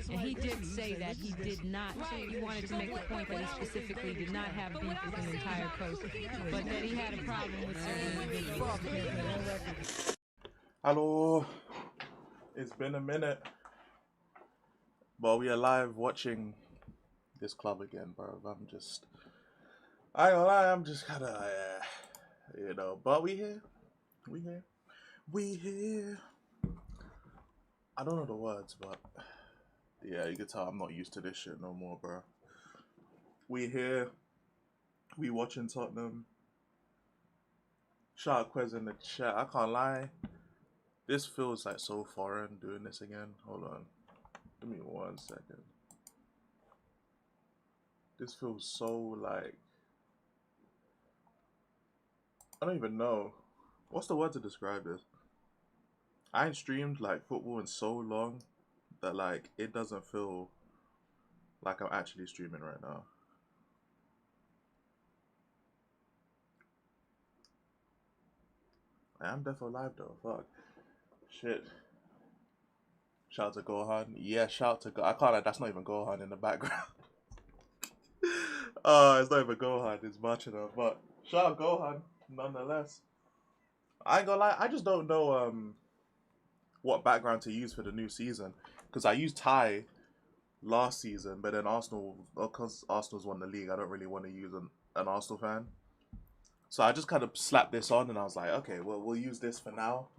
And he did say that he did not, he wanted to make the point that he specifically did not have beef with an entire coast, but that he had a problem with certain individuals. Hello, it's been a minute, but we are live watching this club again, bro. I ain't gonna lie, I'm just kinda, you know, but we here. I don't know the words, but yeah, you can tell I'm not used to this shit no more, bro. We here. We watching Tottenham. Shout out Quez in the chat. I can't lie. This feels like so foreign doing this again. Hold on. Give me 1 second. This feels so like... I don't even know. What's the word to describe this? I ain't streamed like football in so long that like it doesn't feel like I'm actually streaming right now. I am definitely live though. Fuck. Shit. Shout out to Gohan. Yeah, shout out to Gohan. I can't like, that's not even Gohan in the background. It's not even Gohan, it's Machina. But shout out Gohan, nonetheless. I ain't gonna lie, I just don't know what background to use for the new season. Because I used Thai last season, but then Arsenal, because Arsenal's won the league, I don't really want to use an Arsenal fan. So I just kind of slapped this on and I was like, okay, well, we'll use this for now.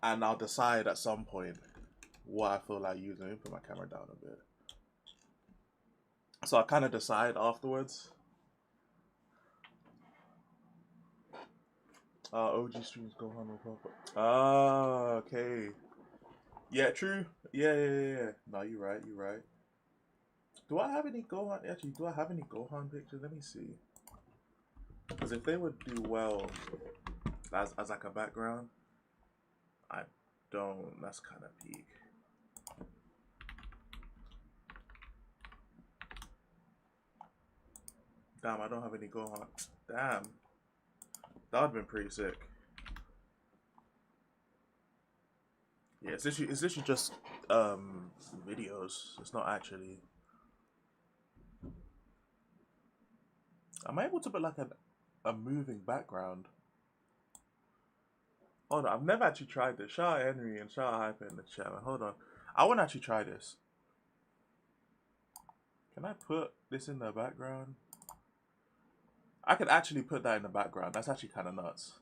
And I'll decide at some point what I feel like using. Let me put my camera down a bit. So I kind of decide afterwards. OG streams go on no problem. Okay. Yeah, true. Yeah. No, you're right. Do I have any Gohan? Actually, do I have any Gohan pictures? Let me see. Because if they would do well as like a background, I don't. That's kind of peak. Damn, I don't have any Gohan. Damn. That would have been pretty sick. Yeah, it's literally just videos. It's not actually. Am I able to put like a moving background? Hold on, I've never actually tried this. Shout out Henry and shout out Hyper in the chat. Hold on, I want to actually try this. Can I put this in the background? I could actually put that in the background. That's actually kind of nuts.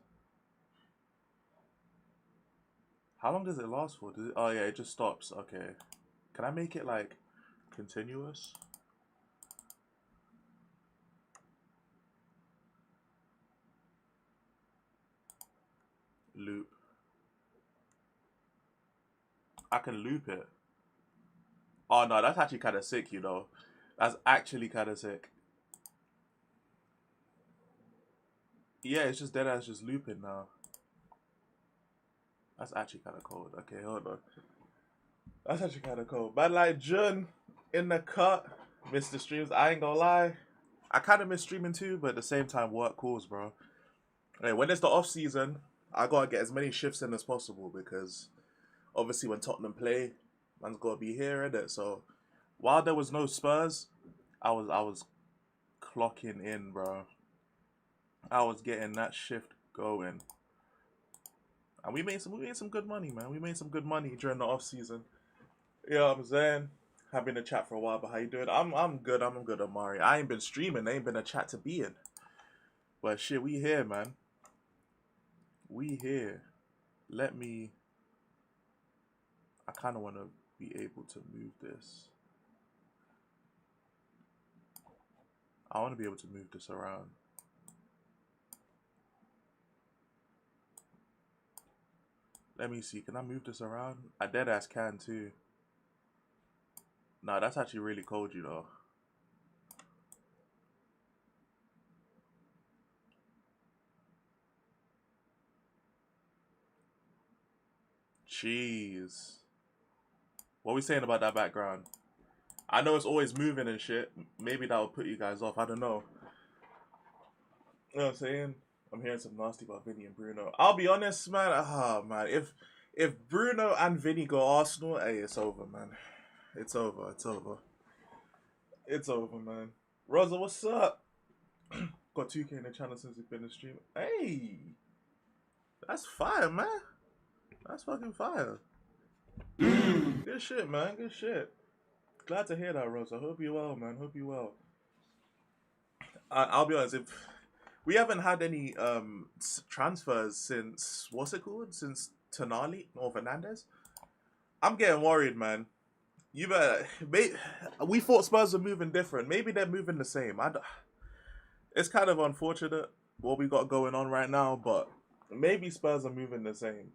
How long does it last for? Does it, oh yeah, it just stops. Okay. Can I make it like continuous? Loop. I can loop it. Oh no, that's actually kind of sick, you know. That's actually kind of sick. Yeah, it's just dead ass just looping now. That's actually kind of cold. Okay, hold on. That's actually kind of cold. But like Jun in the cut, Mr. Streams. I ain't gonna lie. I kind of miss streaming too, but at the same time, work calls, bro. Hey, when it's the off season, I gotta get as many shifts in as possible because obviously when Tottenham play, man's gotta be here, innit? So while there was no Spurs, I was clocking in, bro. I was getting that shift going. And we made some good money, man. We made some good money during the off season. You know what I'm saying? I've been in chat for a while, but how you doing? I'm good. I'm good, Amari. I ain't been streaming. There ain't been a chat to be in. But shit, we here, man. We here. Let me. I kind of want to be able to move this. I want to be able to move this around. Let me see. Can I move this around? I deadass can too. Nah, that's actually really cold, you know. Jeez. What are we saying about that background? I know it's always moving and shit. Maybe that will put you guys off. I don't know. You know what I'm saying? I'm hearing some nasty about Vinny and Bruno. I'll be honest, man. Ah, man. If Bruno and Vinny go Arsenal, hey, it's over, man. It's over. It's over. It's over, man. Rosa, what's up? Got 2K in the channel since we've been in stream. Hey, that's fire, man. That's fucking fire. Good shit, man. Good shit. Glad to hear that, Rosa. Hope you well, man. Hope you well. I'll be honest. If we haven't had any transfers since what's it called? Since Tonali or Fernandez, I'm getting worried, man. You better. We thought Spurs were moving different. Maybe they're moving the same. It's kind of unfortunate what we got going on right now, but maybe Spurs are moving the same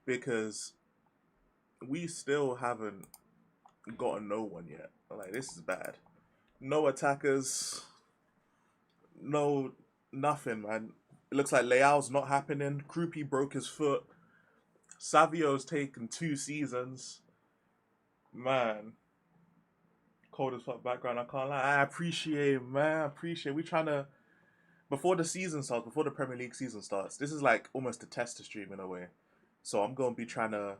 because we still haven't gotten no one yet. Like, this is bad. No attackers. No nothing, man. It looks like Leao's not happening. Krupi broke his foot. Savio's taken 2 seasons. Man. Cold as fuck background, I can't lie. I appreciate it, man. I appreciate it. We trying to... Before the season starts, before the Premier League season starts, this is like almost a tester stream in a way. So I'm going to be trying to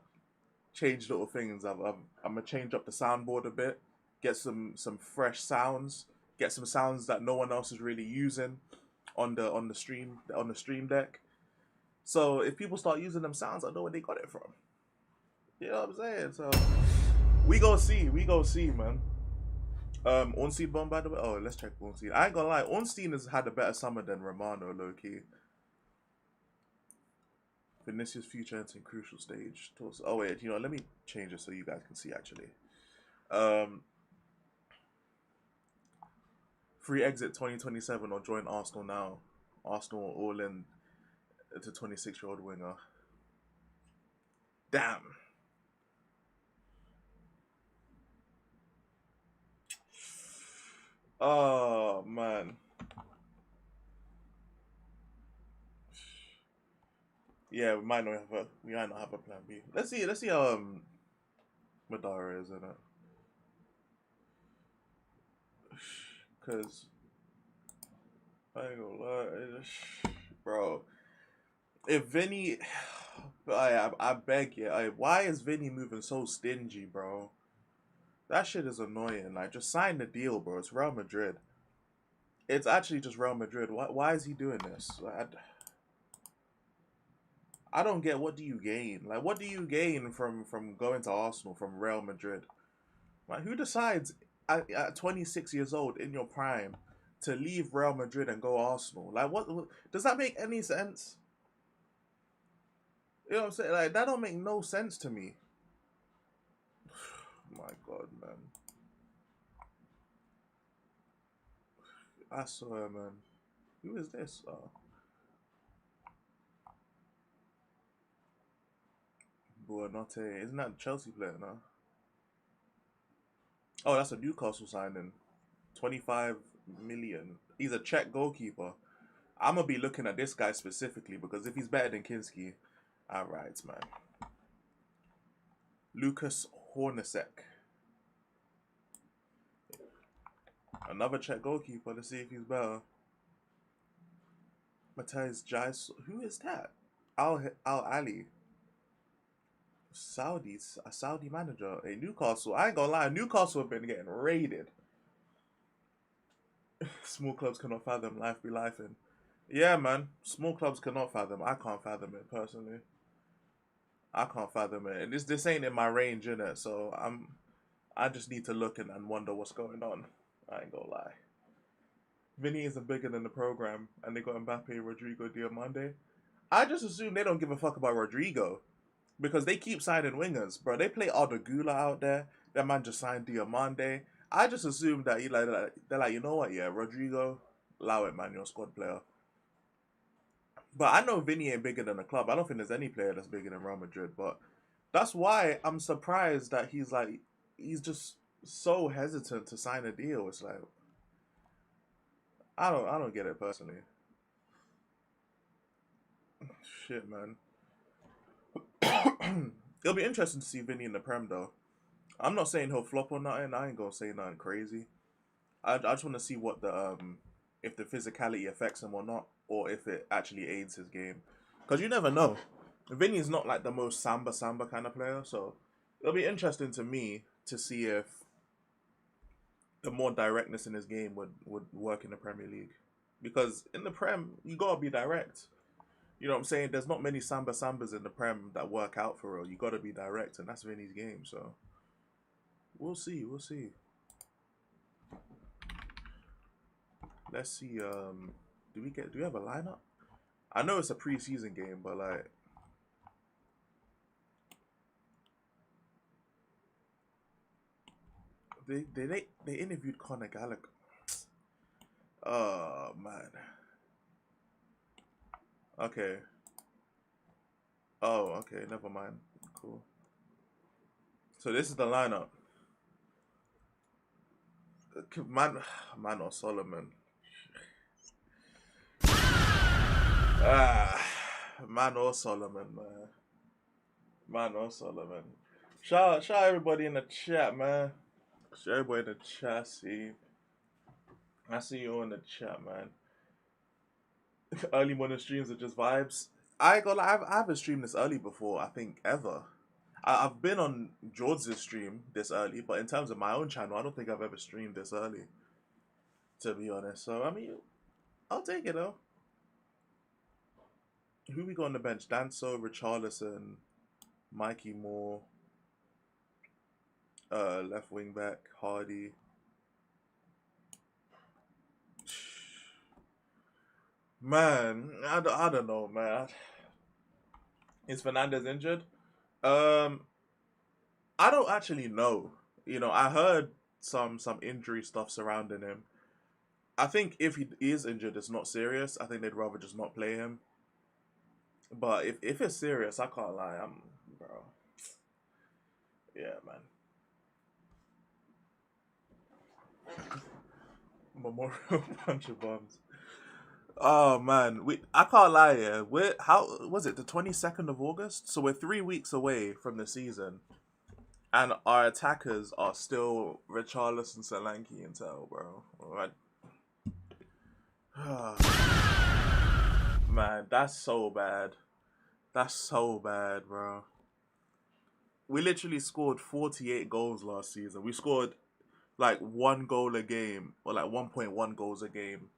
change little things. I'm going to change up the soundboard a bit. Get some fresh sounds. Get some sounds that no one else is really using on the stream deck. So if people start using them sounds, I know where they got it from. You know what I'm saying? So we go see, man. Ornstein bomb, by the way. Oh, let's check Ornstein. I ain't gonna lie, Ornstein has had a better summer than Romano, low key. Vinicius' future entering crucial stage. Oh wait, you know, let me change it so you guys can see actually. Free exit 2027 or join Arsenal now. Arsenal all in to 26-year-old winger. Damn. Oh man. Yeah, we might not have a plan B. Let's see how Madara is in it. Cause I ain't gonna lie, bro. If Vinny, I beg you, why is Vinny moving so stingy, bro? That shit is annoying. Like, just sign the deal, bro. It's Real Madrid. It's actually just Real Madrid. Why is he doing this? I don't get, what do you gain? Like, what do you gain from going to Arsenal from Real Madrid? Like, who decides at 26 years old in your prime to leave Real Madrid and go Arsenal? Like, what does that make any sense? You know what I'm saying? Like, that don't make no sense to me. My God, man. I swear, man. Who is this? Buonanotte. Isn't that a Chelsea player now? Oh, that's a Newcastle signing. 25 million. He's a Czech goalkeeper. I'm going to be looking at this guy specifically because if he's better than Kinski, alright, man. Lucas Hornacek. Another Czech goalkeeper. Let's see if he's better. Matthias Jais. Who is that? Al Ali. A Saudi manager. Hey, Newcastle. I ain't gonna lie. Newcastle have been getting raided. Small clubs cannot fathom. Life be life in. Yeah, man. Small clubs cannot fathom. I can't fathom it personally. I can't fathom it. And this ain't in my range, innit? So I just need to look and wonder what's going on. I ain't gonna lie. Vinny isn't bigger than the program, and they got Mbappe, Rodrigo, Diamande. I just assume they don't give a fuck about Rodrigo because they keep signing wingers, bro. They play Ardagula out there. That man just signed Diamande. I just assume that they're like, you know what, yeah, Rodrigo, allow it, man. You're a squad player. But I know Vinny ain't bigger than the club. I don't think there's any player that's bigger than Real Madrid. But that's why I'm surprised that he's just so hesitant to sign a deal. It's like, I don't get it personally. Shit, man. It'll be interesting to see Vinny in the Prem though. I'm not saying he'll flop or nothing. I ain't gonna say nothing crazy. I just want to see what the if the physicality affects him or not, or if it actually aids his game. Because you never know. Vinny's not like the most samba kind of player, so it'll be interesting to me to see if the more directness in his game would work in the Premier League. Because in the Prem, you gotta be direct. You know what I'm saying? There's not many sambas in the Prem that work out for real. You gotta be direct, and that's Vinny's game. So we'll see. We'll see. Let's see. Do we have a lineup? I know it's a preseason game, but like, they interviewed Conor Gallagher. Oh man. Okay. Oh, okay. Never mind. Cool. So this is the lineup. Man, man or Solomon. Ah, man or Solomon, man. Man or Solomon. Shout everybody in the chat, man. Shout everybody in the chat. I see you all in the chat, man. Early morning streams are just vibes. I ain't gonna lie, I haven't streamed this early before, I think, ever. I've been on George's stream this early, but in terms of my own channel, I don't think I've ever streamed this early, to be honest. So, I mean, I'll take it, though. Who we got on the bench? Danso, Richarlison, Mikey Moore, left wing back, Hardy. Man, I don't know, man. Is Fernandez injured? Um, I don't actually know. You know, I heard some injury stuff surrounding him. I think if he is injured, it's not serious. I think they'd rather just not play him. But if it's serious, I can't lie. Bro. Yeah, man. Memorial bunch of bombs. Oh man, I can't lie. Yeah, how was it the 22nd of August? So we're 3 weeks away from the season, and our attackers are still Richarlison, Solanke, and Tell, bro. Right. Man, that's so bad. That's so bad, bro. We literally scored 48 goals last season. We scored like 1 goal a game, or like 1.1 goals a game.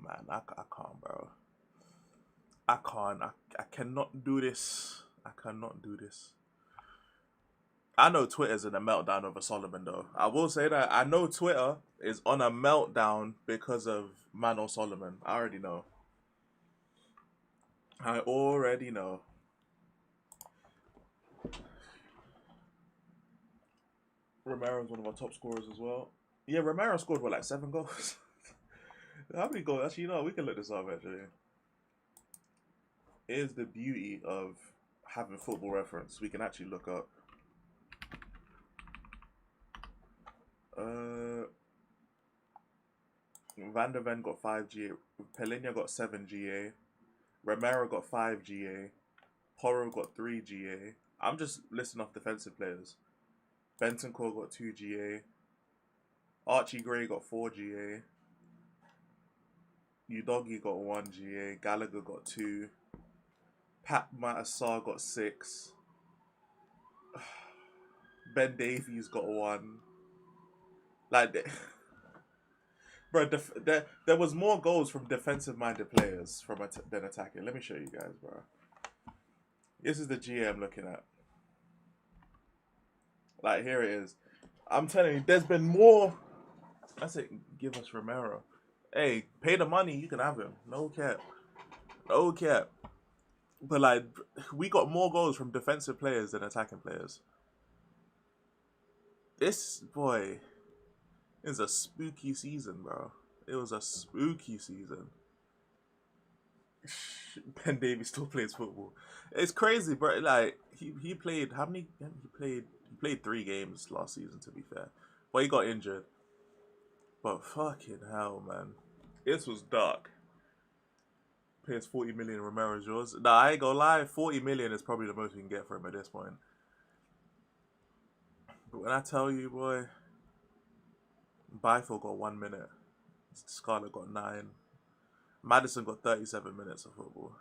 Man, I can't, bro. I can't. I cannot do this. I cannot do this. I know Twitter's in a meltdown over Solomon, though. I will say that. I know Twitter is on a meltdown because of Mano Solomon. I already know. I already know. Romero's one of our top scorers as well. Yeah, Romero scored, what, like 7 goals? How many goals? Actually, you know, we can look this up, actually. Here's the beauty of having football reference. We can actually look up. Van der Ven got 5 GA. Pelinha got 7 GA. Romero got 5 GA. Porro got 3 GA. I'm just listing off defensive players. Bentancur got 2 GA. Archie Gray got 4 GA. Udogi got 1 GA. Gallagher got 2. Pat Matassar got 6. Ben Davies got 1. Like, bro, there was more goals from defensive-minded players than attacking. Let me show you guys, bro. This is the GA I'm looking at. Like, here it is. I'm telling you, there's been more. I said, give us Romero. Hey, pay the money, you can have him. No cap. No cap. But, like, we got more goals from defensive players than attacking players. This, boy, is a spooky season, bro. It was a spooky season. Ben Davies still plays football. It's crazy, bro. Like, he played, how many? He played 3 games last season, to be fair. But he got injured. But fucking hell, man. This was dark. pays 40 million. Romero's yours. Nah, I ain't gonna lie. 40 million is probably the most we can get for him at this point. But when I tell you, boy, Byfield got 1 minute. Scarlett got 9. Madison got 37 minutes of football.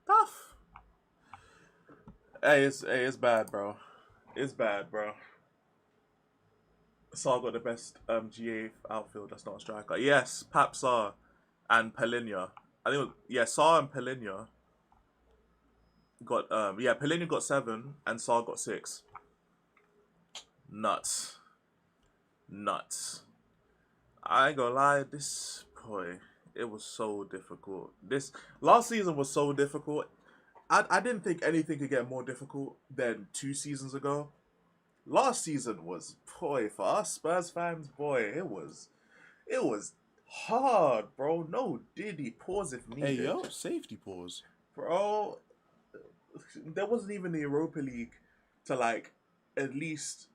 Tough. Hey, it's bad, bro. It's bad, bro. Saar got the best GA outfield. That's not a striker. Yes, Pap Saar and Pelinia. I think Saar and Pelinia got Pelinia got 7 and Saar got 6. Nuts. I ain't gonna lie, this boy, it was so difficult. This last season was so difficult. I didn't think anything could get more difficult than 2 seasons ago. Last season was, boy, for us Spurs fans, boy, it was hard, bro. No Diddy pause if needed. Hey yo, safety pause, bro. There wasn't even the Europa League to like at least.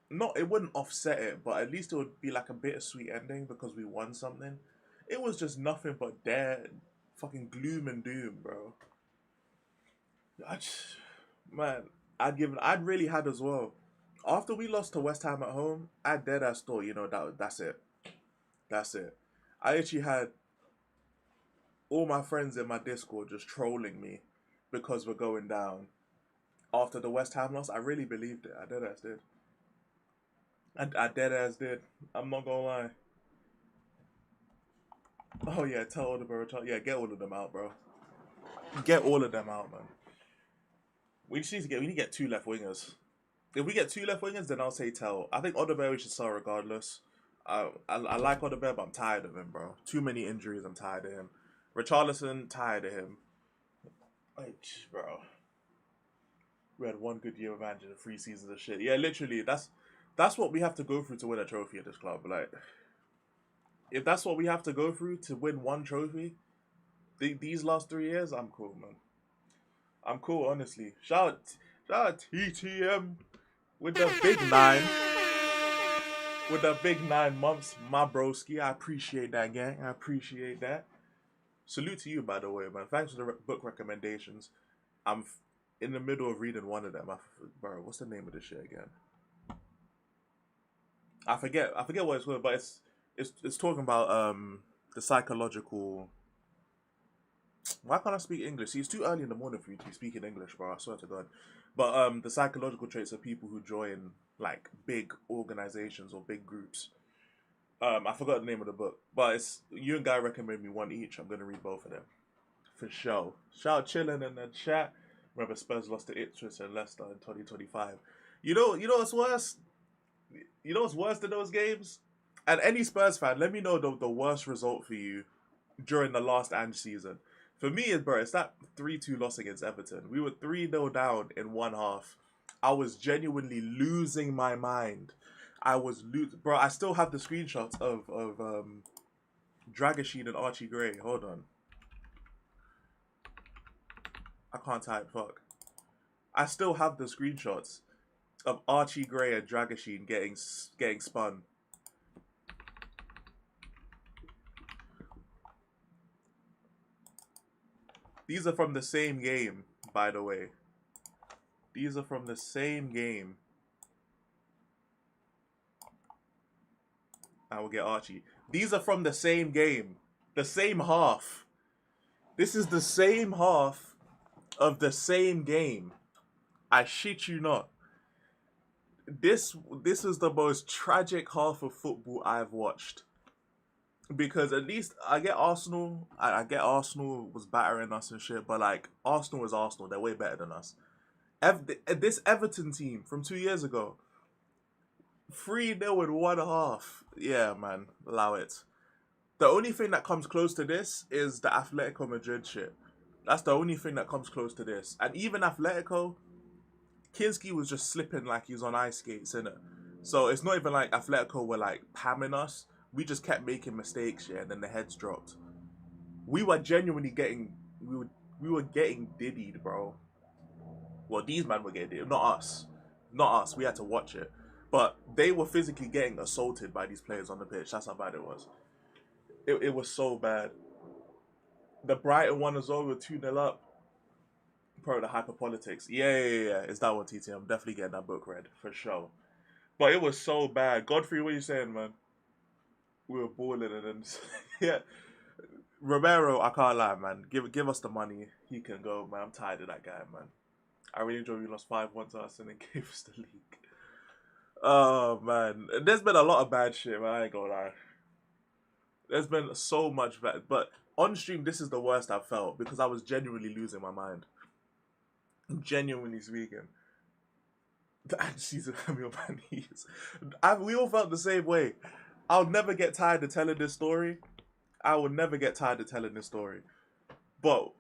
Not, it wouldn't offset it, but at least it would be like a bittersweet ending because we won something. It was just nothing but dead, fucking gloom and doom, bro. I'd really had as well. After we lost to West Ham at home, I dead ass thought, that's it. That's it. I actually had all my friends in my Discord just trolling me because we're going down. After the West Ham loss, I really believed it. I dead ass did. I dead ass did. I'm not gonna lie. Oh yeah, tell all the bro. Yeah, get all of them out, bro. Get all of them out, man. We need to get 2 left wingers. If we get 2 left wingers, then I'll say tell. I think Odeberry should start regardless. I like Odeberry, but I'm tired of him, bro. Too many injuries. I'm tired of him. Richarlison, tired of him. Like, bro. We had 1 good year of managing 3 seasons of shit. Yeah, literally, that's what we have to go through to win a trophy at this club. Like, if that's what we have to go through to win 1 trophy, these last 3 years, I'm cool, man. I'm cool, honestly. Shout out TTM with the big 9. With the big 9 months, my broski. I appreciate that, gang. I appreciate that. Salute to you, by the way, man. Thanks for the book recommendations. I'm in the middle of reading one of them. Bro, what's the name of this shit again? I forget what it's called, but it's talking about the psychological. Why can't I speak English? See, it's too early in the morning for you to be speaking English, bro. I swear to God. But the psychological traits of people who join like big organizations or big groups. I forgot the name of the book, but it's you and Guy recommend me 1 each. I'm gonna read both of them for sure. Shout out chilling in the chat. Remember Spurs lost to Ipswich and Leicester in 2025. You know what's worse? You know what's worse than those games? And any Spurs fan, let me know the worst result for you during the last Ange season. For me, bro, it's that 3-2 loss against Everton. We were 3-0 down in 1 half. I was genuinely losing my mind. Bro, I still have the screenshots of Dragoshin and Archie Gray. Hold on. I can't type, fuck. I still have the screenshots of Archie Gray and Dragoshin getting spun. These are from the same game, by the way. These are from the same game. I will get Archie. These are from the same game. The same half. This is the same half of the same game. I shit you not. This is the most tragic half of football I've watched. Because at least I get Arsenal. I get Arsenal was battering us and shit, but like Arsenal is Arsenal. They're way better than us. This Everton team from 2 years ago, 3-0 in 1 half. Yeah, man, allow it. The only thing that comes close to this is the Atletico Madrid shit. That's the only thing that comes close to this. And even Atletico, Kinski was just slipping like he was on ice skates, innit? So it's not even like Atletico were like pamming us. We just kept making mistakes, yeah, and then the heads dropped. We were genuinely getting, we were getting diddied, bro. Well, these men were getting diddied, not us. Not us, we had to watch it. But they were physically getting assaulted by these players on the pitch. That's how bad it was. It was so bad. The Brighton one as well. We were 2-0 up. Probably the Hyperpolitics. Yeah. It's that one, TT. I'm definitely getting that book read for sure. But it was so bad. Godfrey, what are you saying, man? We were balling and then yeah. Romero, I can't lie, man. Give us the money. He can go, man. I'm tired of that guy, man. I really enjoyed we lost 5-1 to us and then gave us the league. Oh man, there's been a lot of bad shit, man. I ain't gonna lie. There's been so much bad, but on stream, this is the worst I've felt because I was genuinely losing my mind. Genuinely speaking, the season had me on my knees. We all felt the same way. I'll never get tired of telling this story. I will never get tired of telling this story. But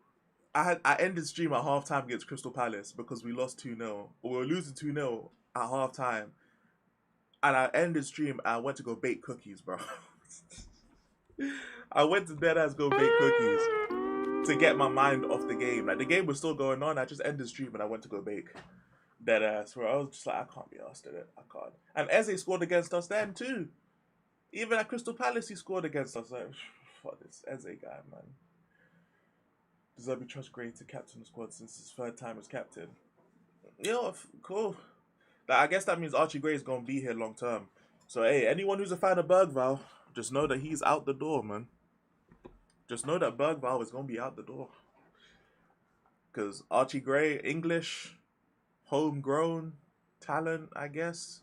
I ended stream at halftime against Crystal Palace because we lost 2-0. We were losing 2-0 at halftime. And I ended stream and I went to go bake cookies, bro. I went to Deadass go bake cookies to get my mind off the game. Like the game was still going on. I just ended stream and I went to go bake Deadass. Where I was just like, I can't be asked at it. I can't. And Eze scored against us then too. Even at Crystal Palace, he scored against us. Like, fuck this Eze guy, man. Deserve trust Gray to captain the squad since his third time as captain. Yo, cool. I guess that means Archie Gray is gonna be here long term. So hey, anyone who's a fan of Bergval, just know that he's out the door, man. Just know that Bergval is gonna be out the door. Cause Archie Gray, English, homegrown talent, I guess.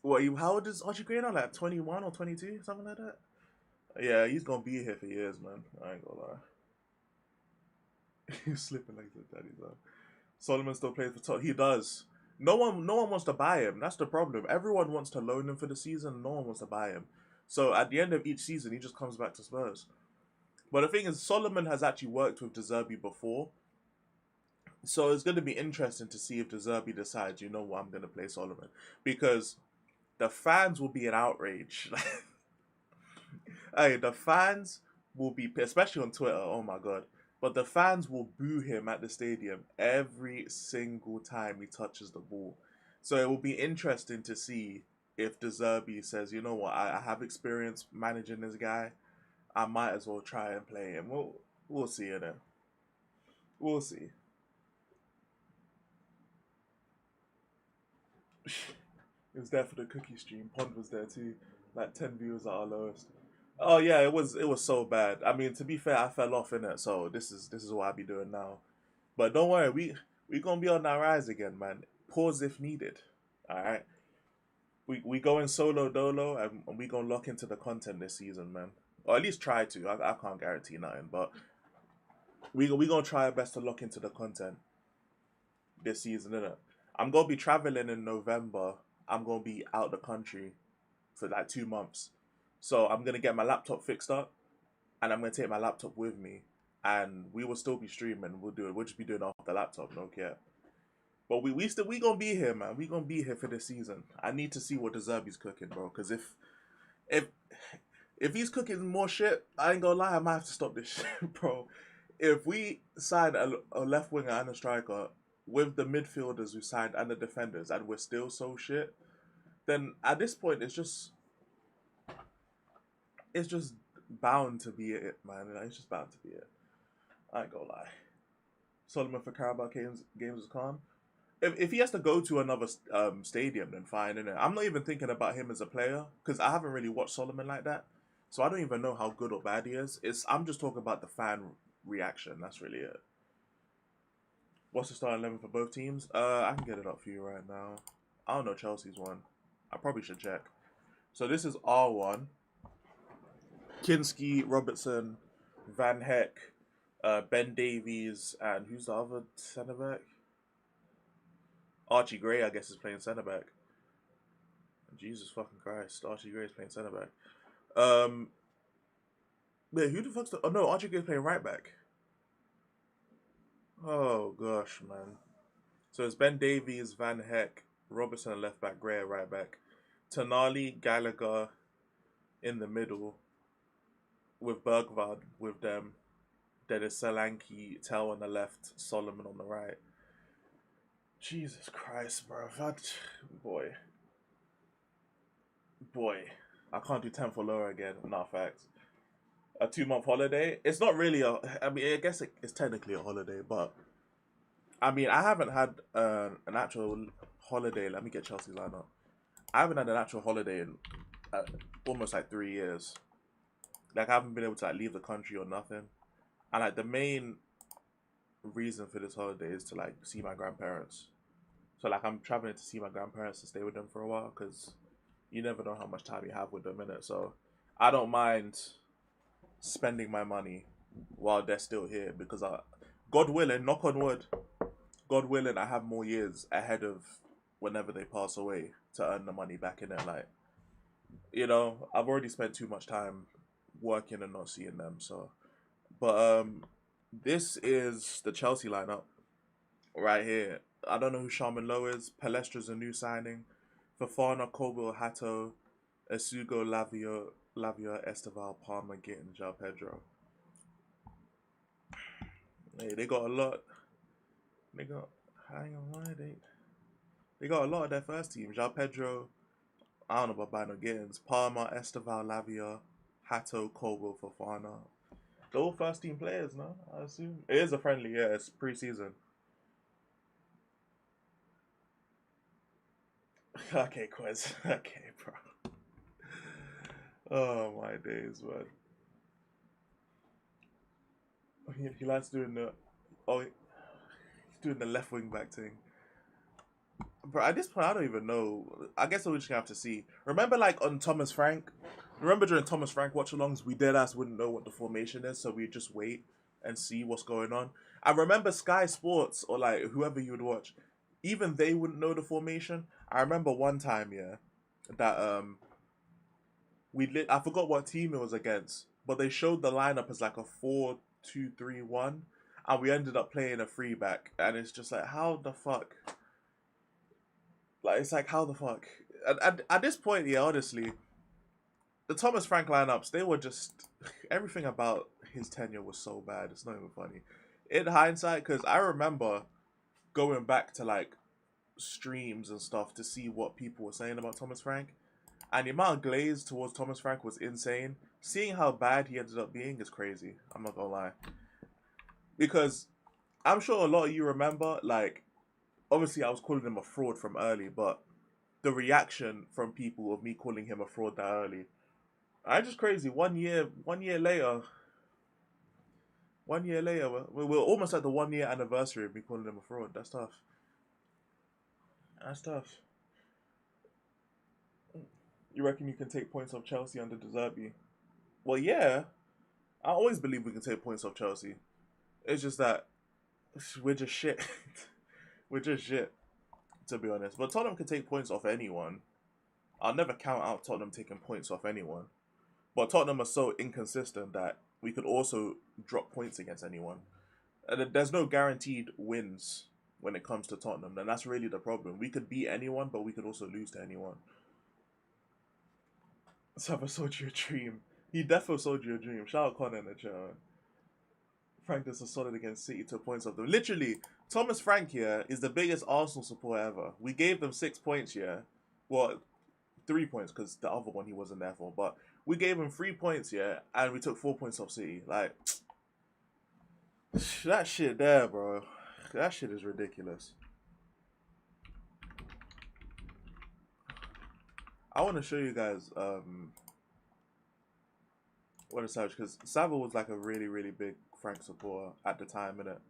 What? How old is Archie Gray now? Like 21 or 22, something like that. Yeah, he's gonna be here for years, man. I ain't gonna lie. He's slipping like that, daddy. Solomon still plays for Tottenham. He does. No one wants to buy him. That's the problem. Everyone wants to loan him for the season. No one wants to buy him. So at the end of each season, he just comes back to Spurs. But the thing is, Solomon has actually worked with De Zerbi before. So it's going to be interesting to see if De Zerbi decides, you know what, I'm going to play Solomon. Because the fans will be in outrage. Hey, the fans will be, especially on Twitter, oh my god. But the fans will boo him at the stadium every single time he touches the ball. So it will be interesting to see if De Zerbi says, you know what, I have experience managing this guy. I might as well try and play him. We'll see it then. We'll see. It was there for the cookie stream. Pond was there too. Like 10 viewers at our lowest. Oh yeah, it was so bad. I mean, to be fair, I fell off in it, so this is what I be doing now. But don't worry, we gonna be on that rise again, man. Pause if needed. All right. We going solo dolo, and we gonna lock into the content this season, man. Or at least try to. I can't guarantee nothing, but we gonna try our best to lock into the content this season, innit? I'm gonna be traveling in November. I'm gonna be out the country for like 2 months. So I'm gonna get my laptop fixed up, and I'm gonna take my laptop with me, and we will still be streaming. We'll do it. We'll just be doing it off the laptop. No care. But we gonna be here, man. We gonna be here for this season. I need to see what De Zerbi's cooking, bro. Because if if he's cooking more shit, I ain't gonna lie. I might have to stop this shit, bro. If we sign a left winger and a striker with the midfielders we signed and the defenders, and we're still so shit, then at this point it's just bound to be it, man. It's just bound to be it. I ain't gonna lie. Solomon for Carabao games is calm. If he has to go to another stadium, then fine, innit? I'm not even thinking about him as a player because I haven't really watched Solomon like that, so I don't even know how good or bad he is. I'm just talking about the fan reaction. That's really it. What's the starting 11 for both teams? I can get it up for you right now. I don't know Chelsea's one. I probably should check. So this is R1. Kinski, Robertson, Van Heck, Ben Davies, and who's the other centre back? Archie Gray, I guess, is playing centre back. Jesus fucking Christ, Archie Gray is playing centre back. Wait, who the fuck's the? Oh no, Archie Gray's playing right back. Oh gosh, man. So it's Ben Davies, Van Heck, Robertson at left back, Gray at right back, Tonali, Gallagher in the middle, with Bergvard with them. Then it's Solanke, Tell on the left, Solomon on the right. Jesus Christ, bro. Boy. I can't do 10 for lower again. Nah, facts. a 2 month holiday. It's not really a. I mean, I guess it's technically a holiday, but I mean, I haven't had an actual holiday. Let me get Chelsea's lineup. I haven't had an actual holiday in uh, almost like 3 years. Like I haven't been able to like leave the country or nothing. And like the main reason for this holiday is to like see my grandparents. So like I'm traveling to see my grandparents to stay with them for a while because you never know how much time you have with them in it. So I don't mind spending my money while they're still here because God willing, knock on wood, God willing, I have more years ahead of whenever they pass away to earn the money back in it. Like, I've already spent too much time working and not seeing them. So, but this is the Chelsea lineup right here. I don't know who Sharman Lowe is. Palestra's a new signing. Fafana, Kobo, Hato, Esugo, Lavia, Esteval, Palmer, Gitten, João Pedro. Hey, they got a lot. They got hang on, why they got a lot of their first team. João Pedro, I don't know about Bino Gittins, Palmer, Esteval, Lavia, Hato, Kobo, Fafana. They're all first team players, no? I assume. It is a friendly, yeah, it's pre-season. Okay, Quiz. Okay, bro. Oh my days, man. He likes doing the he's doing the left wing back thing. Bro, at this point I don't even know. I guess we're just gonna have to see. Remember like on Thomas Frank? Remember during Thomas Frank watch-alongs, we dead ass wouldn't know what the formation is, so we just wait and see what's going on. I remember Sky Sports or like whoever you would watch, even they wouldn't know the formation. I remember one time, yeah, that I forgot what team it was against, but they showed the lineup as like a 4-2-3-1, and we ended up playing a free back, and it's just like how the fuck, like it's like how the fuck. At this point, yeah, honestly, the Thomas Frank lineups, they were just everything about his tenure was so bad. It's not even funny in hindsight because I remember going back to like streams and stuff to see what people were saying about Thomas Frank. And the amount of glaze towards Thomas Frank was insane. Seeing how bad he ended up being is crazy. I'm not gonna lie. Because I'm sure a lot of you remember, like, obviously I was calling him a fraud from early, but the reaction from people of me calling him a fraud that early, I just crazy. 1 year later, 1 year later, we're almost at the 1 year anniversary of me calling him a fraud. That's tough. That's tough. You reckon you can take points off Chelsea under De Zerbi? Well, yeah. I always believe we can take points off Chelsea. It's just that we're just shit. We're just shit, to be honest. But Tottenham can take points off anyone. I'll never count out Tottenham taking points off anyone. But Tottenham are so inconsistent that we could also drop points against anyone. And there's no guaranteed wins when it comes to Tottenham. And that's really the problem. We could beat anyone, but we could also lose to anyone. Sava sold you a dream. He definitely sold you a dream. Shout out Connor in the chat. Frank is a solid against City, 2 points of them. Literally, Thomas Frank here is the biggest Arsenal supporter ever. We gave them 6 points here. Well, 3 points because the other one he wasn't there for. But we gave him 3 points here and we took 4 points off City. Like, that shit there, bro. That shit is ridiculous. I want to show you guys what a savage, because Sava was like a really, really big Frank supporter at the time, innit?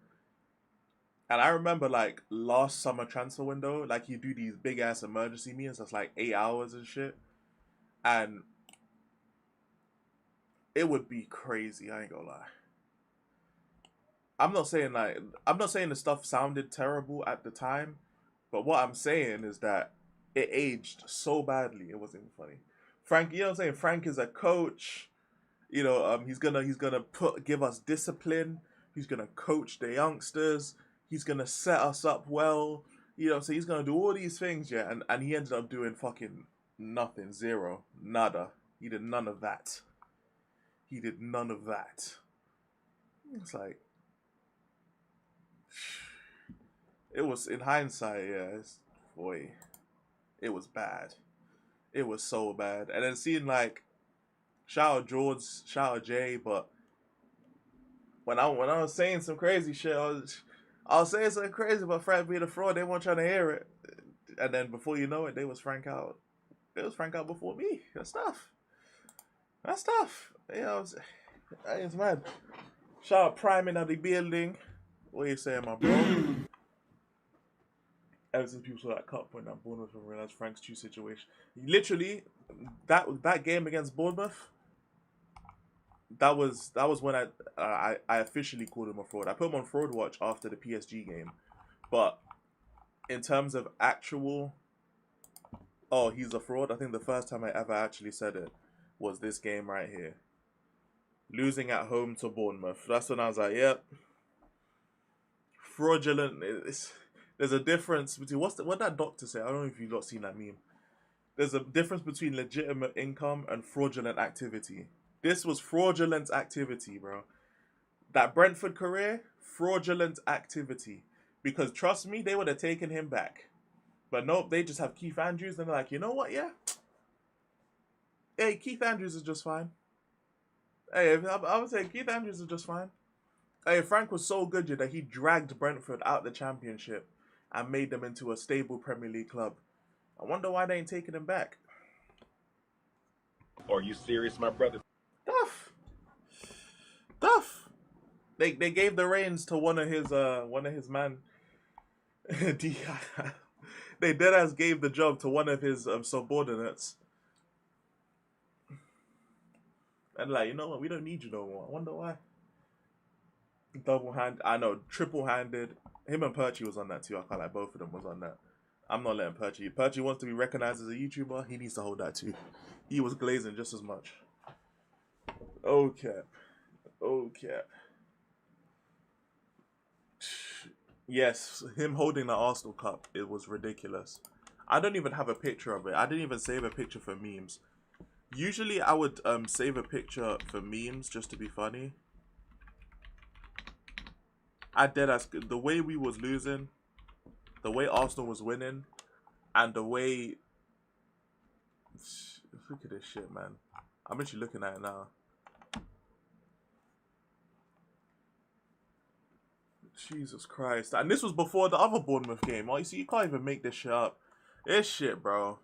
And I remember like last summer transfer window, like he'd do these big ass emergency meetings that's like 8 hours and shit. And it would be crazy, I ain't gonna lie. I'm not saying the stuff sounded terrible at the time, but what I'm saying is that it aged so badly it wasn't even funny. Frank, you know what I'm saying? Frank is a coach. He's gonna give us discipline. He's gonna coach the youngsters. He's gonna set us up well. So he's gonna do all these things, yeah. And he ended up doing fucking nothing, zero, nada. He did none of that. He did none of that. It's like, it was in hindsight, yeah. It was bad. It was so bad. And then seeing like Shout out George, shout out Jay, but when I was saying some crazy shit, I was saying something crazy about Frank being a fraud. They weren't trying to hear it, and then before you know it, they was Frank out. They was Frank out before me. That's tough. That's tough. Yeah, it's mad. Shout out Prime in the building. What you saying, my bro? Ever since people saw that cup when that Bournemouth and realized Frank's true situation. Literally, that game against Bournemouth. That was when I officially called him a fraud. I put him on fraud watch after the PSG game, but in terms of actual, oh, he's a fraud. I think the first time I ever actually said it was this game right here, losing at home to Bournemouth. That's when I was like, yep, fraudulent. There's a difference between what that doctor said. I don't know if you've not seen that meme. There's a difference between legitimate income and fraudulent activity. This was fraudulent activity, bro. That Brentford career, fraudulent activity. Because trust me, they would have taken him back. But nope, they just have Keith Andrews and they're like, you know what, yeah? Hey, Keith Andrews is just fine. Hey, I would say Keith Andrews is just fine. Hey, Frank was so good that he dragged Brentford out the Championship and made them into a stable Premier League club. I wonder why they ain't taking him back. Are you serious, my brother? Duff. They gave the reins to one of his man. They deadass gave the job to one of his subordinates. And like, you know what? We don't need you no more. I wonder why. Triple-handed. Him and Perchie was on that too. I can't like both of them was on that. I'm not letting Perchie. Perchie wants to be recognized as a YouTuber. He needs to hold that too. He was glazing just as much. Okay. Yes, him holding the Arsenal Cup, it was ridiculous. I don't even have a picture of it. I didn't even save a picture for memes. Usually I would save a picture for memes just to be funny. The way we was losing, the way Arsenal was winning, and the way... Look at this shit, man. I'm actually looking at it now. Jesus Christ. And this was before the other Bournemouth game. Oh, you see, you can't even make this shit up. This shit, bro.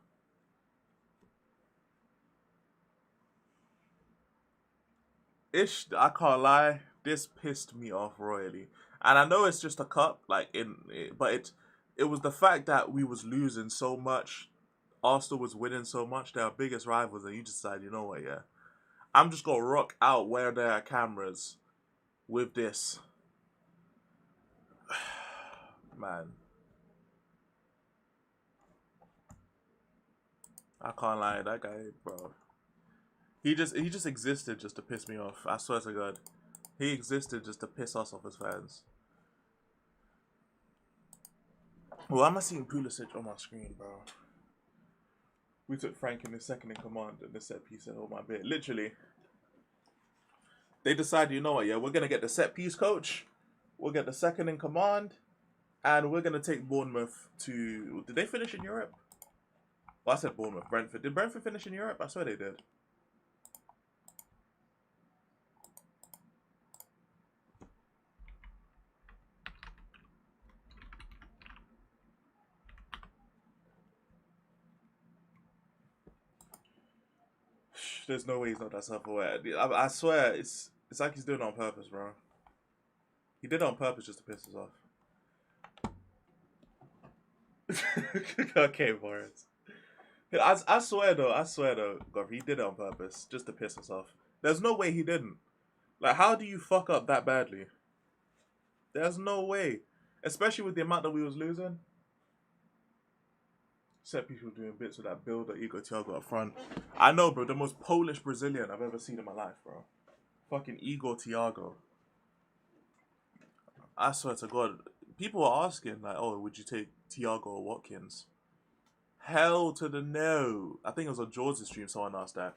I can't lie. This pissed me off royally. And I know it's just a cup, but it was the fact that we was losing so much. Arsenal was winning so much. They're our biggest rivals. And you decided, you know what, yeah. I'm just going to rock out where there are cameras with this. Man. I can't lie, that guy, bro. He just existed just to piss me off. I swear to God. He existed just to piss us off as fans. Well, am I seeing Pulisic on my screen, bro? We took Frank in the second in command and the set piece and all my bit. Literally. They decided, you know what, yeah, we're going to get the set piece coach. We'll get the second in command. And we're going to take Bournemouth to... Did they finish in Europe? Well, I said Bournemouth. Brentford. Did Brentford finish in Europe? I swear they did. There's no way he's not that self-aware. I swear, it's like he's doing it on purpose, bro. He did it on purpose just to piss us off. Okay, Boris. I swear though, God, he did it on purpose just to piss us off. There's no way he didn't. Like, how do you fuck up that badly? There's no way. Especially with the amount that we was losing. Set people doing bits with that builder, Igor Thiago up front. I know, bro, the most Polish Brazilian I've ever seen in my life, bro. Fucking Igor Thiago. I swear to God. People were asking, like, oh, would you take Thiago or Watkins? Hell to the no. I think it was on George's stream someone asked that.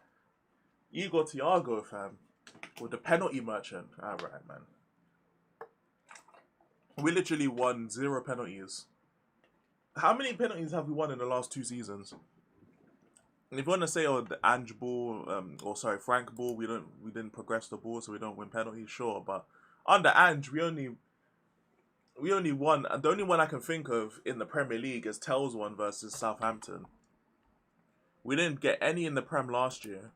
Igor Thiago, fam. With the penalty merchant. Alright, man. We literally won 0 penalties. How many penalties have we won in the last 2 seasons? if you want to say, oh, the Ange ball, or sorry, Frank ball, we didn't progress the ball, so we don't win penalties. Sure, but under Ange, we only won. The only one I can think of in the Premier League is Tell's one versus Southampton. We didn't get any in the Prem last year,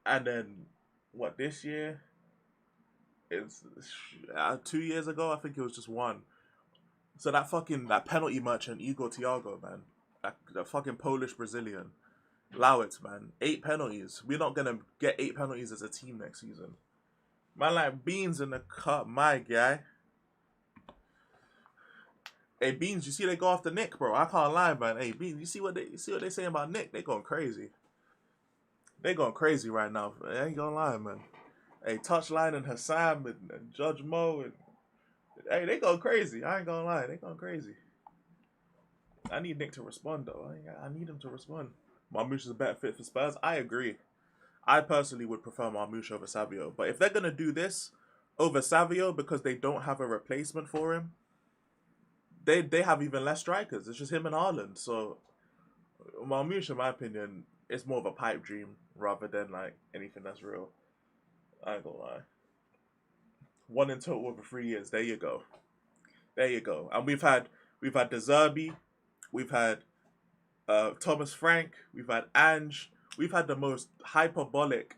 and then what this year? It's 2 years ago. I think it was just one. So that penalty merchant Igor Thiago, man, that fucking Polish Brazilian, allow it, man. 8 penalties. We're not gonna get 8 penalties as a team next season. Man, like Beans in the cut, my guy. Hey Beans, you see they go after Nick, bro. I can't lie, man. Hey Beans, you see what they saying about Nick? They going crazy. They going crazy right now. I ain't gonna lie, man. Hey, Touchline and Hassam and Judge Mo and hey, they going crazy. I ain't gonna lie, they going crazy. I need Nick to respond though. I need him to respond. Marmoush is a better fit for Spurs. I agree. I personally would prefer Marmoush over Savio, but if they're gonna do this over Savio because they don't have a replacement for him, they have even less strikers. It's just him and Haaland. So Marmoush, in my opinion, it's more of a pipe dream rather than like anything that's real. I ain't gonna lie. One in total over 3 years. There you go. There you go. And we've had De Zerbi, we've had Thomas Frank, we've had Ange, we've had the most hyperbolic.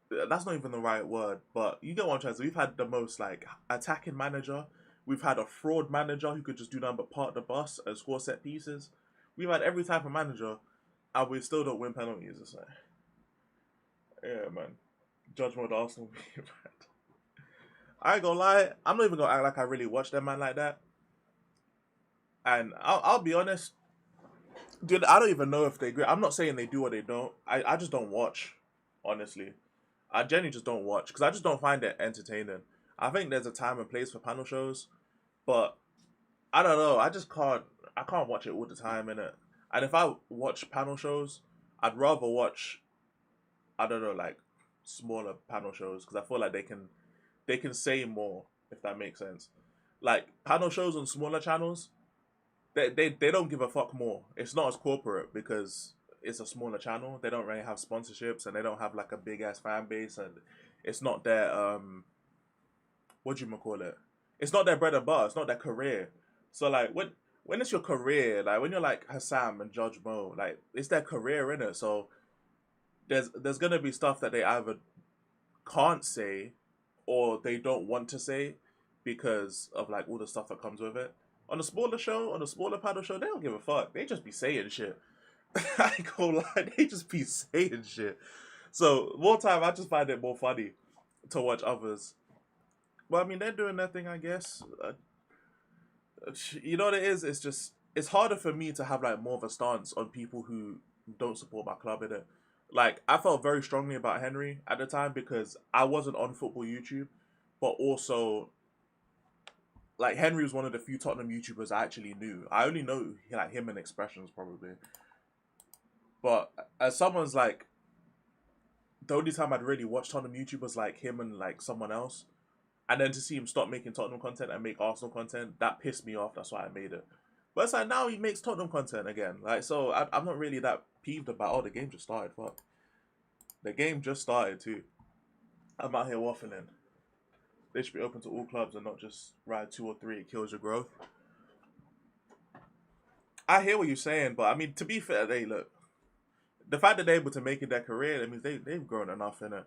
That's not even the right word, but you get what I'm trying to say. We've had the most like attacking manager. We've had a fraud manager who could just do nothing but park the bus and score set pieces. We've had every type of manager, and we still don't win penalties. It's like, yeah, man. Judge Mode Arsenal. I ain't gonna lie. I'm not even gonna act like I really watch that man like that. And I'll be honest, dude. I don't even know if they agree. I'm not saying they do or they don't. I just don't watch. Honestly, I genuinely just don't watch because I just don't find it entertaining. I think there's a time and place for panel shows, but I don't know. I just can't. I can't watch it all the time, innit? And if I watch panel shows, I'd rather watch. I don't know, like smaller panel shows because I feel like they can say more if that makes sense. Like panel shows on smaller channels, they don't give a fuck more. It's not as corporate because it's a smaller channel. They don't really have sponsorships and they don't have like a big ass fan base and it's not their what do you call it? It's not their bread and butter. It's not their career. So like when it's your career, like when you're like Hassam and Judge Mo, like it's their career in it. So there's gonna be stuff that they either can't say or they don't want to say because of like all the stuff that comes with it. On a smaller show, on a smaller paddle show, they don't give a fuck. They just be saying shit. I ain't gonna lie, they just be saying shit. So more time, I just find it more funny to watch others. Well, I mean, they're doing their thing, I guess. You know what it is? It's just it's harder for me to have like more of a stance on people who don't support my club in it. Like I felt very strongly about Henry at the time because I wasn't on football YouTube, but also like Henry was one of the few Tottenham YouTubers I actually knew. I only know like him and Expressions probably, but as someone's like the only time I'd really watched Tottenham YouTube was like him and like someone else, and then to see him stop making Tottenham content and make Arsenal content, that pissed me off. That's why I made it. But it's like now he makes Tottenham content again. Like so, I'm not really that peeved about. Oh, the game just started. Fuck, the game just started too. I'm out here waffling. They should be open to all clubs and not just ride 2 or 3. It kills your growth. I hear what you're saying, but I mean to be fair, they look the fact that they're able to make it their career. That means they've grown enough in it.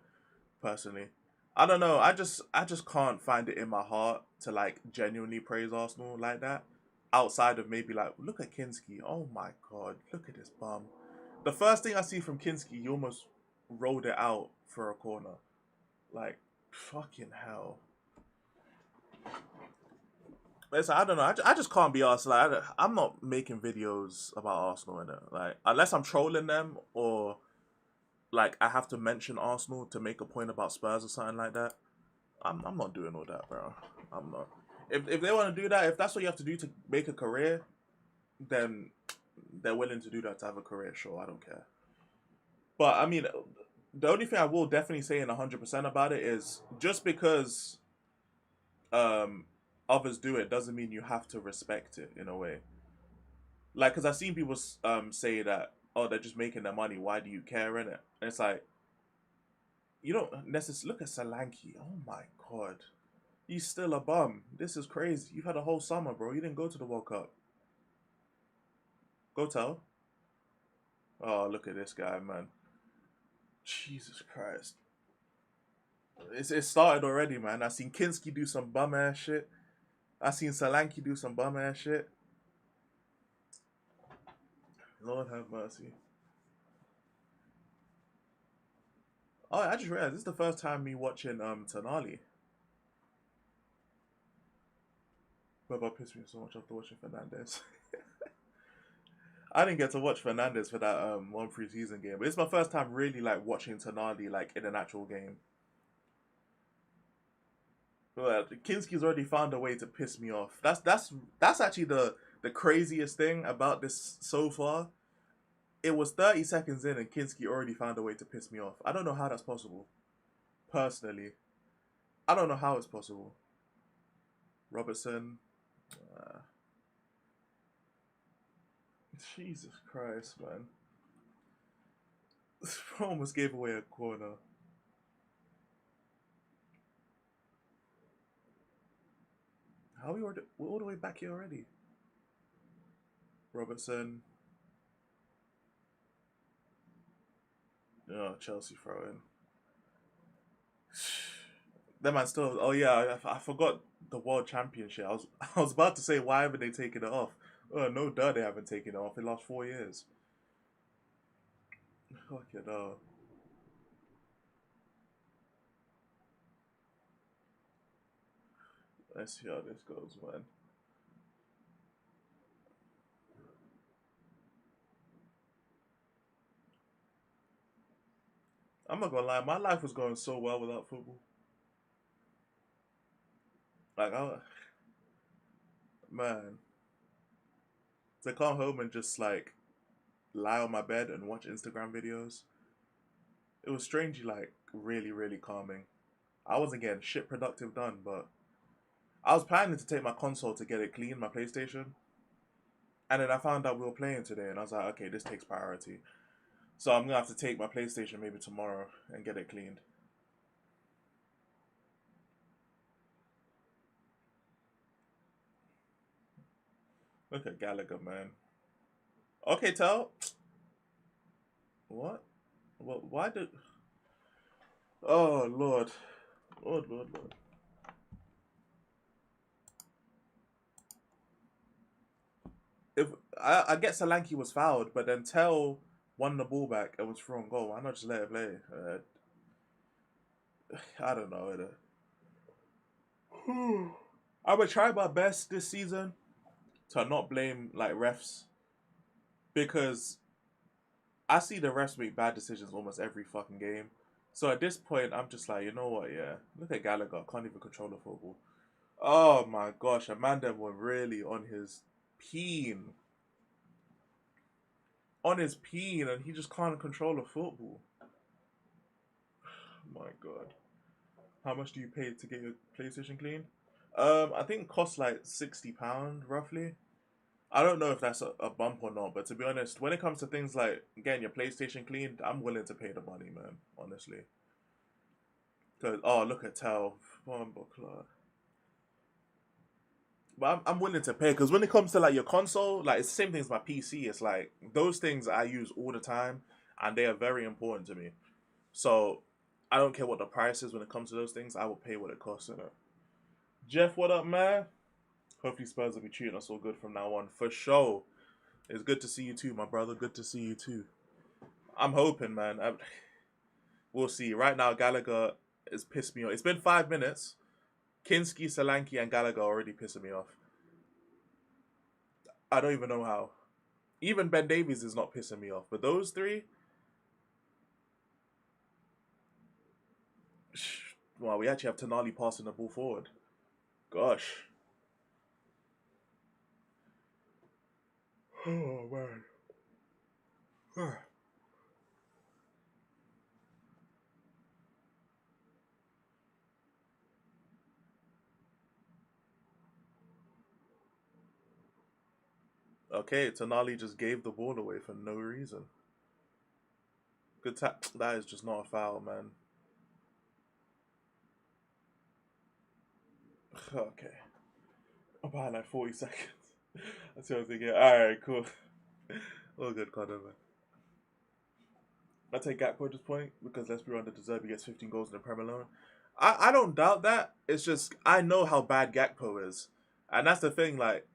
Personally, I don't know. I just can't find it in my heart to like genuinely praise Arsenal like that. Outside of maybe like look at Kinski. Oh my god, look at this bum. The first thing I see from Kinski, he almost rolled it out for a corner. Like fucking hell. Listen, I don't know. I just can't be asked. Like I'm not making videos about Arsenal in it. Like unless I'm trolling them or like I have to mention Arsenal to make a point about Spurs or something like that. I'm not doing all that, bro. I'm not. If they want to do that, if that's what you have to do to make a career, then they're willing to do that to have a career. Sure, I don't care. But I mean, the only thing I will definitely say in 100% about it is just because um others do it doesn't mean you have to respect it in a way. Like, because I've seen people say that oh, they're just making their money. Why do you care, innit? And it's like, you don't necessarily look at Solanke. Oh my god. He's still a bum. This is crazy. You've had a whole summer, bro. You didn't go to the World Cup. Go tell. Oh, look at this guy, man. Jesus Christ. It started already, man. I seen Kinski do some bum ass shit. I seen Solanke do some bum ass shit. Lord have mercy. Oh, I just realized this is the first time me watching Tonali. But pissed me so much after watching Fernandez. I didn't get to watch Fernandez for that one preseason game, but it's my first time really like watching Tonali like in an actual game. But Kinski's already found a way to piss me off. That's actually the craziest thing about this so far. It was 30 seconds in and Kinski already found a way to piss me off. I don't know how that's possible. Personally, I don't know how it's possible. Robertson. Jesus Christ, man. Almost gave away a corner. How are we already, we're all the way back here already? Robertson. Oh, Chelsea throw in. That man still. Oh yeah, I forgot the World Championship. I was about to say why haven't they taken it off? Oh no, duh, they haven't taken it off in the last 4 years. Fuck it, no. Let's see how this goes, man. I'm not gonna lie, my life was going so well without football. Like, man, to come home and just like lie on my bed and watch Instagram videos, it was strangely like really, really calming. I wasn't getting shit productive done, but I was planning to take my console to get it clean, my PlayStation. And then I found out we were playing today, and I was like, okay, this takes priority. So I'm gonna have to take my PlayStation maybe tomorrow and get it cleaned. Look at Gallagher, man. Okay, tell. What? What? Why did? Oh Lord, Lord, Lord, Lord. If I get Solanke was fouled, but then Tell won the ball back and was thrown goal. Why not just let it play? I don't know. I would try my best this season to not blame like refs because I see the refs make bad decisions almost every fucking game. So at this point, I'm just like, you know what? Yeah, look at Gallagher, can't even control the football. Oh my gosh, Amanda were really peen, on his peen, and he just can't control the football. My god, how much do you pay to get your PlayStation clean? I think it costs like £60 roughly. I don't know if that's a bump or not, but to be honest, when it comes to things like getting your PlayStation cleaned, I'm willing to pay the money, man. Honestly, because oh, look at Tel, but I'm willing to pay because when it comes to like your console, like it's the same thing as my PC. It's like those things I use all the time, and they are very important to me. So I don't care what the price is when it comes to those things. I will pay what it costs. Jeff, what up, man? Hopefully Spurs will be treating us all good from now on. For sure. It's good to see you too, my brother. Good to see you too. I'm hoping, man. We'll see. Right now, Gallagher is pissed me off. It's been 5 minutes. Kinski, Solanke, and Gallagher are already pissing me off. I don't even know how. Even Ben Davies is not pissing me off. But those three, well, we actually have Tonali passing the ball forward. Gosh. Oh, man. Okay, Tonali just gave the ball away for no reason. Good tap. That is just not a foul, man. Okay. I'm behind like 40 seconds. That's what I was thinking. Alright, cool. All good, Connor, man. I take Gakpo at this point because let's be honest, De Zerbi gets 15 goals in the Premier League. I don't doubt that. It's just I know how bad Gakpo is, and that's the thing. Like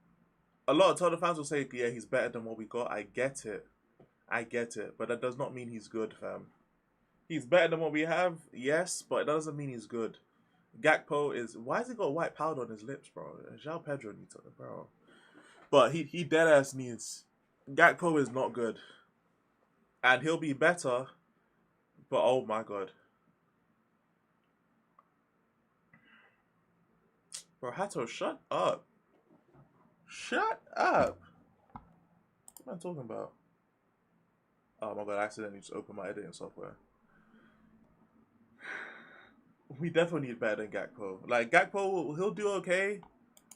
a lot of Tottenham fans will say, yeah, he's better than what we got. I get it, but that does not mean he's good, fam. He's better than what we have, yes, but it doesn't mean he's good. Gakpo is why has he got white powder on his lips, bro? João Pedro needs it, bro. But he dead ass needs. Gakpo is not good, and he'll be better. But oh my god, bro, Hato, shut up, shut up. What am I talking about? Oh my god, I accidentally just opened my editing software. We definitely need better than Gakpo. Like Gakpo, he'll do okay,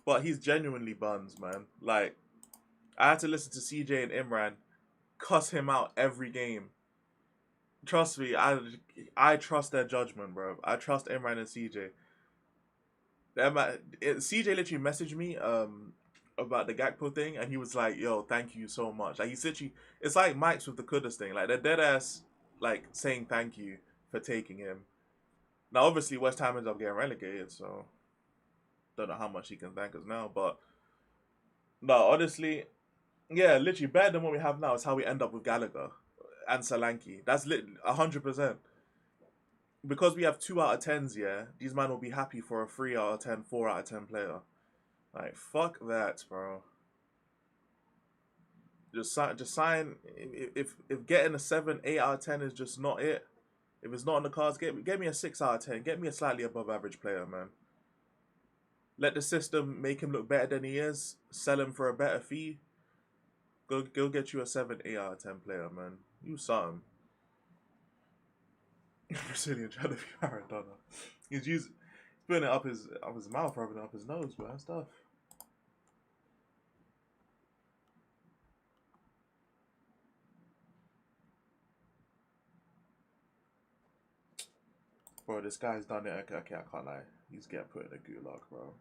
but he's genuinely buns, man. Like I had to listen to CJ and Imran cuss him out every game. Trust me, I trust their judgment, bro. I trust Imran and CJ. CJ literally messaged me about the Gakpo thing, and he was like, "Yo, thank you so much." Like he's literally, it's like Mike's with the Kudus thing. Like they're dead ass like saying thank you for taking him. Now, obviously, West Ham ends up getting relegated, so don't know how much he can thank us now. But no, honestly, yeah, literally better than what we have now is how we end up with Gallagher and Solanke. That's 100%. Because we have 2 out of 10s, yeah, these men will be happy for a 3 out of 10, 4 out of 10 player. Like fuck that, bro. Just sign. If getting a 7, 8 out of 10 is just not it. If it's not on the cards, get me a 6 out of 10. Get me a slightly above average player, man. Let the system make him look better than he is. Sell him for a better fee. Go get you a 7, 8 out of 10 player, man. You something. Brazilian trying to be Maradona. He's putting it up his mouth rather than up his nose, man. That's tough. Bro, this guy's done it. Okay, I can't lie. He's getting put in a gulag, bro.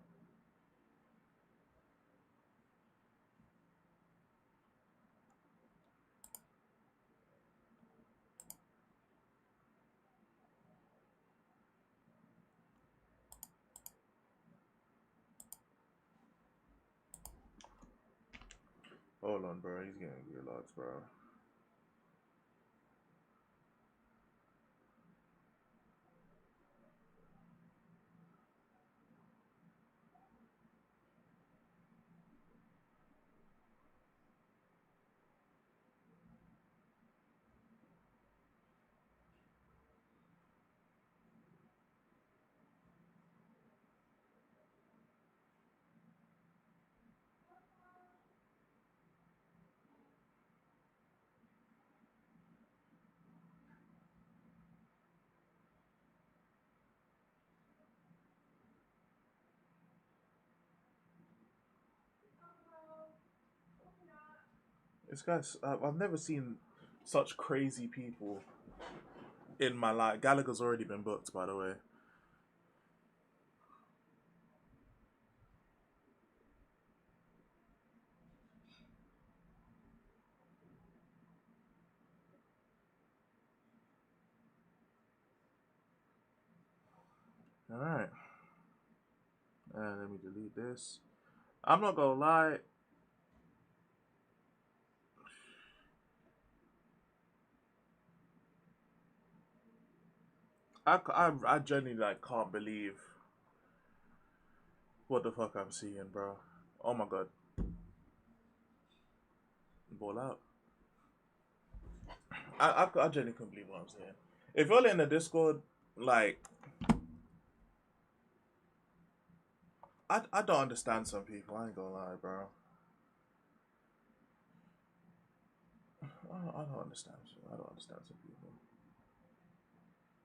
Hold on, bro. He's getting gulags, bro. This guy's. I've never seen such crazy people in my life. Gallagher's already been booked, by the way. Alright. Let me delete this. I'm not gonna lie. I genuinely like can't believe what the fuck I'm seeing, bro. Oh my god. Ball out. I genuinely couldn't believe what I'm saying. If you're in the Discord, like, I don't understand some people. I ain't gonna lie, bro. I don't understand. I don't understand some people.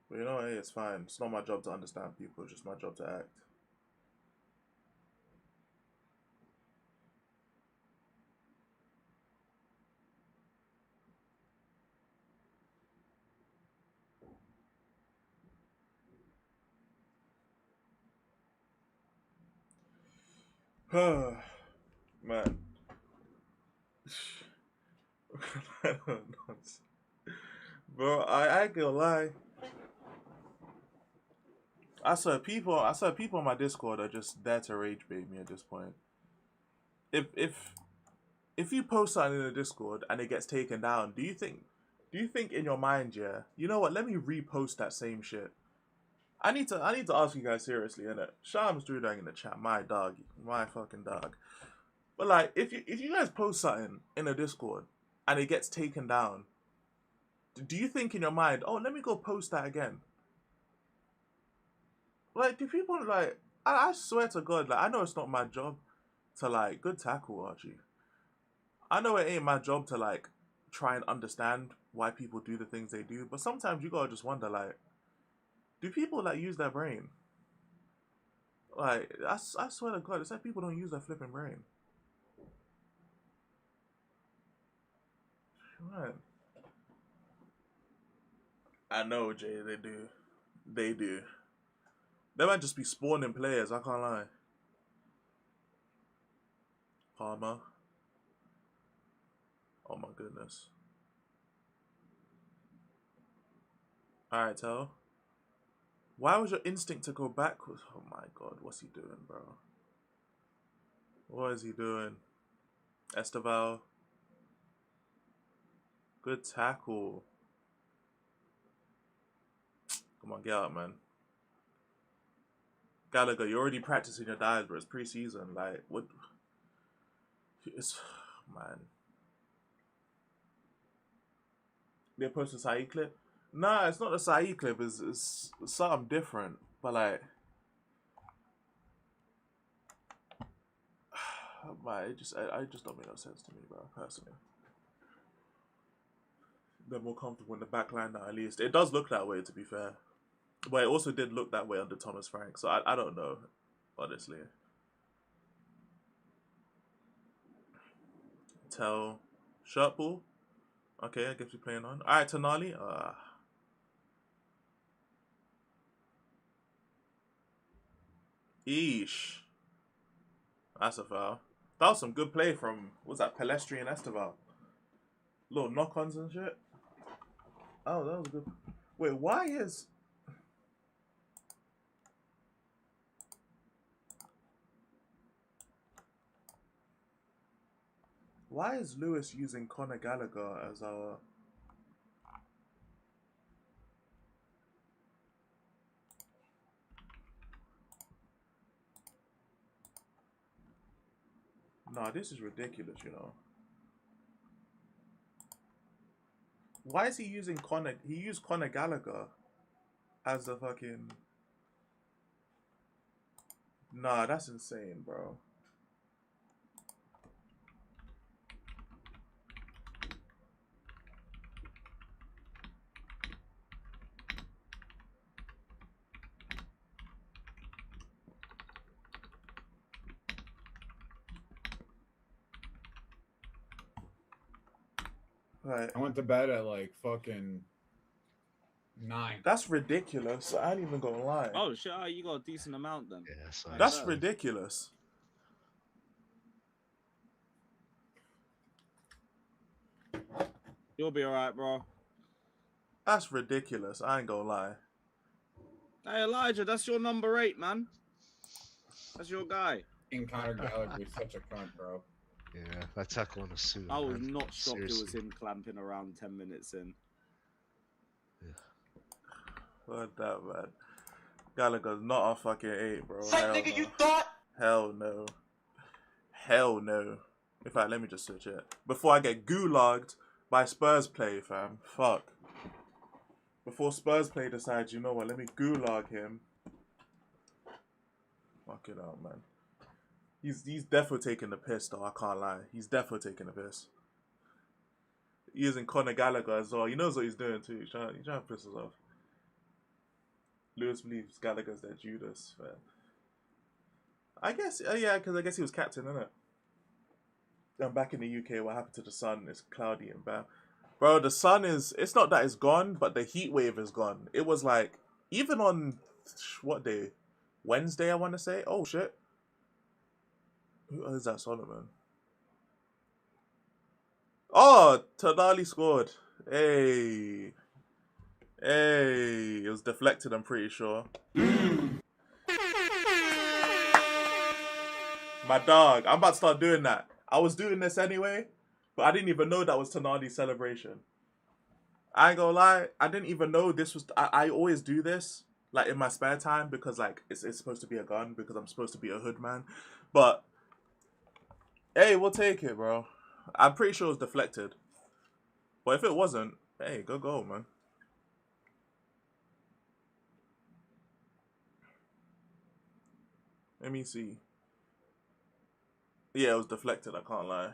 But you know, hey, it's fine. It's not my job to understand people. It's just my job to act. Man. Bro, I ain't gonna lie. I saw people on my Discord are just there to rage bait me at this point. If you post something in the Discord and it gets taken down, do you think in your mind, yeah, you know what, let me repost that same shit? I need to ask you guys seriously, innit? Shams Drew Dang in the chat, my dog. My fucking dog. But like if you guys post something in a Discord and it gets taken down, do you think in your mind, oh, let me go post that again? Like, do people like? I swear to God, like, I know it's not my job to like, good tackle, Archie. I know it ain't my job to like try and understand why people do the things they do, but sometimes you gotta just wonder, like, do people like use their brain? Like, I swear to God, it's like people don't use their flipping brain. Man. I know, Jay, they do. They do. They might just be spawning players, I can't lie. Palmer. Oh my goodness. Alright, Tell. Why was your instinct to go backwards? Oh my God, what's he doing, bro? What is he doing? Esteval. Good tackle. Come on, get out, man. Gallagher, you're already practicing your dives, bro. It's pre-season. Like, what? It's... Man. They posted a Saeed clip? Nah, it's not a Saeed clip. It's something different. But, like... Man, it just don't make no sense to me, bro, personally. They're more comfortable in the back line now, at least. It does look that way, to be fair. But it also did look that way under Thomas Frank, so I don't know, honestly. Tell Shirtball. Okay, I guess we're playing on. Alright, Tonali. Eesh. That's a foul. That was some good play from, what's that, Pelestri and Esteval. Little knock-ons and shit. Oh, that was good. Wait, why is... Why is Lewis using Conor Gallagher as our... Nah, this is ridiculous, you know. Why is he using Conor... He used Conor Gallagher as the fucking... Nah, that's insane, bro. Right. I went to bed at like fucking 9. That's ridiculous. I ain't even gonna lie. Oh shit! Oh, you got a decent amount then. Yeah, so That's ridiculous. You'll be alright, bro. That's ridiculous. I ain't gonna lie. Hey Elijah, that's your number 8, man. That's your guy. In Conor Gallagher is such a cunt, bro. yeah, that tackle on a suit. I was man. not shocked it was Seriously. him clamping around 10 minutes in. What that, man? Gallagher's not a fucking 8, bro. Say, Hell nigga, no. you thought? Hell no. Hell no. In fact, let me just switch it. Before I get gulagged by Spurs play, fam. Fuck. Before Spurs play decides, you know what, let me gulag him. Fuck it out, man. He's definitely taking the piss, though. I can't lie. He's definitely taking the piss. Using Conor Gallagher as well. He knows what he's doing, too. He's trying to piss us off. Lewis believes Gallagher's their Judas, man. I guess, yeah, because I guess he was captain, innit? And back in the UK, what happened to the sun is cloudy and bad. Bro, the sun is, it's not that it's gone, but the heat wave is gone. It was like, even on, what day? Wednesday, I want to say? Oh, shit. Who is that, Solomon? Oh, Tonali scored. Hey. Hey. It was deflected, I'm pretty sure. My dog. I'm about to start doing that. I was doing this anyway, but I didn't even know that was Tonali's celebration. I ain't gonna lie. I didn't even know this was... I always do this, like, in my spare time, because, like, it's supposed to be a gun, because I'm supposed to be a hood man. But, hey, we'll take it, bro. I'm pretty sure it was deflected. But if it wasn't, hey, go, man. Let me see. Yeah, it was deflected, I can't lie.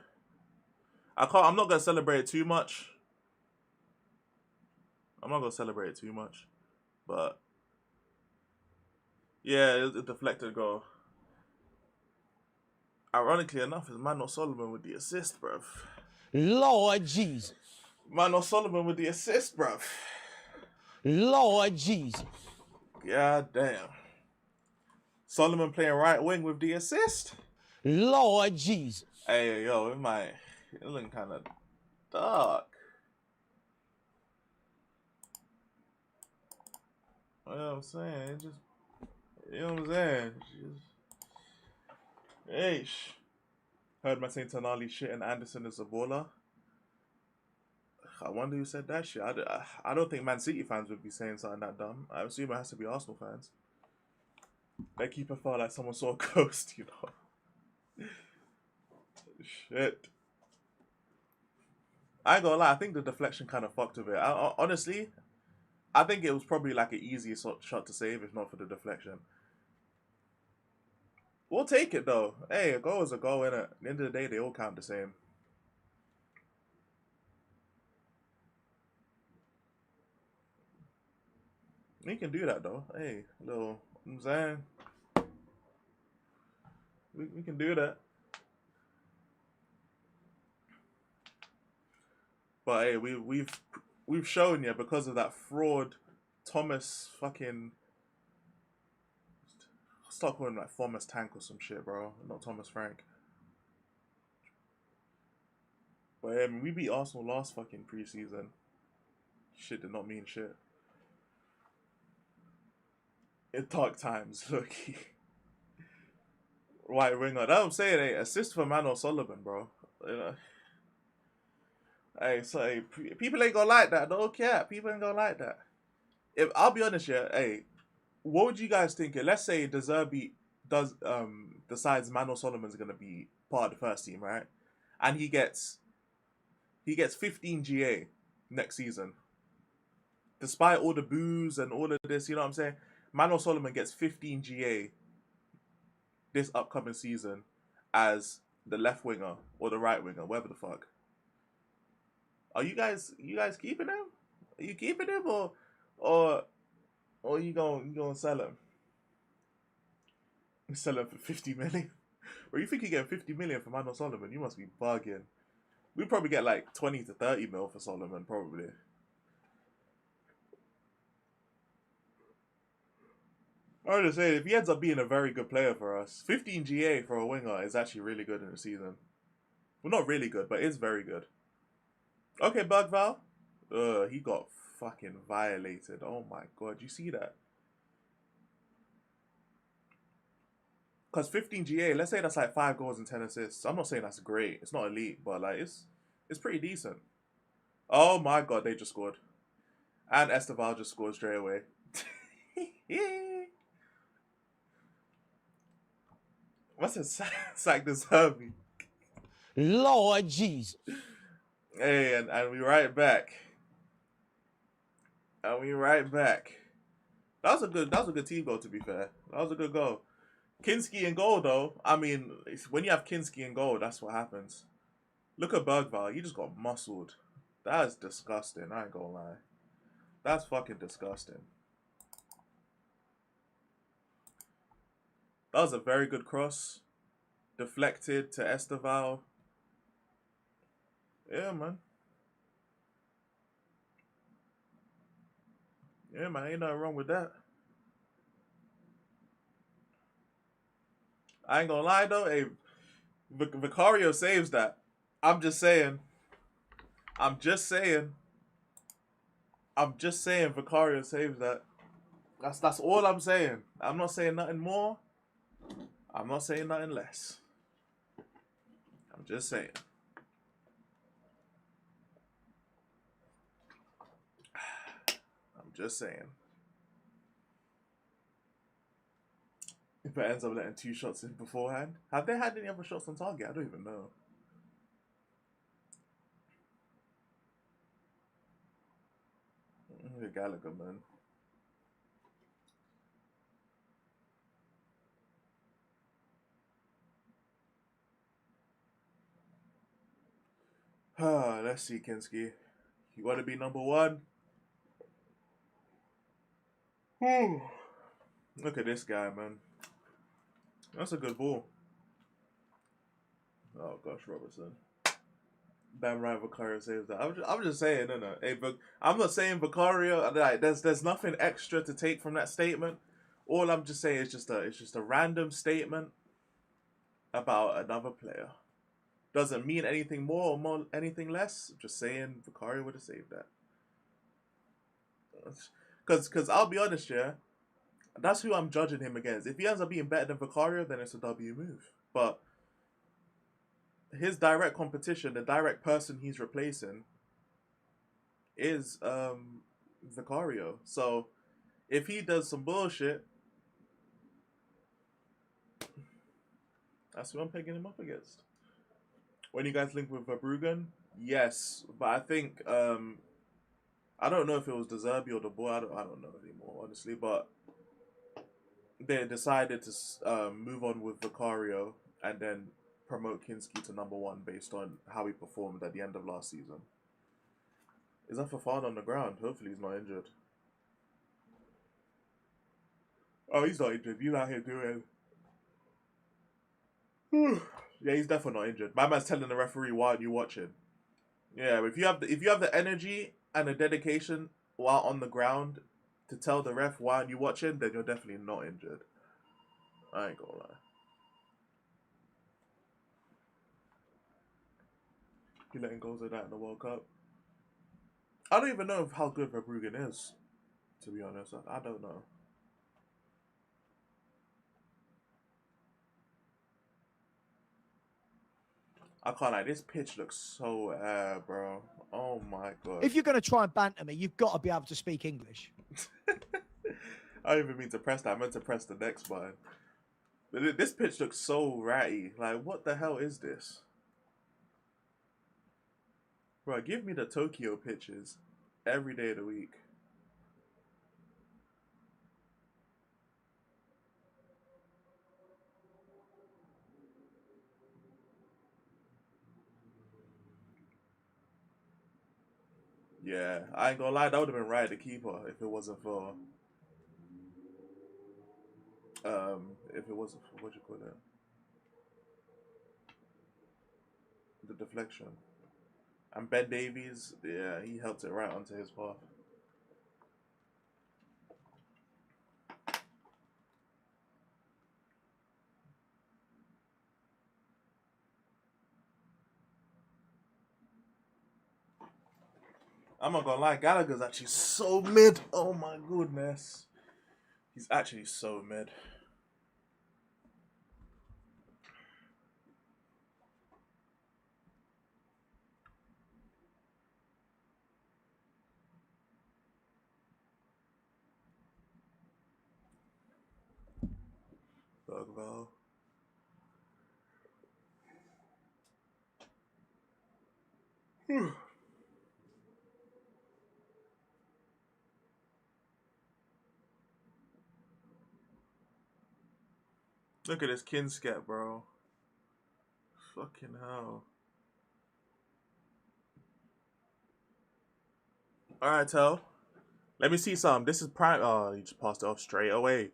I'm not gonna celebrate it too much. But yeah, it deflected goal. Ironically enough, it's Manuel Solomon with the assist, bruv. Lord Jesus. Manuel Solomon with the assist, bruv. Lord Jesus. God damn. Solomon playing right wing with the assist. Lord Jesus. Hey, yo, it looking kind of dark. You know what I'm saying? You know what I'm saying? Hey, heard my saying Tonali shit and Anderson is a baller. I wonder who said that shit. I don't think Man City fans would be saying something that dumb. I assume it has to be Arsenal fans. Their keeper felt like someone saw a ghost, you know. Shit. I ain't gonna lie, I think the deflection kind of fucked with it. Honestly, I think it was probably like an easy shot to save if not for the deflection. We'll take it though. Hey, a goal is a goal, innit? At the end of the day, they all count the same. We can do that though. Hey, little, you know what I'm saying? We can do that. But hey, we've shown you because of that fraud, Thomas fucking... Start calling him like Thomas Tank or some shit, bro. Not Thomas Frank. But yeah, I mean, we beat Arsenal last fucking preseason. Shit did not mean shit. In dark times, look. Right winger. That's what I'm saying, hey, assist for Manuel Solomon, bro. You know? Hey, so hey, people ain't gonna like that. Don't care. People ain't gonna like that. If I'll be honest, yeah, hey, what would you guys think? Let's say De Zerbi decides Manuel Solomon's gonna be part of the first team, right? And he gets 15 GA next season. Despite all the boos and all of this, you know what I'm saying? Manuel Solomon gets 15 GA this upcoming season as the left winger or the right winger, whatever the fuck. Are you guys keeping him? Are you keeping him or you gonna sell him? Sell him for 50 million? Or you think you get 50 million for Manuel Solomon? You must be bugging. We probably get like 20 to 30 mil for Solomon, probably. I'm just saying, if he ends up being a very good player for us, 15 GA for a winger is actually really good in the season. Well, not really good, but it's very good. Okay, Bergval. He got fucking violated. Oh my god, you see that? Because 15 GA, let's say that's like 5 goals and 10 assists. I'm not saying that's great. It's not elite, but like it's pretty decent. Oh my god, they just scored. And Esteval just scored straight away. What's it? Sack De Zerbi. Lord Jesus. Hey, and we right back. And we right back. That was a good team goal, to be fair. That was a good goal. Kinski in goal, though. I mean, when you have Kinski in goal, that's what happens. Look at Bergval. He just got muscled. That is disgusting. I ain't gonna lie. That's fucking disgusting. That was a very good cross. Deflected to Esteval. Yeah, man. Yeah, man. Ain't nothing wrong with that. I ain't gonna lie, though. Hey, Vicario saves that. I'm just saying. I'm just saying. Vicario saves that. That's all I'm saying. I'm not saying nothing more. I'm not saying nothing less. I'm just saying. I'm just saying. If it ends up letting 2 shots in beforehand. Have they had any other shots on target? I don't even know. Gallagher, man. Let's see, Kinski. You want to be number 1? Whew. Look at this guy, man. That's a good ball. Oh gosh, Robertson. Damn right, Vicario saves that. I'm just saying, no. Hey, I'm not saying Vicario. Like, there's nothing extra to take from that statement. All I'm just saying is it's just a random statement about another player. Doesn't mean anything more or anything less. Just saying, Vicario would have saved that. Because I'll be honest, yeah, that's who I'm judging him against. If he ends up being better than Vicario, then it's a W move. But his direct competition, the direct person he's replacing, is Vicario. So if he does some bullshit, that's who I'm picking him up against. When you guys link with Verbruggen, yes, but I think I don't know if it was De Zerbi or the boy. I don't know anymore, honestly. But they decided to move on with Vicario and then promote Kinski to number 1 based on how he performed at the end of last season. Is that Fafana on the ground? Hopefully he's not injured. Oh, he's not injured. You out here doing... Yeah, he's definitely not injured. My man's telling the referee, why aren't you watching? Yeah, if you have the energy and the dedication while on the ground to tell the ref why aren't you watching, then you're definitely not injured. I ain't gonna lie. You letting goals like that in the World Cup? I don't even know how good Verbruggen is, to be honest. I don't know. I can't lie. This pitch looks so bro. Oh my god. If you're going to try and banter me, you've got to be able to speak English. I don't even mean to press that. I meant to press the next button. But this pitch looks so ratty. Like, what the hell is this? Bro, give me the Tokyo pitches every day of the week. Yeah, I ain't gonna lie, that would have been right, the keeper, if it wasn't for what you call it? The deflection. And Ben Davies, yeah, he helped it right onto his path. I'm not gonna lie, Gallagher's actually so mid. Oh my goodness. He's actually so mid. Dogville. Look at this Kinscat, bro. Fucking hell. Alright, Tell. Let me see some. This is prime. Oh, you just passed it off straight away.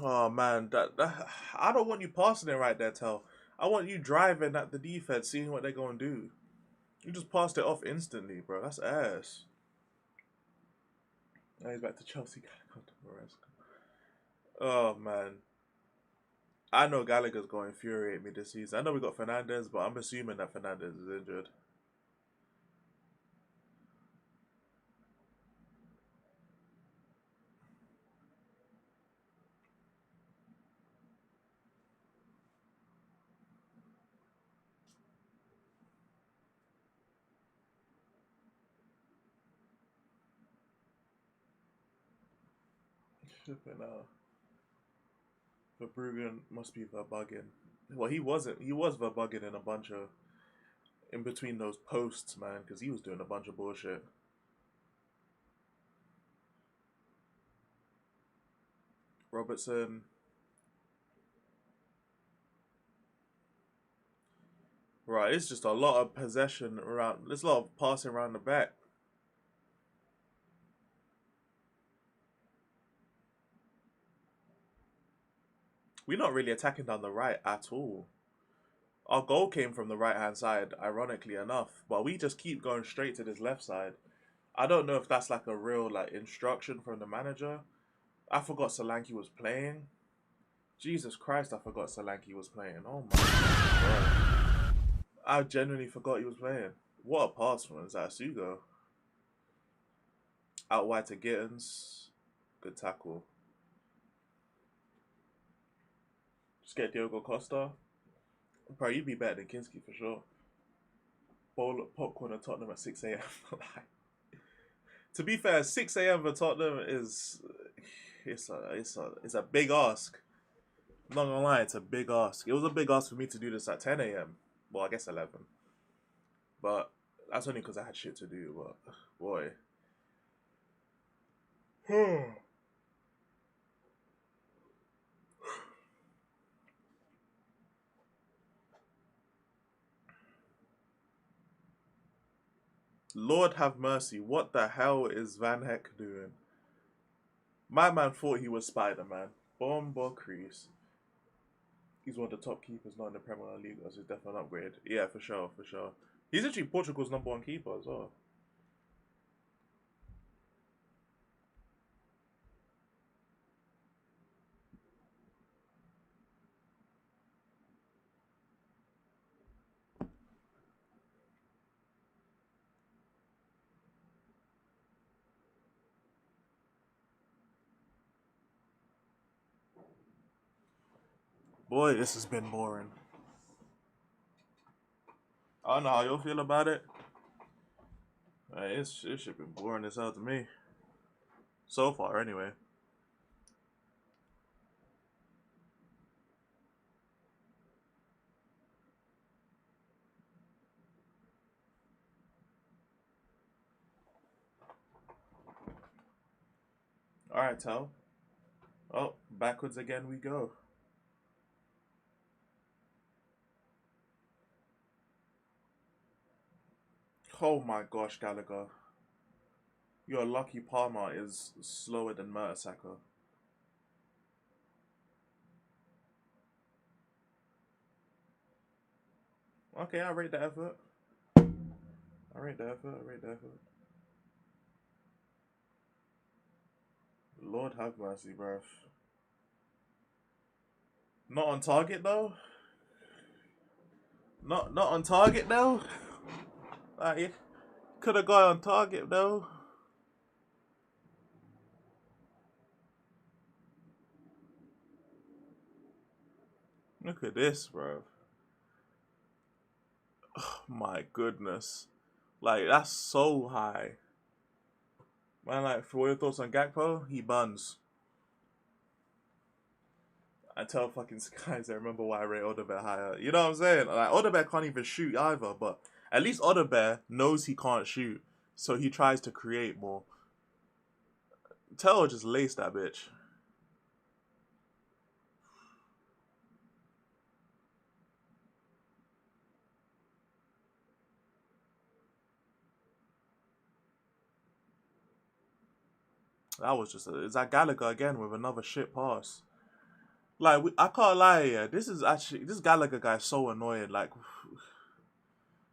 Oh man, that I don't want you passing it right there, Tell. I want you driving at the defense, seeing what they're gonna do. You just passed it off instantly, bro. That's ass. Now he's back to Chelsea. Oh man, I know Gallagher's going to infuriate me this season. I know we got Fernandez, but I'm assuming that Fernandez is injured. Flipping out. Verbruggen must be Verbugging. Well, he wasn't. He was Verbugging in a bunch of in between those posts, man, because he was doing a bunch of bullshit. Robertson. Right, it's just a lot of possession around. There's a lot of passing around the back. We're not really attacking down the right at all. Our goal came from the right-hand side, ironically enough, but we just keep going straight to this left side. I don't know if that's like a real like instruction from the manager. I forgot Solanke was playing. Jesus Christ, I forgot Solanke was playing. Oh my God. I genuinely forgot he was playing. What a pass from Zasugo. Out wide to Gittins. Good tackle. Just get Diogo Costa. Bro, you'd be better than Kinski for sure. Bowl at popcorn at Tottenham at 6 a.m. To be fair, 6 a.m. for Tottenham is it's a big ask. I'm not gonna lie, it's a big ask. It was a big ask for me to do this at 10 a.m. Well, I guess 11. But that's only because I had shit to do. But boy. Lord have mercy. What the hell is Van Heck doing? My man thought he was Spider-Man. Bomba crease. He's one of the top keepers not in the Premier League. That's definitely an upgrade. Yeah, for sure, for sure. He's actually Portugal's #1 keeper as well. Boy, this has been boring. I don't know how you'll feel about it. It should been boring as hell to me. So far, anyway. Alright, Tal. Oh, backwards again we go. Oh my gosh, Gallagher. Your lucky Palmer is slower than Mertesacker. Okay, I rate the effort. I rate the effort. Lord have mercy, bruv. Not on target though? Not on target though? Like, it could have got on target though. Look at this, bro. Oh my goodness. Like, that's so high. Man, like, for what your thoughts on Gakpo? He buns. I tell fucking Skies I remember why I rate Odebear higher. You know what I'm saying? Like, Odebear can't even shoot either, but at least Odebear knows he can't shoot, so he tries to create more. Tell just laced that bitch. That was just it's that Gallagher again with another shit pass. Like, I can't lie, yeah. This Gallagher guy is so annoying. Like,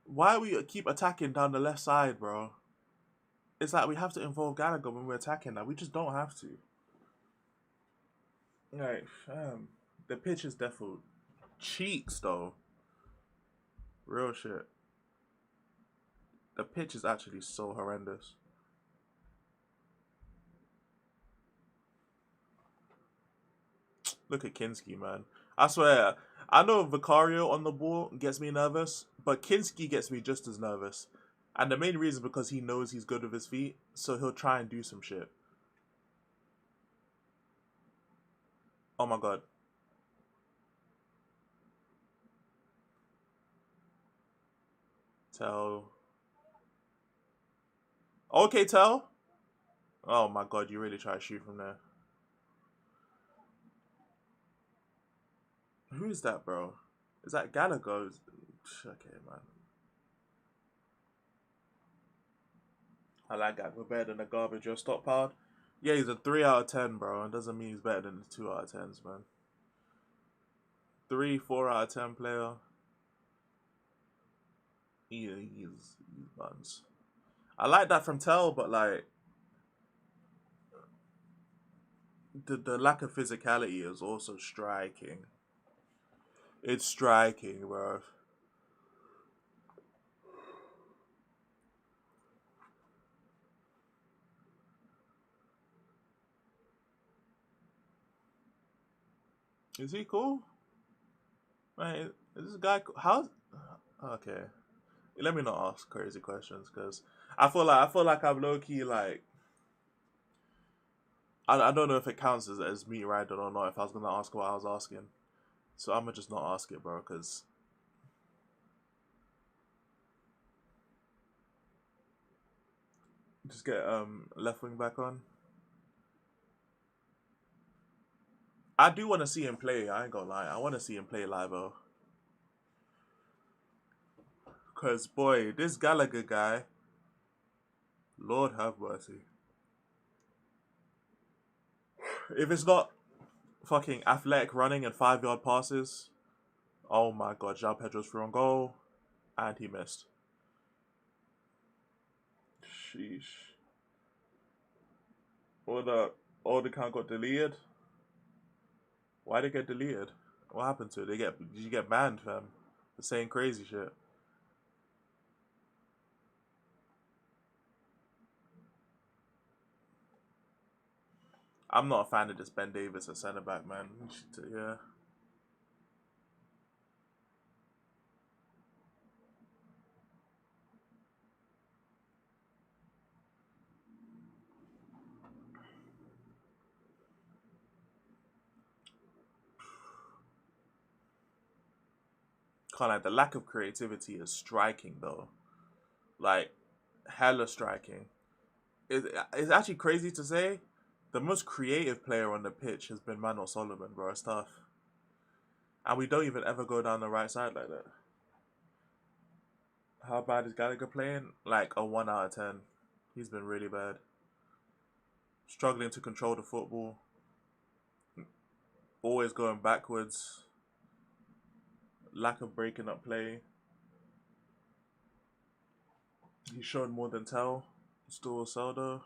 why we keep attacking down the left side, bro? It's like we have to involve Gallagher when we're attacking. Like, we just don't have to. Like, fam, the pitch is definitely cheeks though. Real shit. The pitch is actually so horrendous. Look at Kinski, man. I swear, I know Vicario on the ball gets me nervous, but Kinski gets me just as nervous. And the main reason because he knows he's good with his feet, so he'll try and do some shit. Oh my god. Tell. Okay, Tell. Oh my god, you really try to shoot from there. Who is that, bro? Is that Gallagher? Okay, man. I like Gallagher better than the garbage you're stockpiled. Yeah, he's a 3 out of 10, bro. It doesn't mean he's better than the 2 out of 10s, man. 3, 4 out of 10 player. He's buns. I like that from Tell, but like the lack of physicality is also striking. It's striking, bro. Is he cool? Man, is this guy cool? How's okay? Let me not ask crazy questions because I feel like I'm low key like I don't know if it counts as me riding or not. If I was gonna ask what I was asking, so I'm gonna just not ask it, bro. Because just get left wing back on. I do want to see him play. I ain't gonna lie. I want to see him play live, though. Cause boy, this Gallagher guy, Lord have mercy. If it's not fucking athletic running and 5-yard passes, oh my god, João Pedro's through on goal, and he missed. Sheesh. Or the account got deleted. Why did it get deleted? What happened to it? Did you get banned, fam? For saying crazy shit. I'm not a fan of this Ben Davis at centre back, man. Yeah. Kind of like the lack of creativity is striking though, like hella striking. It's actually crazy to say. The most creative player on the pitch has been Manuel Solomon, bro. It's tough. And we don't even ever go down the right side like that. How bad is Gallagher playing? Like a 1 out of 10. He's been really bad. Struggling to control the football. Always going backwards. Lack of breaking up play. He's shown more than Tell. Still a sell though.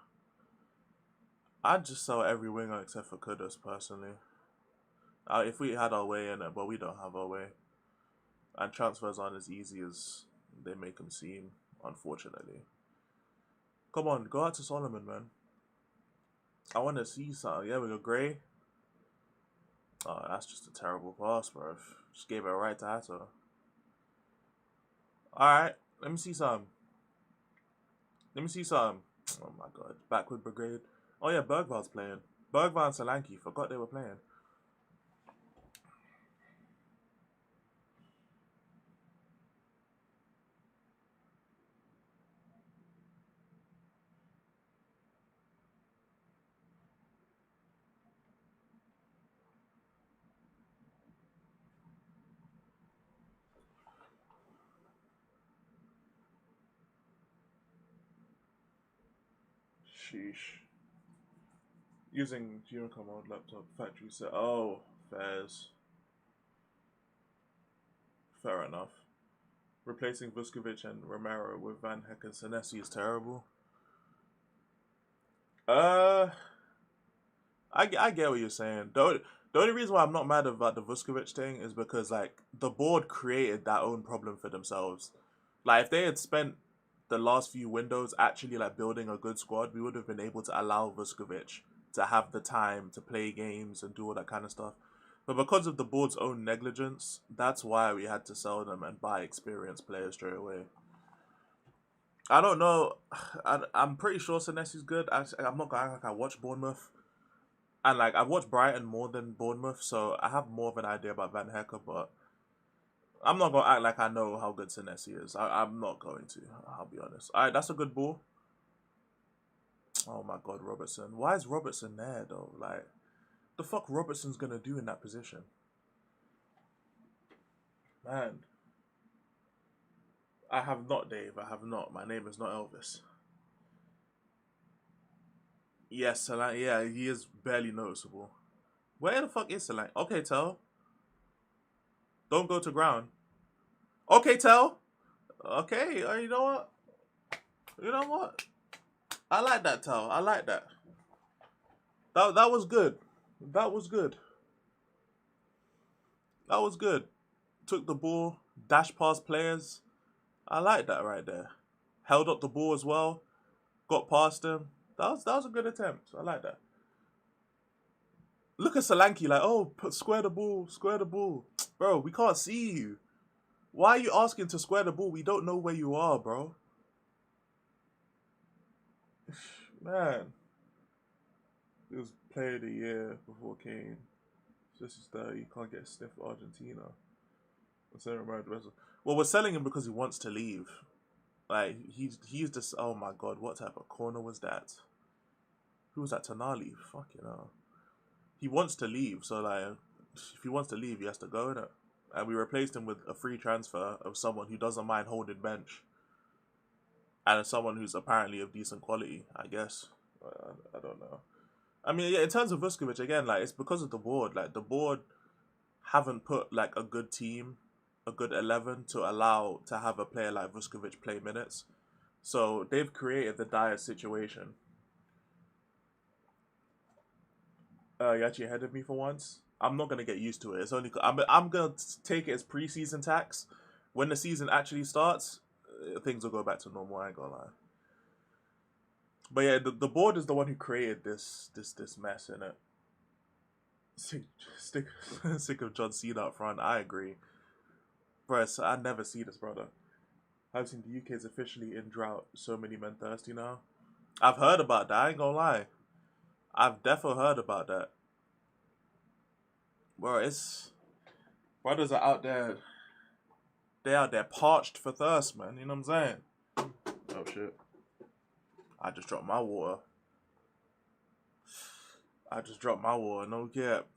I'd just sell every winger except for Kudus personally. If we had our way in it, but we don't have our way. And transfers aren't as easy as they make them seem, unfortunately. Come on, go out to Solomon, man. I want to see something. Yeah, we go Gray. Oh, that's just a terrible pass, bro. Just gave it right to Hatter. Alright, let me see some. Let me see some. Oh my god. Backward Brigade. Oh yeah, Bergval's playing. Bergval and Solanke. Forgot they were playing. Sheesh. Using Geocommand laptop factory set. Oh, fairs. Fair enough. Replacing Vuskovic and Romero with Van Heck and Senesi is terrible. I get what you're saying. The only reason why I'm not mad about the Vuskovic thing is because like the board created that own problem for themselves. Like if they had spent the last few windows actually like building a good squad, we would have been able to allow Vuskovic to have the time to play games and do all that kind of stuff. But because of the board's own negligence, that's why we had to sell them and buy experienced players straight away. I don't know. I'm pretty sure Senesi's good. I'm not going to act like I watch Bournemouth. And like I've watched Brighton more than Bournemouth, so I have more of an idea about Van Hecke, but I'm not going to act like I know how good Senesi is. I'm not going to. I'll be honest. All right, that's a good ball. Oh my God, Robertson. Why is Robertson there though? Like, the fuck Robertson's going to do in that position? Man. I have not, Dave. I have not. My name is not Elvis. Yes, Solanke. Yeah, he is barely noticeable. Where the fuck is Solanke? Okay, Tell. Don't go to ground. Okay, Tell. Okay, you know what? You know what? I like that, Tell. I like that. That was good. That was good. That was good. Took the ball, dash past players. I like that right there. Held up the ball as well. Got past him. That was a good attempt. I like that. Look at Solanke like, oh, square the ball, square the ball. Bro, we can't see you. Why are you asking to square the ball? We don't know where you are, bro. Man. He was player of the year before Kane. This is you can't get stiff Argentina. Well, we're selling him because he wants to leave. Like, he's just, oh my God, what type of corner was that? Who was that? Tonali? Fucking hell. He wants to leave, so like, if he wants to leave, he has to go, innit? And we replaced him with a free transfer of someone who doesn't mind holding bench. And someone who's apparently of decent quality, I guess. I don't know. I mean, yeah, in terms of Vuskovic, again, like, it's because of the board. Like, the board haven't put, like, a good team, a good 11 to allow to have a player like Vuskovic play minutes. So they've created the dire situation. You actually ahead of me for once. I'm not gonna get used to it. It's only I'm gonna take it as preseason tax. When the season actually starts, things will go back to normal. I ain't gonna lie. But yeah, the board is the one who created this mess in it. Sick of John Cena up front. I agree, bro. I never see this, brother. I've seen the UK is officially in drought. So many men thirsty now. I've heard about that. I ain't gonna lie. I've definitely heard about that. Bro, it's brothers are out there. They out there parched for thirst, man. You know what I'm saying? Oh shit! I just dropped my water. No cap.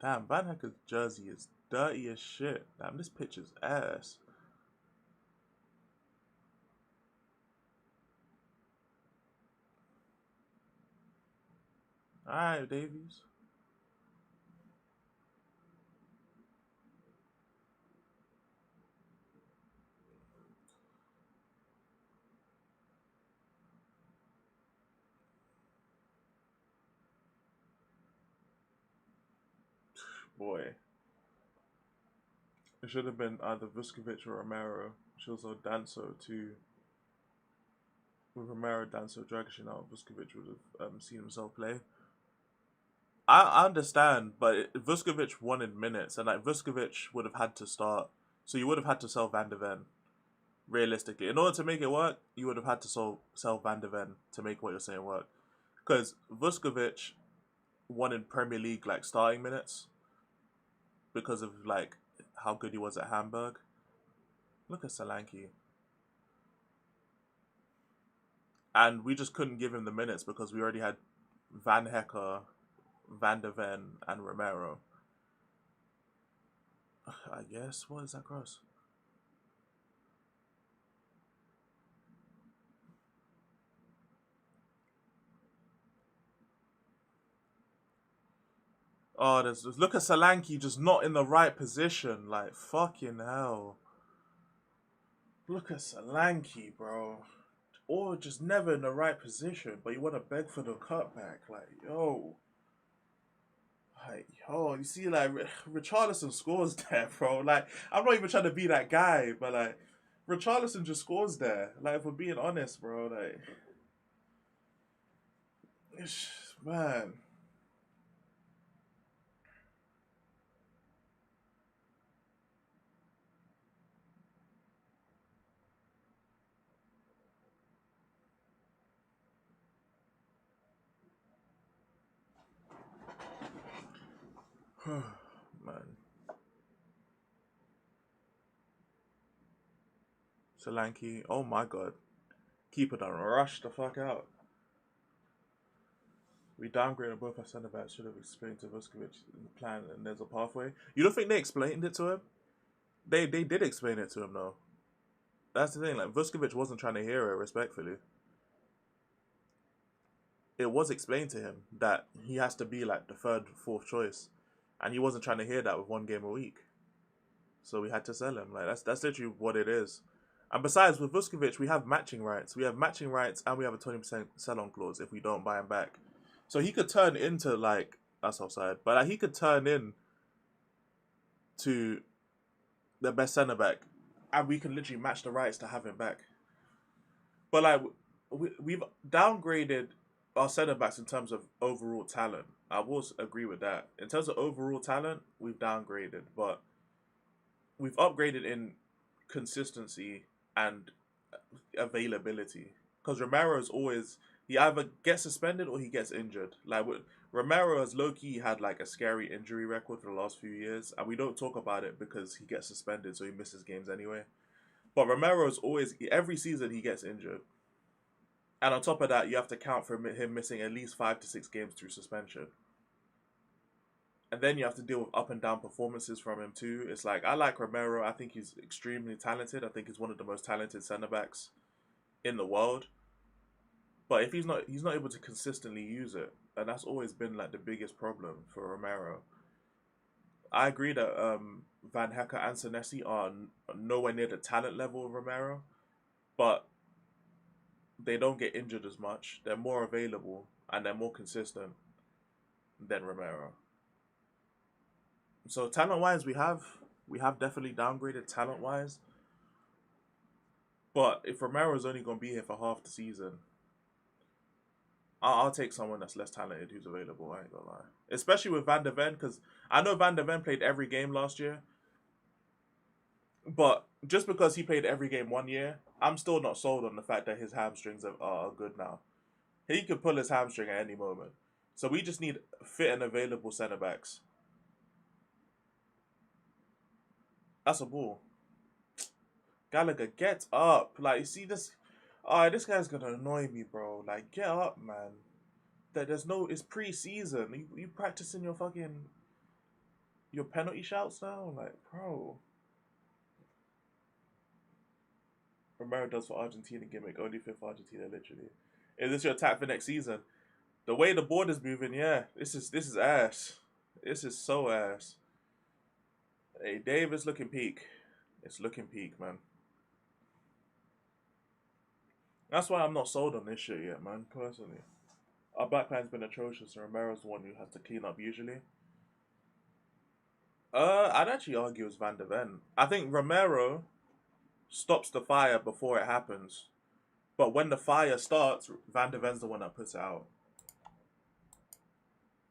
Damn, Van Hecke's jersey is dirty as shit. Damn, this picture's ass. Alright, Davies. Boy. It should have been either Vuskovic or Romero. She also Danso too. With Romero, Danso, Dragic out, Vuskovic would have seen himself play. I understand, but Vuskovic wanted minutes, and like Vuskovic would have had to start. So you would have had to sell Van de Ven. Realistically, in order to make it work, you would have had to sell Van de Ven to make what you're saying work. Because Vuskovic wanted Premier League like starting minutes because of like how good he was at Hamburg. Look at Solanke. And we just couldn't give him the minutes because we already had Van Hecke, Van de Ven, and Romero. I guess. What is that cross? Oh, look at Solanke just not in the right position. Like, fucking hell. Look at Solanke, bro. or just never in the right position, but you want to beg for the cutback. You see, like, Richarlison scores there, bro. Like, I'm not even trying to be that guy, but, like, Richarlison just scores there. Like, if we're being honest, bro, like, man. Man. Solanke, oh my god. Keeper done rushed the fuck out. We downgraded both our centre backs, should have explained to Vuskovic the plan and there's a pathway. You don't think they explained it to him? They did explain it to him though. That's the thing, like Vuskovic wasn't trying to hear it respectfully. It was explained to him that he has to be like the third, fourth choice. And he wasn't trying to hear that with 1 game a week. So we had to sell him. Like that's literally what it is. And besides, with Vuskovic, we have matching rights. We have matching rights and we have a 20% sell-on clause if we don't buy him back. So he could turn into, like, that's offside, but like, he could turn in to the best centre-back and we can literally match the rights to have him back. But, like, we've downgraded our centre-backs in terms of overall talent. I will agree with that. In terms of overall talent, we've downgraded, but we've upgraded in consistency and availability. Because Romero's always, he either gets suspended or he gets injured. Like, Romero has low-key had like a scary injury record for the last few years, and we don't talk about it because he gets suspended, so he misses games anyway. But Romero's always, every season he gets injured. And on top of that, you have to count for him missing at least 5 to 6 games through suspension. And then you have to deal with up and down performances from him too. It's like, I like Romero. I think he's extremely talented. I think he's one of the most talented centre-backs in the world. But if he's not able to consistently use it, and that's always been like the biggest problem for Romero. I agree that Van Hecke and Senesi are nowhere near the talent level of Romero, but they don't get injured as much. They're more available and they're more consistent than Romero. So talent-wise, we have definitely downgraded talent-wise. But if Romero's only going to be here for half the season, I'll take someone that's less talented who's available, I ain't gonna lie. Especially with Van de Ven, because I know Van de Ven played every game last year. But just because he played every game 1 year, I'm still not sold on the fact that his hamstrings are good now. He could pull his hamstring at any moment. So we just need fit and available centre-backs. That's a ball. Gallagher, get up. Like, you see this... Alright, this guy's gonna annoy me, bro. Like, get up, man. There's no... It's pre-season. You practicing your fucking... Your penalty shouts now? Like, bro. Romero does for Argentina gimmick. Only fit for Argentina, literally. Is this your attack for next season? The way the board is moving, yeah. This is ass. This is so ass. Hey, Dave, it's looking peak. It's looking peak, man. That's why I'm not sold on this shit yet, man, personally. Our backline's been atrocious, and Romero's the one who has to clean up usually. I'd actually argue it's Van de Ven. I think Romero stops the fire before it happens. But when the fire starts, Van de Ven's the one that puts it out.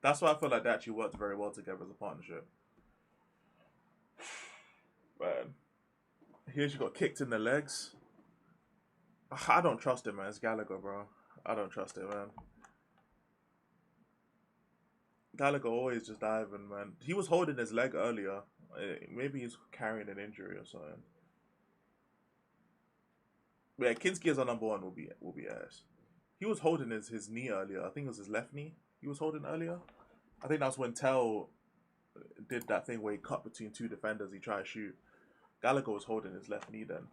That's why I feel like they actually worked very well together as a partnership. Man. He actually got kicked in the legs. I don't trust him, man. It's Gallagher, bro. I don't trust it, man. Gallagher always just diving, man. He was holding his leg earlier. Maybe he's carrying an injury or something. But yeah, Kinski as our number one will be ass. He was holding his knee earlier. I think it was his left knee he was holding earlier. I think that's when Tell did that thing where he cut between 2 defenders. He tried to shoot. Gallagher was holding his left knee then.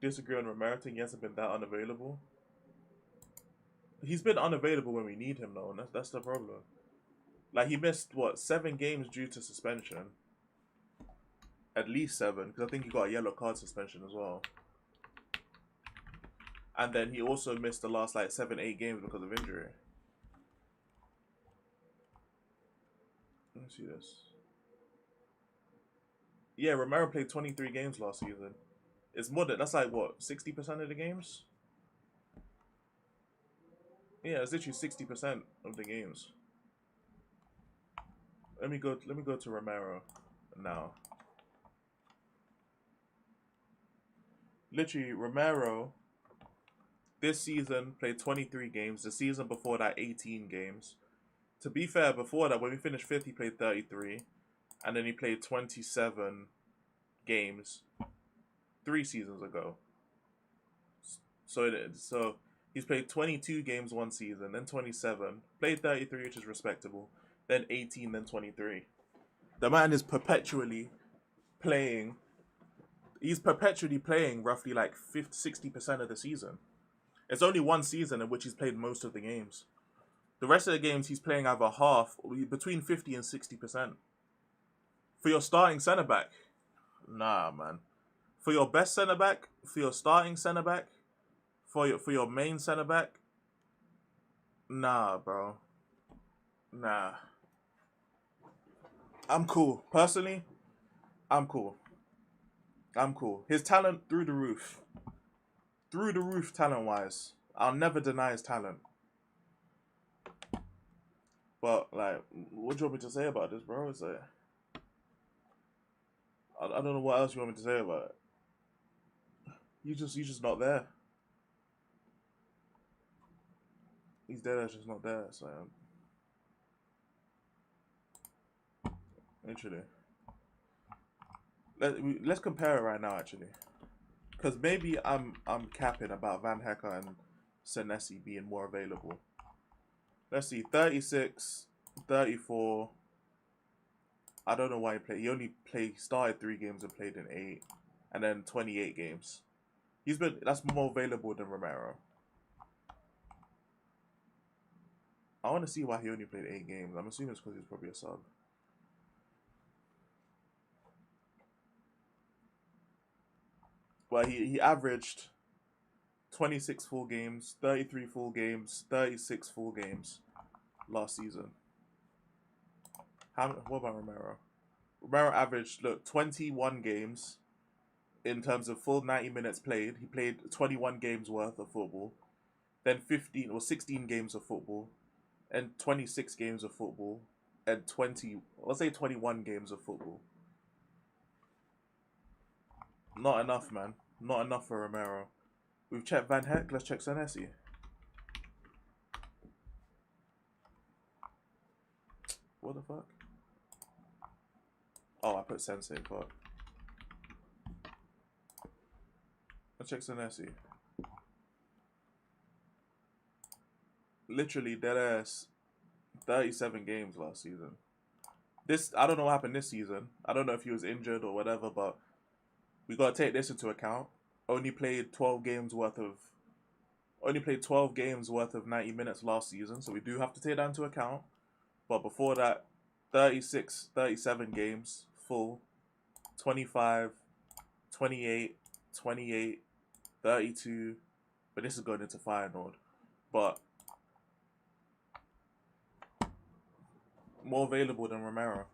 Disagree on Romero. He hasn't been that unavailable. He's been unavailable when we need him though, and that's the problem. Like, he missed, what, 7 games due to suspension? At least 7, because I think he got a yellow card suspension as well. And then he also missed the last like 7-8 games because of injury. Let me see this. Yeah, Romero played 23 games last season. It's more than, that's like what, 60% of the games? Yeah, it's literally 60% of the games. Let me go to Romero now. Literally, Romero this season played 23 games. The season before that, 18 games. To be fair, before that, when we finished fifth, he played 33. And then he played 27 games 3 seasons ago. So he's played 22 games one season, then 27. Played 33, which is respectable. Then 18, then 23. The man is perpetually playing. He's perpetually playing roughly like 60% of the season. It's only one season in which he's played most of the games. The rest of the games he's playing either half, between 50 and 60%. For your starting centre back, nah, man. For your best centre back, for your starting centre back, for your main centre back, nah, bro. Nah. I'm cool. Personally, I'm cool. His talent through the roof. Through the roof talent-wise. I'll never deny his talent. But, like, what do you want me to say about this, bro? It's like, I don't know what else you want me to say about it. You're just not there. He's dead ass just not there, so... Literally. Let's compare it right now, actually. Because maybe I'm capping about Van Hecke and Senesi being more available. Let's see, 36, 34. I don't know why he played. He only started 3 games and played in 8. And then 28 games. That's more available than Romero. I want to see why he only played 8 games. I'm assuming it's because he's probably a sub. Well, he averaged 26 full games, 33 full games, 36 full games last season. What about Romero? Romero averaged, 21 games in terms of full 90 minutes played. He played 21 games worth of football, then 16 games of football, and 26 games of football, and 21 games of football. Not enough, man. Not enough for Romero. We've checked Van Hecke, let's check Senesi. What the fuck? Oh, I put Sensei, fuck. Let's check Senesi. Literally dead ass 37 games last season. I don't know what happened this season. I don't know if he was injured or whatever, but we gotta take this into account. Only played 12 games worth of 90 minutes last season, so we do have to take that into account. But before that, 36, 37 games full, 25, 28, 28, 32. But this is going into Feyenoord. But more available than Romero.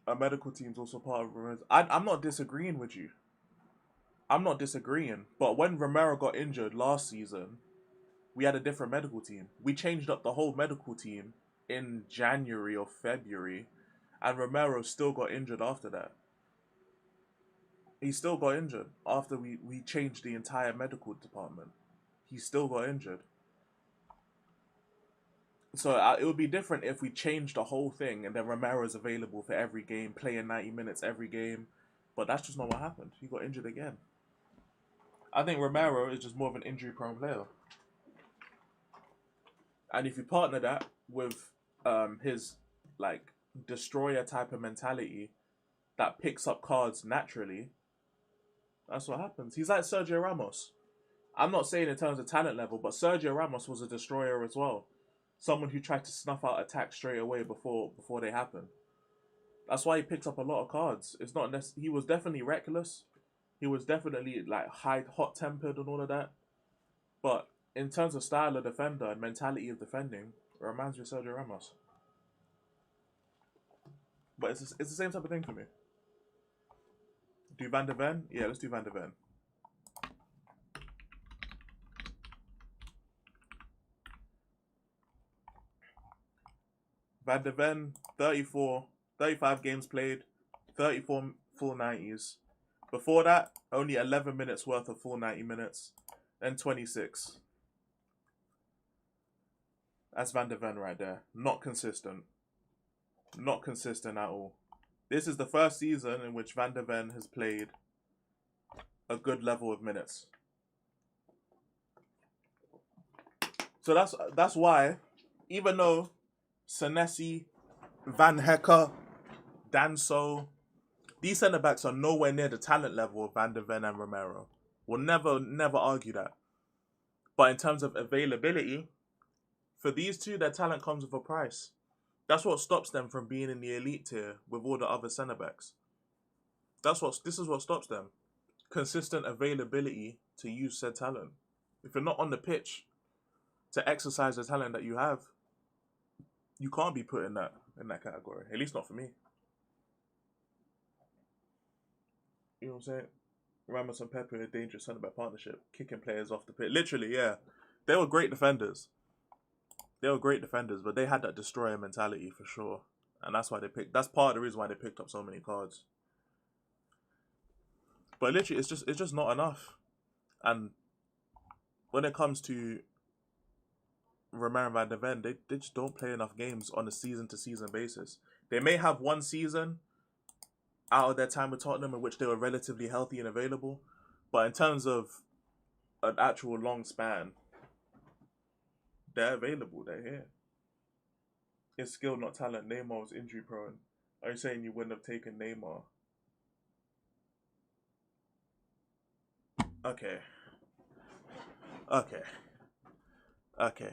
Our medical team's also part of Romero's. I'm not disagreeing with you. I'm not disagreeing. But when Romero got injured last season, we had a different medical team. We changed up the whole medical team in January or February, and Romero still got injured after that. He still got injured after we changed the entire medical department. He still got injured. So it would be different if we changed the whole thing and then Romero's available for every game, playing 90 minutes every game. But that's just not what happened. He got injured again. I think Romero is just more of an injury-prone player. And if you partner that with his destroyer type of mentality that picks up cards naturally, that's what happens. He's like Sergio Ramos. I'm not saying in terms of talent level, but Sergio Ramos was a destroyer as well. Someone who tried to snuff out attacks straight away before they happen. That's why he picked up a lot of cards. It's not he was definitely reckless. He was definitely like hot tempered and all of that. But in terms of style of defender and mentality of defending, it reminds me of Sergio Ramos. But it's the same type of thing for me. Do Van de Ven? Yeah, let's do Van de Ven. Van de Ven, 35 games played, 34 full 90s. Before that, only 11 minutes worth of full 90 minutes, then 26. That's Van de Ven right there. Not consistent. Not consistent at all. This is the first season in which Van de Ven has played a good level of minutes. So that's why, even though Senesi, Van Hecker, Danso, these centre backs are nowhere near the talent level of Van de Ven and Romero. We'll never argue that. But in terms of availability, for these two, their talent comes with a price. That's what stops them from being in the elite tier with all the other centre backs. This is what stops them. Consistent availability to use said talent. If you're not on the pitch to exercise the talent that you have, you can't be put in that category. At least not for me. You know what I'm saying? Ramos and Pepe, a dangerous centre-back partnership, kicking players off the pitch. Literally, yeah. They were great defenders. But they had that destroyer mentality for sure. And that's part of the reason why they picked up so many cards. But literally, it's just not enough. And when it comes to Romero and Van de Ven, they just don't play enough games on a season-to-season basis. They may have one season out of their time with Tottenham in which they were relatively healthy and available. But in terms of an actual long span, they're available. They're here. It's skill, not talent. Neymar was injury prone. Are you saying you wouldn't have taken Neymar? Okay.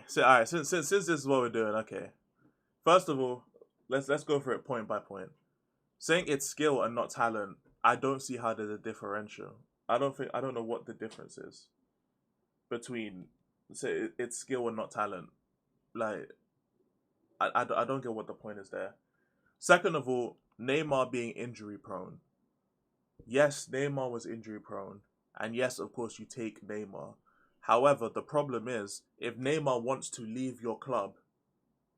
So alright, since this is what we're doing, okay. First of all, let's go for it point by point. Saying it's skill and not talent, I don't see how there's a differential. I don't know what the difference is between say it's skill and not talent. Like I don't get what the point is there. Second of all, Neymar being injury prone. Yes, Neymar was injury prone. And yes, of course, you take Neymar. However, the problem is, if Neymar wants to leave your club,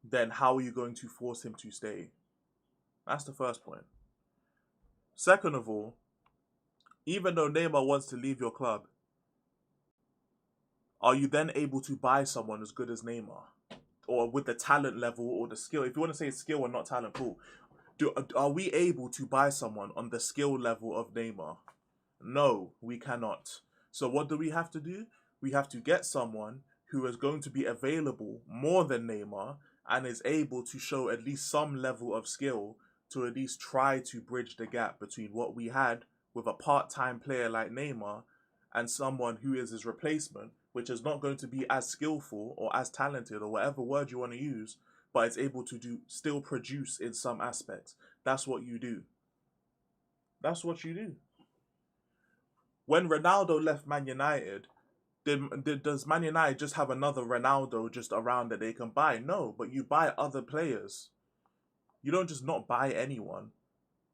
then how are you going to force him to stay? That's the first point. Second of all, even though Neymar wants to leave your club, are you then able to buy someone as good as Neymar? Or with the talent level or the skill? If you want to say skill and not talent, cool. Are we able to buy someone on the skill level of Neymar? No, we cannot. So what do we have to do? We have to get someone who is going to be available more than Neymar and is able to show at least some level of skill to at least try to bridge the gap between what we had with a part-time player like Neymar and someone who is his replacement, which is not going to be as skillful or as talented or whatever word you want to use, but it's able to still produce in some aspects. That's what you do. That's what you do. When Ronaldo left Man United, does Man United just have another Ronaldo just around that they can buy? No, but you buy other players. You don't just not buy anyone.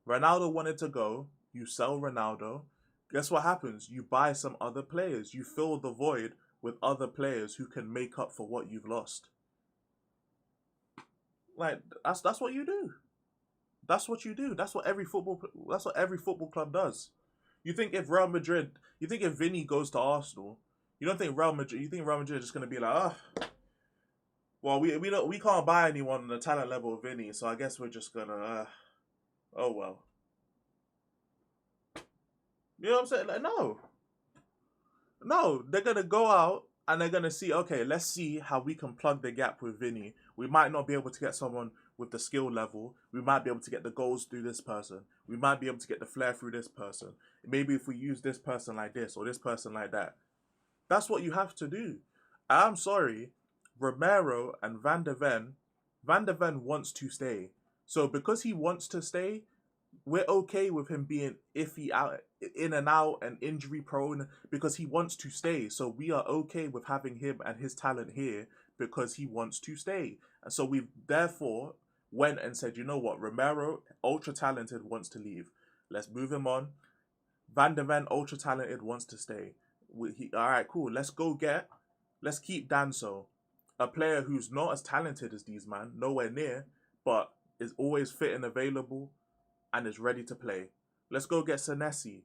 Ronaldo wanted to go, you sell Ronaldo. Guess what happens? You buy some other players. You fill the void with other players who can make up for what you've lost. Like that's what you do. That's what you do. That's what every football club does. You think if Vinny goes to Arsenal, you think Real Madrid is just gonna be like, well, we can't buy anyone on the talent level of Vinny, so I guess we're just gonna oh well. You know what I'm saying? Like, no, they're gonna go out and they're gonna see, okay, let's see how we can plug the gap with Vinny. We might not be able to get someone with the skill level. We might be able to get the goals through this person. We might be able to get the flair through this person. Maybe if we use this person like this or this person like that. That's what you have to do. I'm sorry, Romero and Van de Ven wants to stay. So because he wants to stay, we're okay with him being iffy, out, in and out, and injury prone because he wants to stay. So we are okay with having him and his talent here because he wants to stay. And so we've therefore went and said, you know what, Romero, ultra talented, wants to leave. Let's move him on. Van de Ven, ultra talented, wants to stay. All right, cool. Let's keep Danso, a player who's not as talented as these man, nowhere near, but is always fit and available and is ready to play. Let's go get Senesi,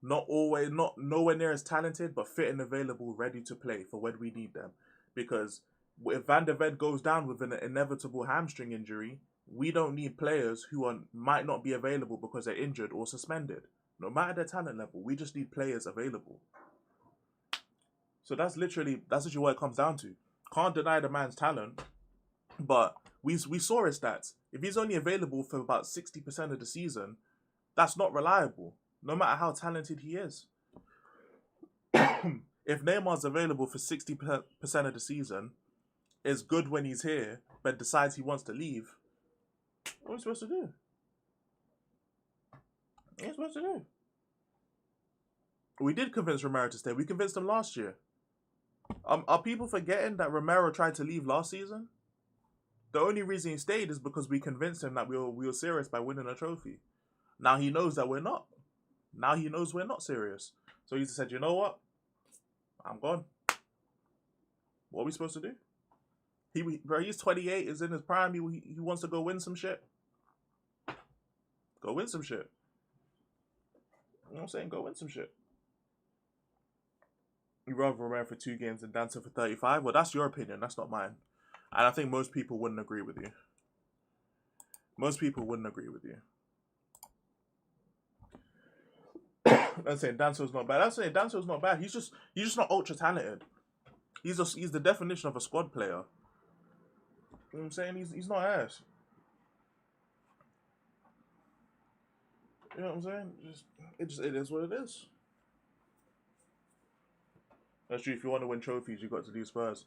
not nowhere near as talented, but fit and available, ready to play for when we need them. Because if Van de Ven goes down with an inevitable hamstring injury, we don't need players who might not be available because they're injured or suspended. No matter their talent level, we just need players available. So that's literally what it comes down to. Can't deny the man's talent, but we saw his stats. If he's only available for about 60% of the season, that's not reliable, no matter how talented he is. If Neymar's available for 60% of the season, is good when he's here, but decides he wants to leave, what are we supposed to do? What are we supposed to do? We did convince Romero to stay. We convinced him last year. Are people forgetting that Romero tried to leave last season? The only reason he stayed is because we convinced him that we were serious by winning a trophy. Now he knows that we're not. Now he knows we're not serious. So he said, you know what? I'm gone. What are we supposed to do? He's 28, is in his prime. He wants to go win some shit. Go win some shit. You know what I'm saying? Go win some shit. You rather Romero for 2 games than Dancer for 35? Well, that's your opinion. That's not mine. And I think most people wouldn't agree with you. Most people wouldn't agree with you. I'm saying Dancer's not bad. I'm saying Dancer's not bad. He's just not ultra talented. He's the definition of a squad player. You know what I'm saying? He's not ass. You know what I'm saying? It is what it is. That's true. If you want to win trophies, you got to do Spurs.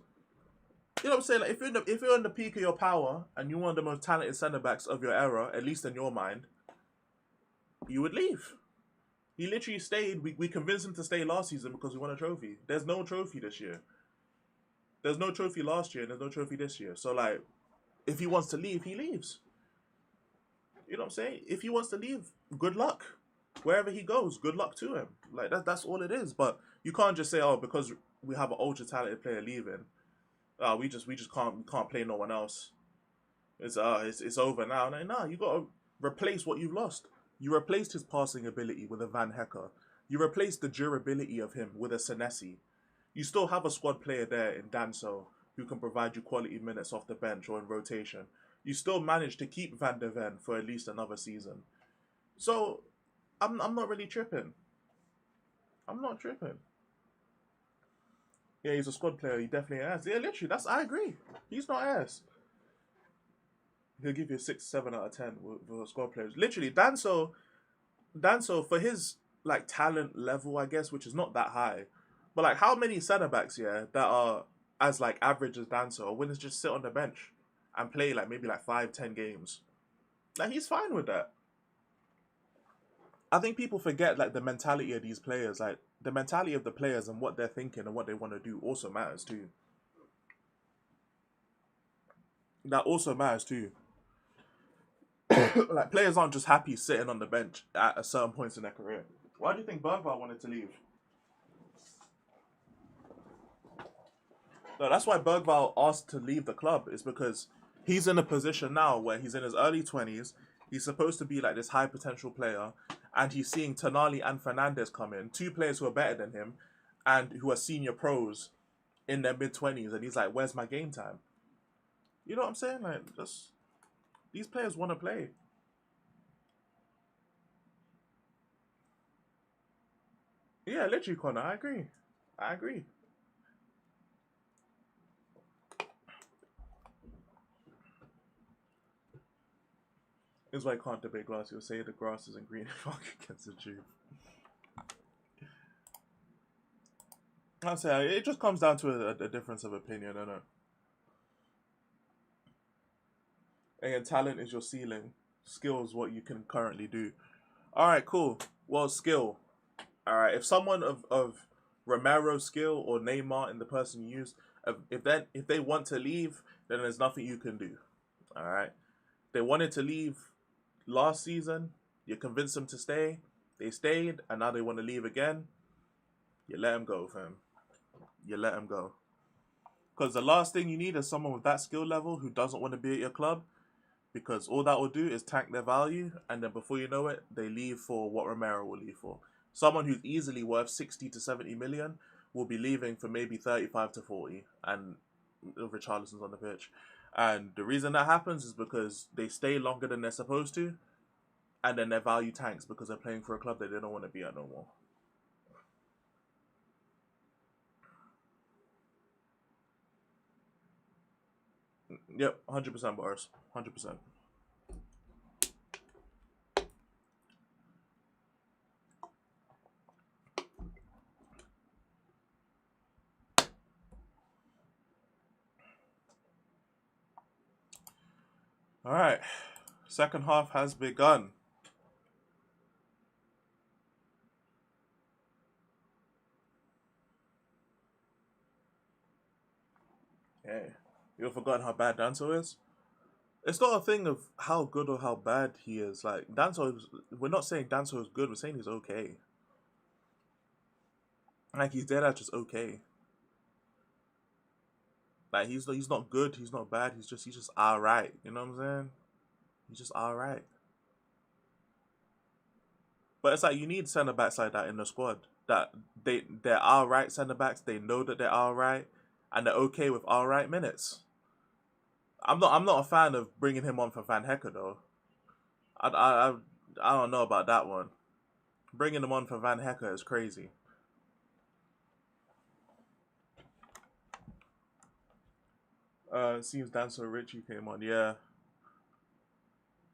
You know what I'm saying? Like if you're in the peak of your power and you're one of the most talented centre backs of your era, at least in your mind, you would leave. He literally stayed. We convinced him to stay last season because we won a trophy. There's no trophy this year. There's no trophy last year and there's no trophy this year. So like, if he wants to leave, he leaves. You know what I'm saying? If he wants to leave, good luck. Wherever he goes, good luck to him. Like that's all it is. But you can't just say, oh, because we have an ultra talented player leaving, we just can't play no one else. It's over now. No, you gotta replace what you've lost. You replaced his passing ability with a Van Hecker. You replaced the durability of him with a Senesi. You still have a squad player there in Danso who can provide you quality minutes off the bench or in rotation. You still managed to keep Van de Ven for at least another season. So I'm not really tripping. I'm not tripping. Yeah, he's a squad player. He definitely has. Yeah, literally, I agree. He's not ass. He'll give you a 6, 7 out of 10 with squad players. Literally, Danso for his like talent level, I guess, which is not that high, but like how many centre backs, that are as like average as Danso are willing to just sit on the bench and play like maybe like 5, 10 games? Like he's fine with that. I think people forget like the mentality of these players, like the mentality of the players and what they're thinking and what they want to do also matters too. That also matters too. Like players aren't just happy sitting on the bench at a certain points in their career. Why do you think Bergvall wanted to leave? No, that's why Bergvall asked to leave the club, is because he's in a position now where he's in his early 20s. He's supposed to be like this high potential player, and he's seeing Tonali and Fernandes come in, 2 players who are better than him and who are senior pros in their mid-20s, and he's like, where's my game time? You know what I'm saying? Like, just these players want to play. Yeah, literally, Connor. I agree. This is why I can't debate grass. You'll say the grass isn't green. Fuck against the truth. I'll say it just comes down to a difference of opinion, I know. And talent is your ceiling. Skill is what you can currently do. All right, cool. Well, skill. All right, if someone of Romero's skill or Neymar and the person you use, if they want to leave, then there's nothing you can do. All right, they wanted to leave last season. You convinced them to stay. They stayed, and now they want to leave again. You let them go, fam. You let them go. Because the last thing you need is someone with that skill level who doesn't want to be at your club. Because all that will do is tank their value, and then before you know it, they leave for what Romero will leave for. Someone who's easily worth 60 to 70 million will be leaving for maybe 35 to 40, and Richarlison's on the pitch. And the reason that happens is because they stay longer than they're supposed to, and then their value tanks because they're playing for a club that they don't want to be at no more. Yep, 100% Boris. 100%. All right, second half has begun. Hey, you've forgotten how bad Danso is? It's not a thing of how good or how bad he is. Like, we're not saying Danso is good, we're saying he's okay. Like, he's dead at just okay. Like, he's not good, he's not bad, he's just alright. You know what I'm saying? He's just alright. But it's like you need centre backs like that in the squad. That they're alright centre backs, they know that they're alright, and they're okay with alright minutes. I'm not a fan of bringing him on for Van Hecker though. I don't know about that one. Bringing him on for Van Hecker is crazy. It seems Danso Richie came on. Yeah,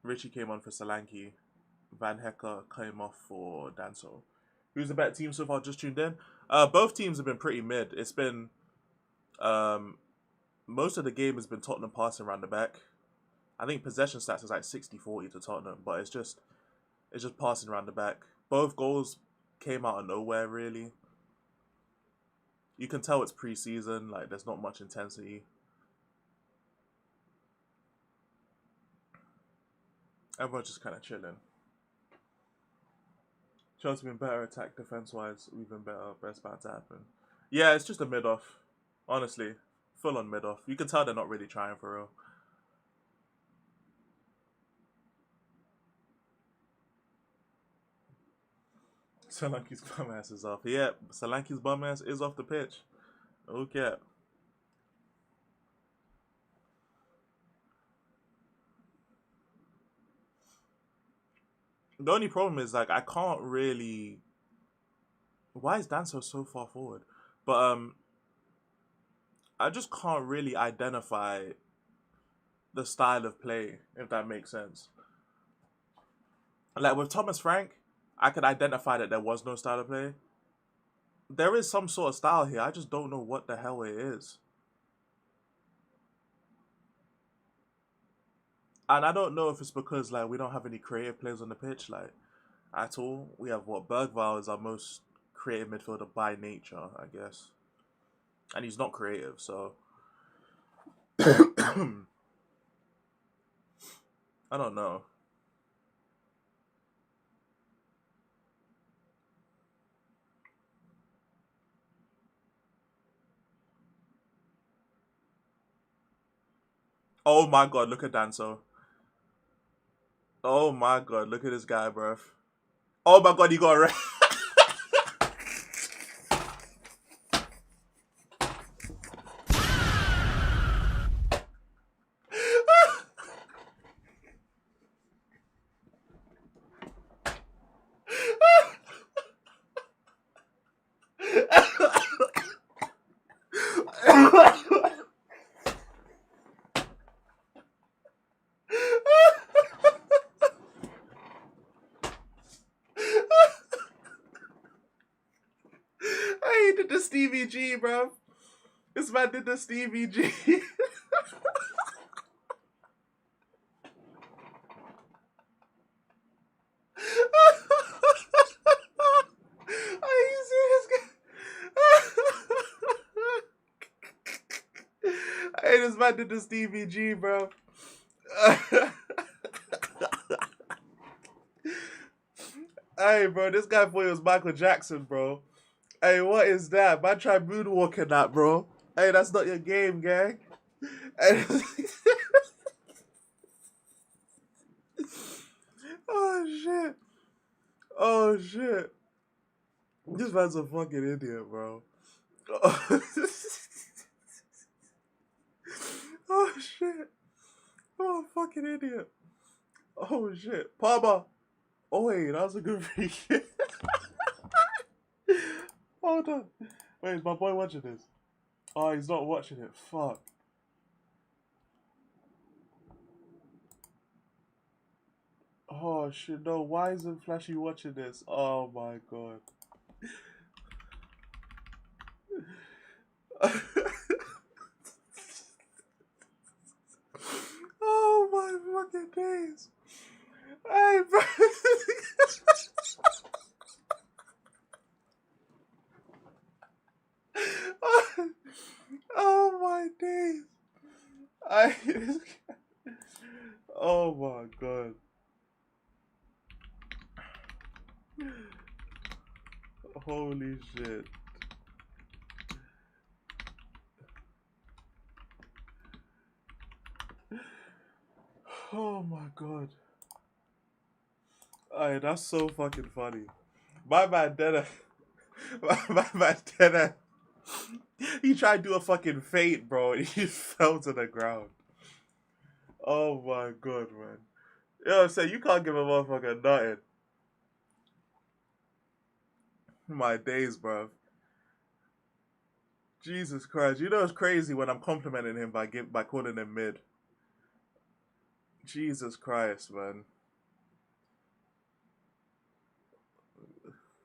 Richie came on for Solanke. Van Hecker came off for Danso. Who's the better team so far? Just tuned in. Both teams have been pretty mid. It's been most of the game has been Tottenham passing around the back. I think possession stats is like 60-40 to Tottenham, but it's just passing around the back. Both goals came out of nowhere, really. You can tell it's pre-season, like there's not much intensity. Everyone's just kind of chilling. Chelsea been better attack defense-wise. We've been better. Best bound to happen. Yeah, it's just a mid-off. Honestly. Full-on mid-off. You can tell they're not really trying for real. Solanke's bum ass is off. Yeah, Solanke's bum ass is off the pitch. Okay. The only problem is, like, I can't really... Why is Danso so far forward? But, I just can't really identify the style of play, if that makes sense. Like, with Thomas Frank, I could identify that there was no style of play. There is some sort of style here. I just don't know what the hell it is. And I don't know if it's because, like, we don't have any creative players on the pitch, like, at all. We have, Bergvall is our most creative midfielder by nature, I guess. And he's not creative, so... I don't know. Oh my god, look at Danso. Oh my god, look at this guy, bruv. Oh my god, he got a red. He did the Stevie G, bro. This man did the Stevie G. Are you serious? Hey, this man did the Stevie G, bro. Hey, bro, this guy thought it was Michael Jackson, bro. Hey, what is that? Man, try moonwalking that, bro. Hey, that's not your game, gang. Hey, oh, shit. Oh, shit. This man's a fucking idiot, bro. Oh, oh shit. Oh, fucking idiot. Oh, shit. Palmer. Oh, wait, that was a good free kick. Hold on. Wait, is my boy watching this? Oh, he's not watching it. Fuck. Oh, shit. No, why isn't Flashy watching this? Oh, my God. Oh, my fucking days. Hey, bro. Oh my days. Oh my God. Holy shit. Oh my God. Aye, that's so fucking funny. My man Denner. My man Denner. He tried to do a fucking feint, bro, and he fell to the ground. Oh my God, man. You know what I'm saying? You can't give a motherfucker nothing. My days, bro. Jesus Christ. You know it's crazy when I'm complimenting him by calling him mid. Jesus Christ, man.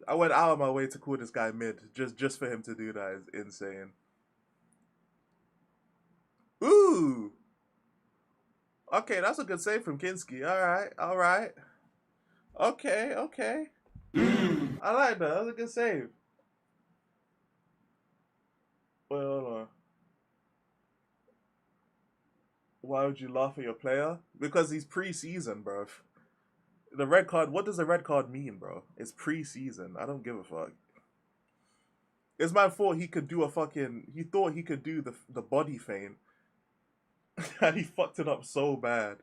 I went out of my way to call this guy mid just for him to do that is insane. Ooh. Okay, that's a good save from Kinski. All right. Okay. I like that. That's a good save. Wait, hold on. Why would you laugh at your player? Because he's pre-season, bro. The red card, what does the red card mean, bro? It's pre-season. I don't give a fuck. This man thought he could do he thought he could do the body feint. And he fucked it up so bad.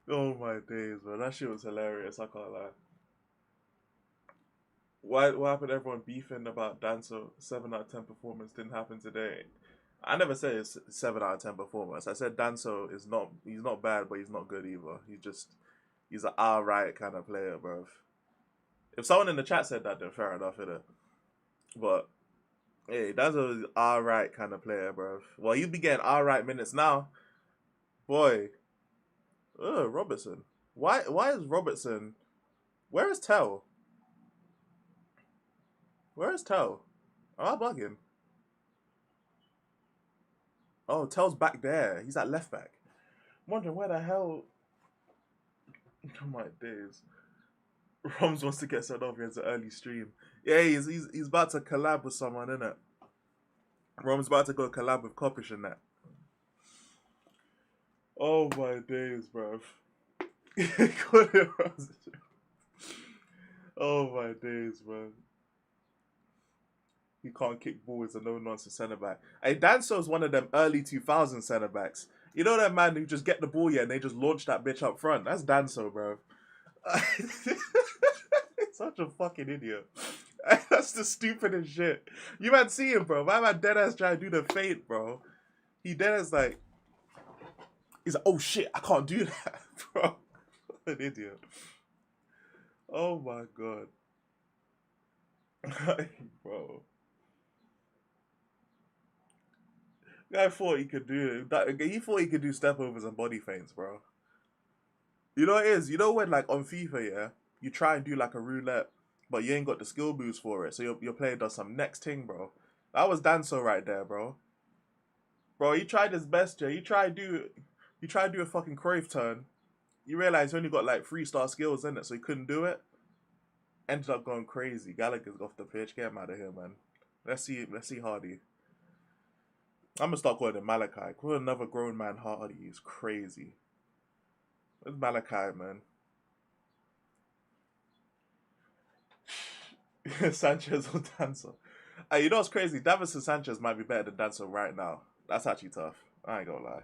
Oh my days, man. That shit was hilarious, I can't lie. What happened to everyone beefing about Danso 7 out of 10 performance didn't happen today? I never said it's 7 out of 10 performance. I said Danso he's not bad, but he's not good either. He's an alright kind of player, bro. If someone in the chat said that, then fair enough, innit? But hey, Danso's alright kind of player, bro. Well, he'd be getting alright minutes now. Boy. Robertson. Why is Robertson? Where is Tell? Where is Tell? Am I bugging? Oh, Tell's back there. He's at left back. I'm wondering where the hell. Oh my days. Roms wants to get sent off against an early stream. Yeah, he's about to collab with someone, innit? Rom's about to go collab with Coppish and that. Oh my days, bro. Oh my days, bro. He can't kick balls and no nonsense centre back. Hey, Danso's one of them early 2000 centre backs. You know that man who just get the ball and they just launch that bitch up front? That's Danso, bro. Such a fucking idiot. That's the stupidest shit. You man see him, bro. My man deadass trying to do the feint, bro. He deadass like, he's like, oh shit, I can't do that, bro. What an idiot. Oh my God. Bro. Guy thought he could do that. He thought he could do step overs and body feints, bro. You know what it is? You know when like on FIFA, yeah, you try and do like a roulette, but you ain't got the skill boost for it, so your player does some next thing, bro. That was Danso right there, bro. Bro, he tried his best, yeah. He tried to do a fucking Cruyff turn. You realize he only got like 3-star skills in it, so he couldn't do it. Ended up going crazy. Gallagher's off the pitch. Get him out of here, man. Let's see Hardy. I'm gonna start calling him Malachi. Call another grown man Hardy. He's crazy. Where's Malachi, man? Sanchez or Dancer? Hey, you know what's crazy? Davinson Sanchez might be better than Dancer right now. That's actually tough. I ain't gonna lie.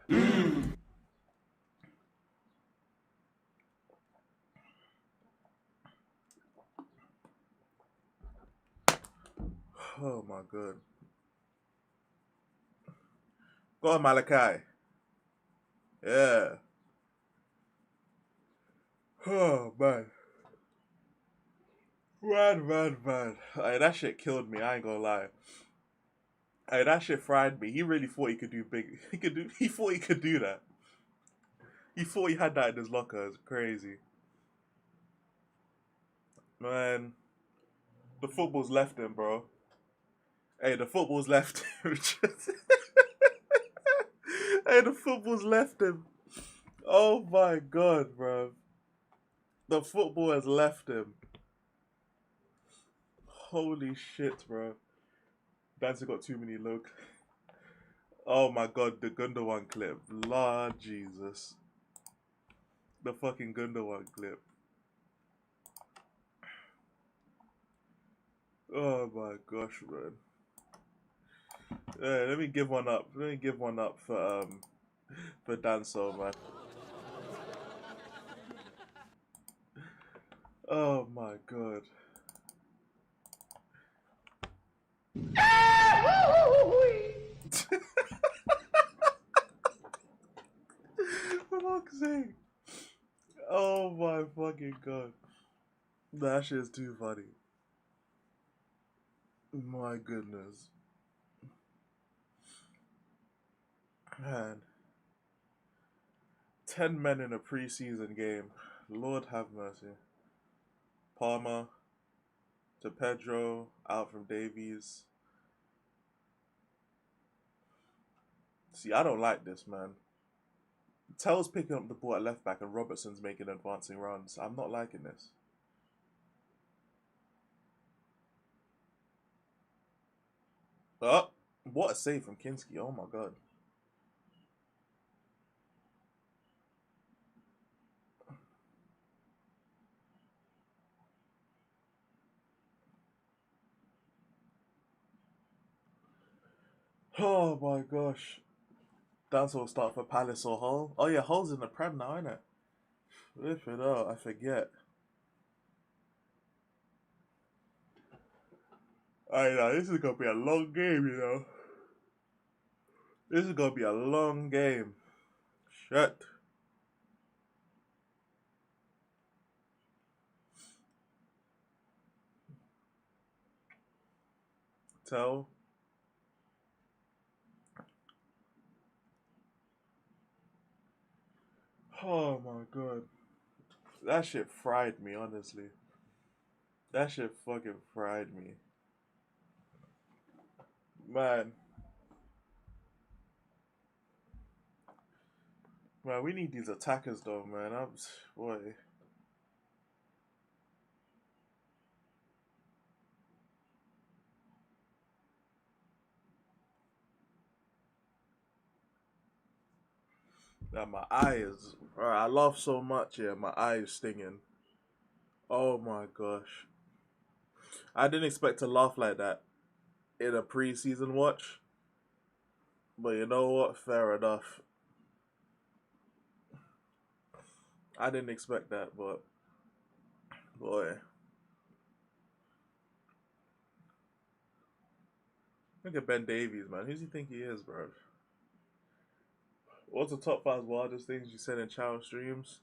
Oh my god. Go on, Malachi. Yeah. Oh man. Man. Hey, that shit killed me. I ain't gonna lie. Hey, that shit fried me. He really thought he could do big. He thought he could do that. He thought he had that in his locker. It's crazy. Man, the football's left him, bro. Hey, the football's left him. Hey, the football's left him. Oh my god, bro. The football has left him. Holy shit, bro. Dancer got too many look. Oh my god, the Gundogan clip. Lord Jesus. The fucking Gundogan clip. Oh my gosh, man. Yeah, let me give one up. Let me give one up for Danso, man. Oh my god. For fuck's sake. Oh my fucking god. That shit is too funny. My goodness. Man. 10 men in a preseason game. Lord have mercy. Palmer to Pedro, out from Davies. See, I don't like this, man. Tell's picking up the ball at left back and Robertson's making advancing runs. I'm not liking this. Oh, what a save from Kinski. Oh my god. Oh my gosh. Dance will start for Palace or Hull. Oh yeah, Hull's in the Prem now, isn't it? If it out, I forget. I know, this is gonna be a long game, you know. This is gonna be a long game. Shit. Tell. Oh my god. That shit fried me, honestly. That shit fucking fried me. Man. Man, we need these attackers though, man. Boy. That my eyes. Alright, I laugh so much, yeah, my eyes stinging. Oh my gosh. I didn't expect to laugh like that in a preseason watch. But you know what? Fair enough. I didn't expect that, but boy. Look at Ben Davies, man. Who does he think he is, bro? What's the top 5 wildest things you said in channel streams?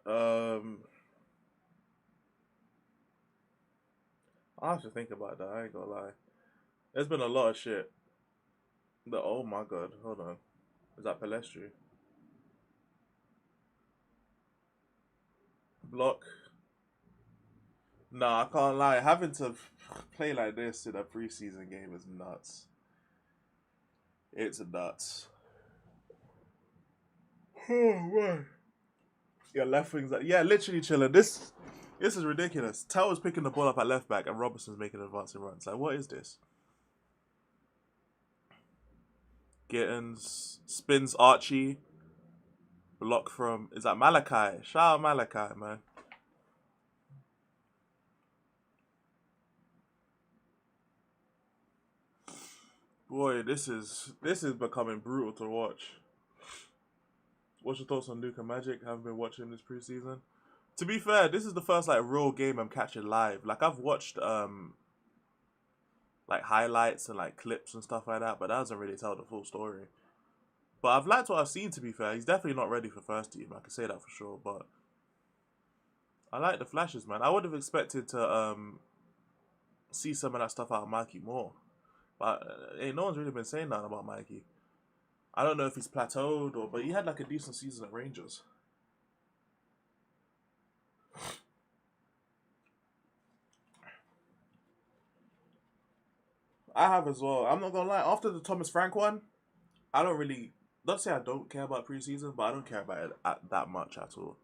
I have to think about that. I ain't gonna lie. There's been a lot of shit. Oh my god, hold on. Is that Palestri? Block. Nah, I can't lie. Having to play like this in a preseason game is nuts. It's nuts. Oh man. Yeah, left wing's like, yeah, literally chilling. This is ridiculous. Tell is picking the ball up at left back and Robertson's making advancing runs. Like, what is this? Gittins spins Archie. Block from, is that Malachi? Shout out Malachi, man. Boy, this is becoming brutal to watch. What's your thoughts on Luka Magic? Haven't been watching this preseason. To be fair, this is the first like real game I'm catching live. Like I've watched like highlights and like clips and stuff like that, but that doesn't really tell the full story. But I've liked what I've seen, to be fair. He's definitely not ready for first team, I can say that for sure, but I like the flashes, man. I would have expected to see some of that stuff out of Mikey more. But no one's really been saying nothing about Mikey. I don't know if he's plateaued but he had like a decent season at Rangers. I have as well. I'm not gonna lie. After the Thomas Frank one, I don't really. Not say I don't care about preseason, but I don't care about it that much at all.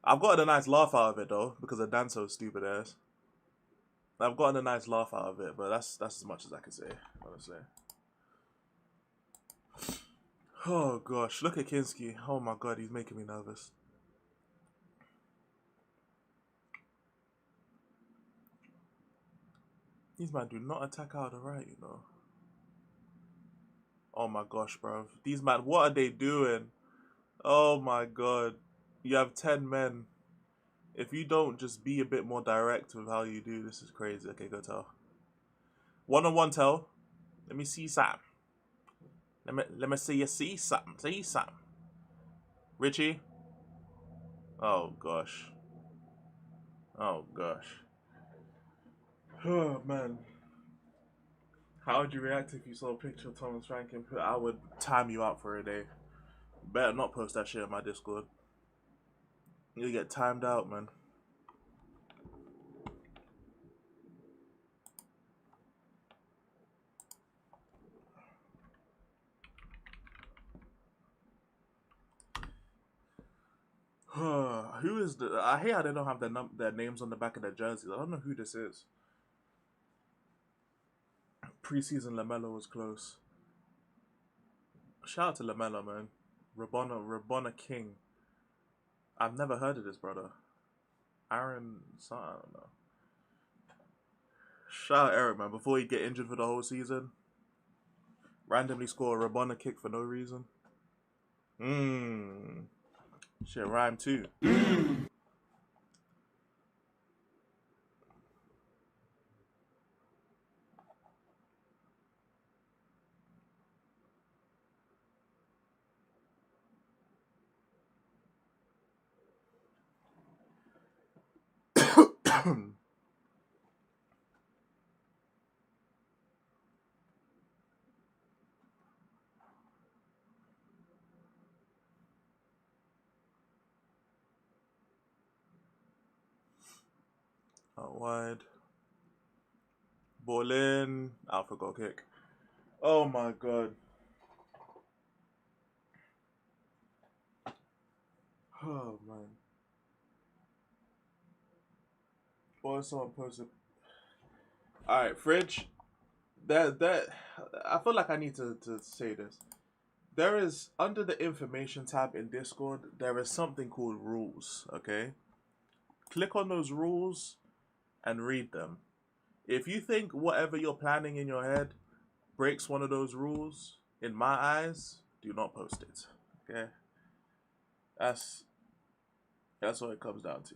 I've gotten a nice laugh out of it though because of Danso's stupid ass. I've gotten a nice laugh out of it, but that's as much as I can say, honestly. Oh gosh, look at Kinski. Oh my god, he's making me nervous. These men do not attack out of the right, you know. Oh my gosh, bro. These men, what are they doing? Oh my god. You have 10 men. If you don't just be a bit more direct with how you do, this is crazy. Okay, go tell. One-on-one tell. Let me see Sam. Let me see you see something. See something. Richie. Oh gosh. Oh gosh. Oh man. How would you react if you saw a picture of Thomas Frank and put? I would time you out for a day. Better not post that shit in my Discord. You get timed out, man. Who is the? I hate how they don't have their names on the back of their jerseys. I don't know who this is. Preseason Lamelo was close. Shout out to Lamelo, man. Rabona King. I've never heard of this brother. Aaron, I don't know. Shout out Eric, man. Before he get injured for the whole season, randomly score a Rabona kick for no reason. Shit, rhyme too. Out wide. Ball in. Alpha goal kick. Oh my god. Oh man. Boy, someone posted. Alright, Fridge. That I feel like I need to say this. There is under the information tab in Discord, there is something called rules, okay? Click on those rules and read them. If you think whatever you're planning in your head breaks one of those rules, in my eyes, do not post it. Okay? That's what it comes down to.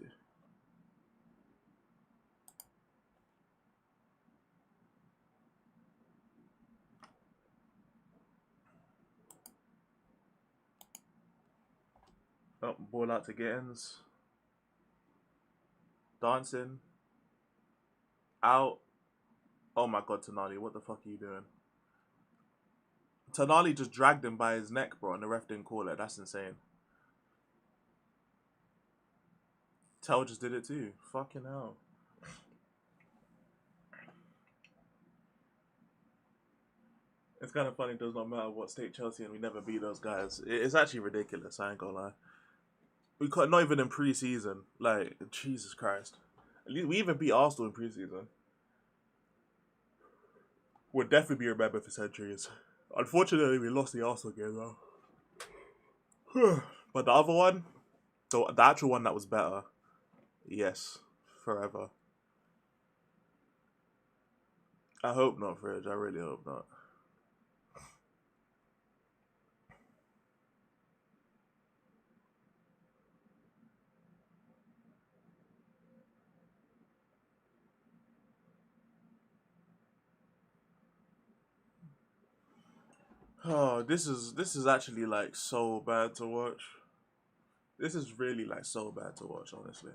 Oh, ball out to Gittins. Dancing. Out. Oh my god, Tonali, what the fuck are you doing? Tonali just dragged him by his neck, bro, and the ref didn't call it. That's insane. Tell just did it too. Fucking hell. It's kind of funny, it does not matter what state Chelsea and we never beat those guys. It's actually ridiculous, I ain't gonna lie. We could not even in preseason. Like Jesus Christ. At least we even beat Arsenal in preseason. Would definitely be remembered for centuries. Unfortunately, we lost the Arsenal game though. But the other one, the actual one that was better, yes, forever. I hope not, Fridge. I really hope not. Oh, this is actually like so bad to watch. This is really like so bad to watch, honestly.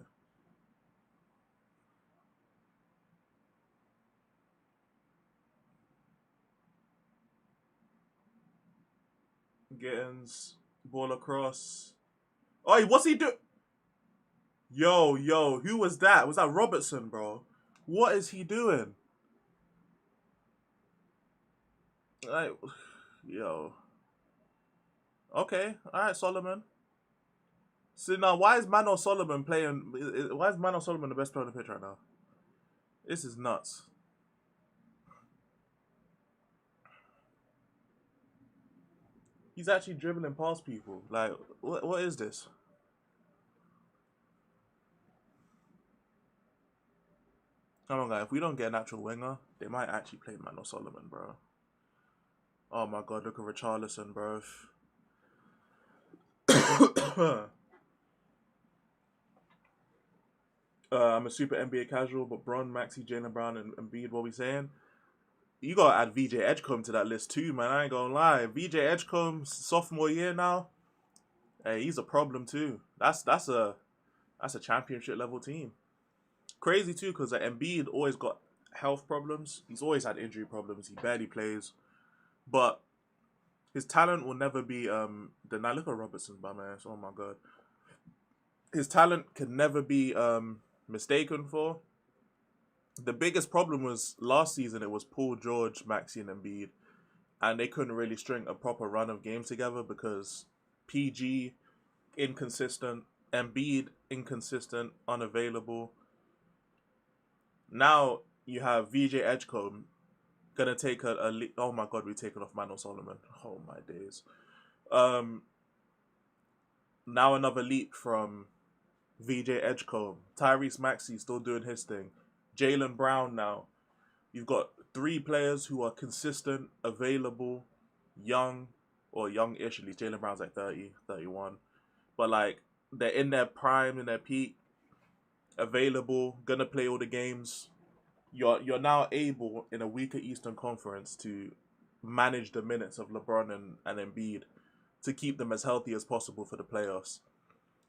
Gittins, ball across. Oh, what's he do? Yo, who was that? Was that Robertson, bro? What is he doing? Like, yo. Okay, all right, Solomon. So now, why is Mano Solomon playing? Why is Mano Solomon the best player on the pitch right now? This is nuts. He's actually dribbling past people. Like, what is this? Come on, guys. If we don't get an actual winger, they might actually play Mano Solomon, bro. Oh my god, look at Richarlison, bro. I'm a super NBA casual, but Bron, Maxi, Jalen Brown, and Embiid, what we saying? You gotta add VJ Edgecombe to that list too, man. I ain't gonna lie. VJ Edgecombe, sophomore year now. Hey, he's a problem too. That's a championship level team. Crazy too, because Embiid always got health problems. He's always had injury problems. He barely plays, but his talent will never be Now look at Robertson, my man. Oh my god, his talent can never be mistaken for. The biggest problem was last season. It was Paul George, Maxi, and Embiid, and they couldn't really string a proper run of games together because PG inconsistent, Embiid inconsistent, unavailable. Now you have VJ Edgecombe gonna take a oh my god, we've taken off Mano Solomon. Oh my days. Now another leap from VJ Edgecombe. Tyrese Maxey still doing his thing. Jalen Brown now. You've got three players who are consistent, available, young, or young-ish. At least Jalen Brown's like 30, 31. But like, they're in their prime, in their peak, available, gonna play all the games. You're now able, in a weaker Eastern Conference, to manage the minutes of LeBron and Embiid to keep them as healthy as possible for the playoffs.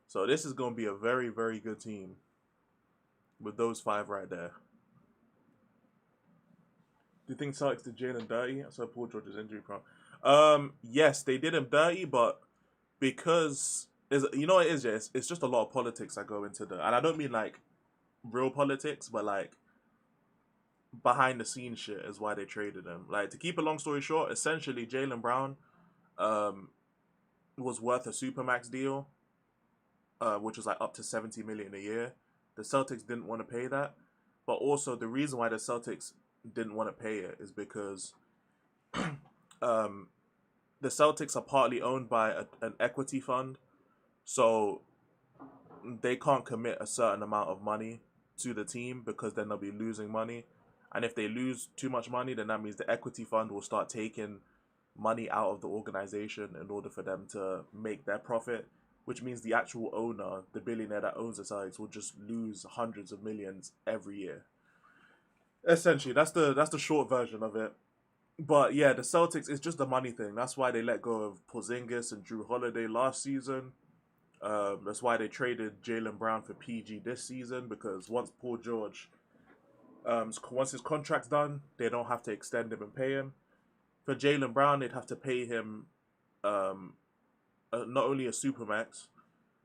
So this is going to be a very, very good team with those five right there. Do you think Celtics did Jalen dirty? I saw Paul George's injury prone. Yes, they did him dirty, but because you know what it is, yeah, it's just a lot of politics that go into and I don't mean like real politics, but like behind the scenes shit is why they traded him. Like, to keep a long story short, essentially Jalen Brown was worth a supermax deal, which was like up to 70 million a year. The Celtics didn't want to pay that, but also the reason why the Celtics didn't want to pay it is because the Celtics are partly owned by an equity fund, so they can't commit a certain amount of money to the team because then they'll be losing money. And if they lose too much money, then that means the equity fund will start taking money out of the organization in order for them to make their profit, which means the actual owner, the billionaire that owns the Celtics, will just lose hundreds of millions every year. Essentially, that's the short version of it. But yeah, the Celtics, it's just a money thing. That's why they let go of Porzingis and Drew Holiday last season. That's why they traded Jalen Brown for PG this season, because once Paul George, once his contract's done, they don't have to extend him and pay him. For Jalen Brown, they'd have to pay him not only a supermax,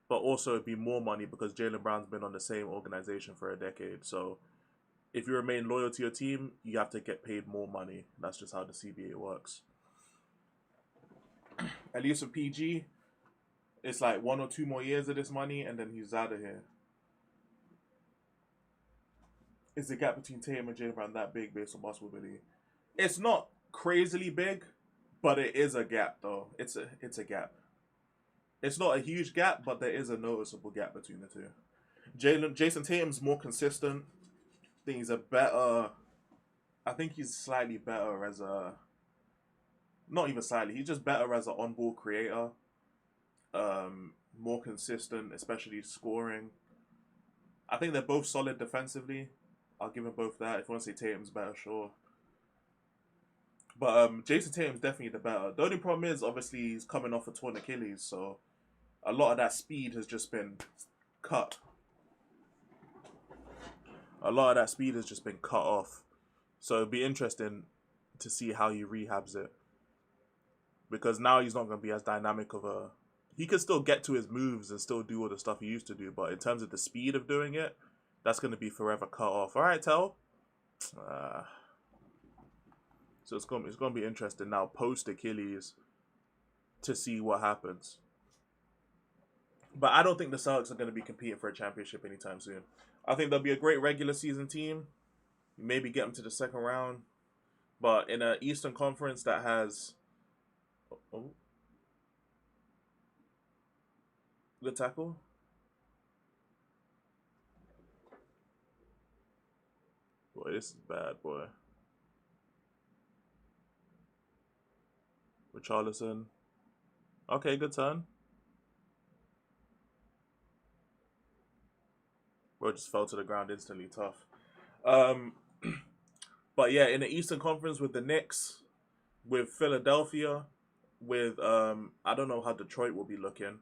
but also it'd be more money because Jalen Brown's been on the same organization for a decade. So if you remain loyal to your team, you have to get paid more money. That's just how the CBA works. At least for PG, it's like 1 or 2 more years of this money, and then he's out of here. Is the gap between Tatum and Jaylen Brown that big based on basketball ability? It's not crazily big, but it is a gap though. It's a gap. It's not a huge gap, but there is a noticeable gap between the two. Jason Tatum's more consistent. I think he's a better. I think he's slightly better as a. Not even slightly. He's just better as an on-ball creator. More consistent, especially scoring. I think they're both solid defensively. I'll give them both that. If you want to say Tatum's better, sure. But Jason Tatum's definitely the better. The only problem is, obviously, he's coming off a torn Achilles, so a lot of that speed has just been cut. A lot of that speed has just been cut off. So it'd be interesting to see how he rehabs it. Because now he's not going to be as dynamic of a... He can still get to his moves and still do all the stuff he used to do, but in terms of the speed of doing it, that's going to be forever cut off. All right, Tel. So it's going to be interesting now post Achilles to see what happens. But I don't think the Celtics are going to be competing for a championship anytime soon. I think they'll be a great regular season team. Maybe get them to the second round. But in an Eastern Conference that has... Oh. Good tackle. Boy, this is bad, boy. Richarlison. Okay, good turn. Bro just fell to the ground instantly. Tough. But yeah, in the Eastern Conference with the Knicks, with Philadelphia, with I don't know how Detroit will be looking.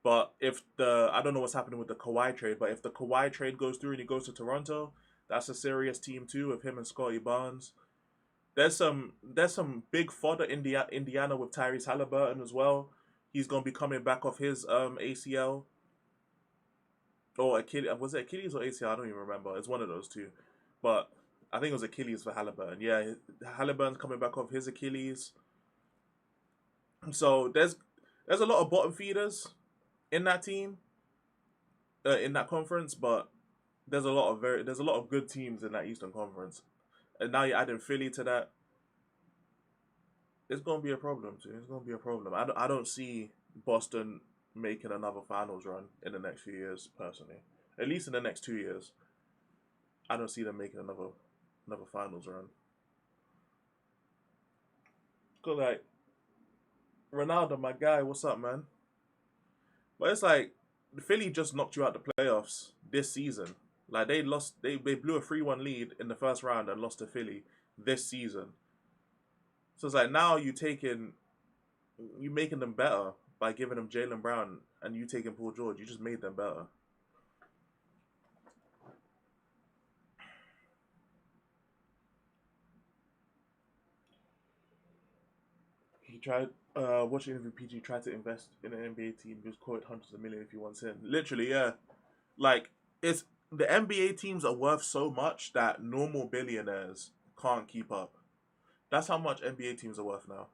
But if I don't know what's happening with the Kawhi trade, but if the Kawhi trade goes through and he goes to Toronto, that's a serious team too with him and Scotty Barnes. There's some big fodder Indiana with Tyrese Halliburton as well. He's gonna be coming back off his ACL or Achilles. Was it Achilles or ACL? I don't even remember. It's one of those two, but I think it was Achilles for Halliburton. Yeah, Halliburton's coming back off his Achilles. So there's a lot of bottom feeders in that team, in that conference, but there's a lot of good teams in that Eastern Conference, and now you're adding Philly to that. It's gonna be a problem too. It's gonna be a problem. I don't see Boston making another finals run in the next few years, personally. At least in the next 2 years, I don't see them making another finals run. Cause like Ronaldo, my guy, what's up, man? But it's like Philly just knocked you out the playoffs this season. Like they blew a 3-1 lead in the first round and lost to Philly this season. So it's like now you making them better by giving them Jaylen Brown and you taking Paul George. You just made them better. He tried watching PG tried to invest in an NBA team, just quote hundreds of millions if he wants in. Literally, yeah. Like it's the NBA teams are worth so much that normal billionaires can't keep up. That's how much NBA teams are worth now.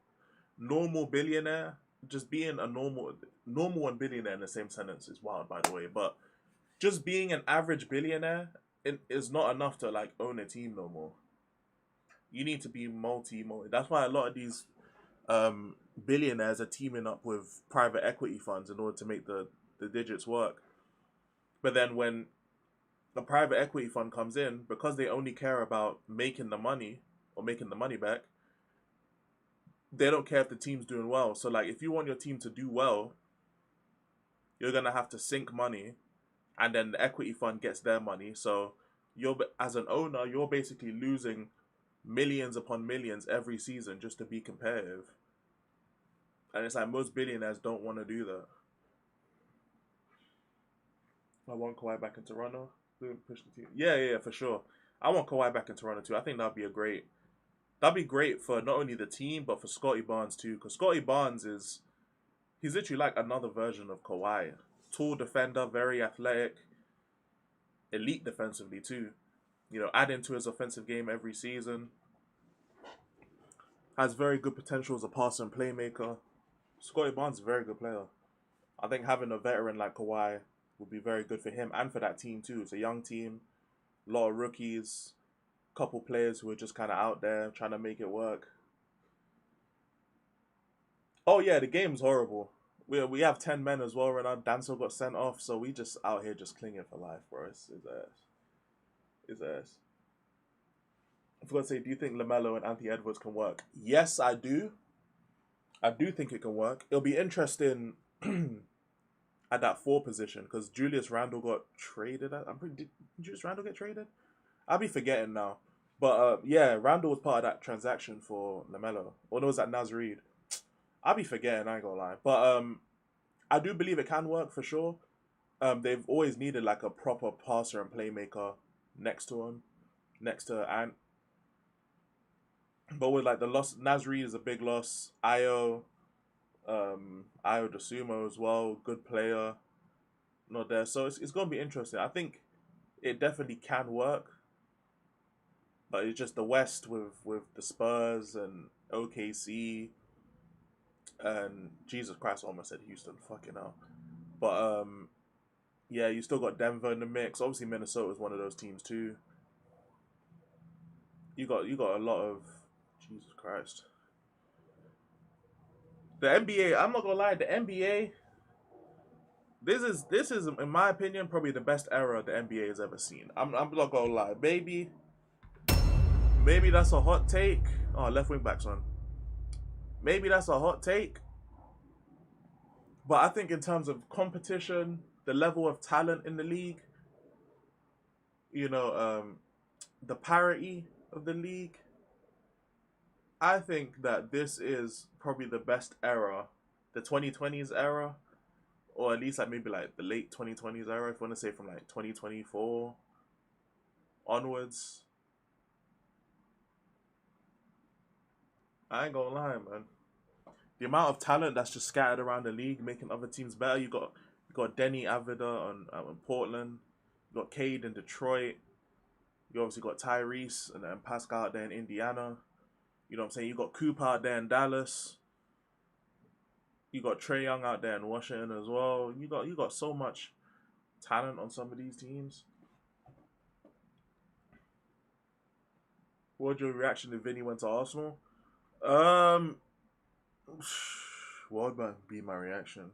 Normal billionaire, just being a normal and billionaire in the same sentence is wild, by the way. But just being an average billionaire is not enough to like own a team no more. You need to be multi. That's why a lot of these billionaires are teaming up with private equity funds in order to make the digits work. But then when the private equity fund comes in, because they only care about making the money or making the money back, they don't care if the team's doing well. So like if you want your team to do well, you're gonna have to sink money, and then the equity fund gets their money. So you're, as an owner, you're basically losing millions upon millions every season just to be competitive. And it's like most billionaires don't want to do that. I want Kawhi back in Toronto. Push the team. Yeah, for sure. I want Kawhi back in Toronto too. I think that'd be great for not only the team but for Scotty Barnes too. Because Scotty Barnes he's literally like another version of Kawhi. Tall defender, very athletic, elite defensively too. You know, adding to his offensive game every season. Has very good potential as a passer and playmaker. Scotty Barnes is a very good player. I think having a veteran like Kawhi would be very good for him and for that team too. It's a young team, a lot of rookies, couple players who are just kind of out there trying to make it work. Oh yeah, the game's horrible. We have 10 men as well right now. Danso got sent off, so we just out here just clinging for life, bro. It's ass. It's ass. I forgot to say, do you think LaMelo and Anthony Edwards can work? Yes, I do. I do think it can work. It'll be interesting at that 4 position because Julius Randle got traded. Did Julius Randle get traded? I'll be forgetting now. But yeah, Randle was part of that transaction for LaMelo. Or no, was that Naz Reid? I'll be forgetting, I ain't gonna lie. But I do believe it can work for sure. They've always needed like a proper passer and playmaker next to him, next to Ant. But with like the loss, Naz Reid is a big loss. Ayo Dosumo as well, good player, not there. So it's gonna be interesting. I think it definitely can work. But it's just the West with the Spurs and OKC. And Jesus Christ, I almost said Houston. Fucking hell. But yeah, you still got Denver in the mix. Obviously, Minnesota is one of those teams too. You got a lot of Jesus Christ. The NBA. I'm not gonna lie. The NBA. This is in my opinion probably the best era the NBA has ever seen. I'm not gonna lie. Maybe that's a hot take. Oh, left wing back, son. Maybe that's a hot take. But I think in terms of competition, the level of talent in the league, the parity of the league, I think that this is probably the best era, the 2020s era, or at least like maybe like the late 2020s era, if you want to say from like 2024 onwards. I ain't gonna lie, man. The amount of talent that's just scattered around the league, making other teams better. You got Denny Avida on Portland. You got Cade in Detroit. You obviously got Tyrese and Pascal out there in Indiana. You know what I'm saying? You got Cooper out there in Dallas. You got Trae Young out there in Washington as well. You got so much talent on some of these teams. What was your reaction if Vinny went to Arsenal? What would be my reaction?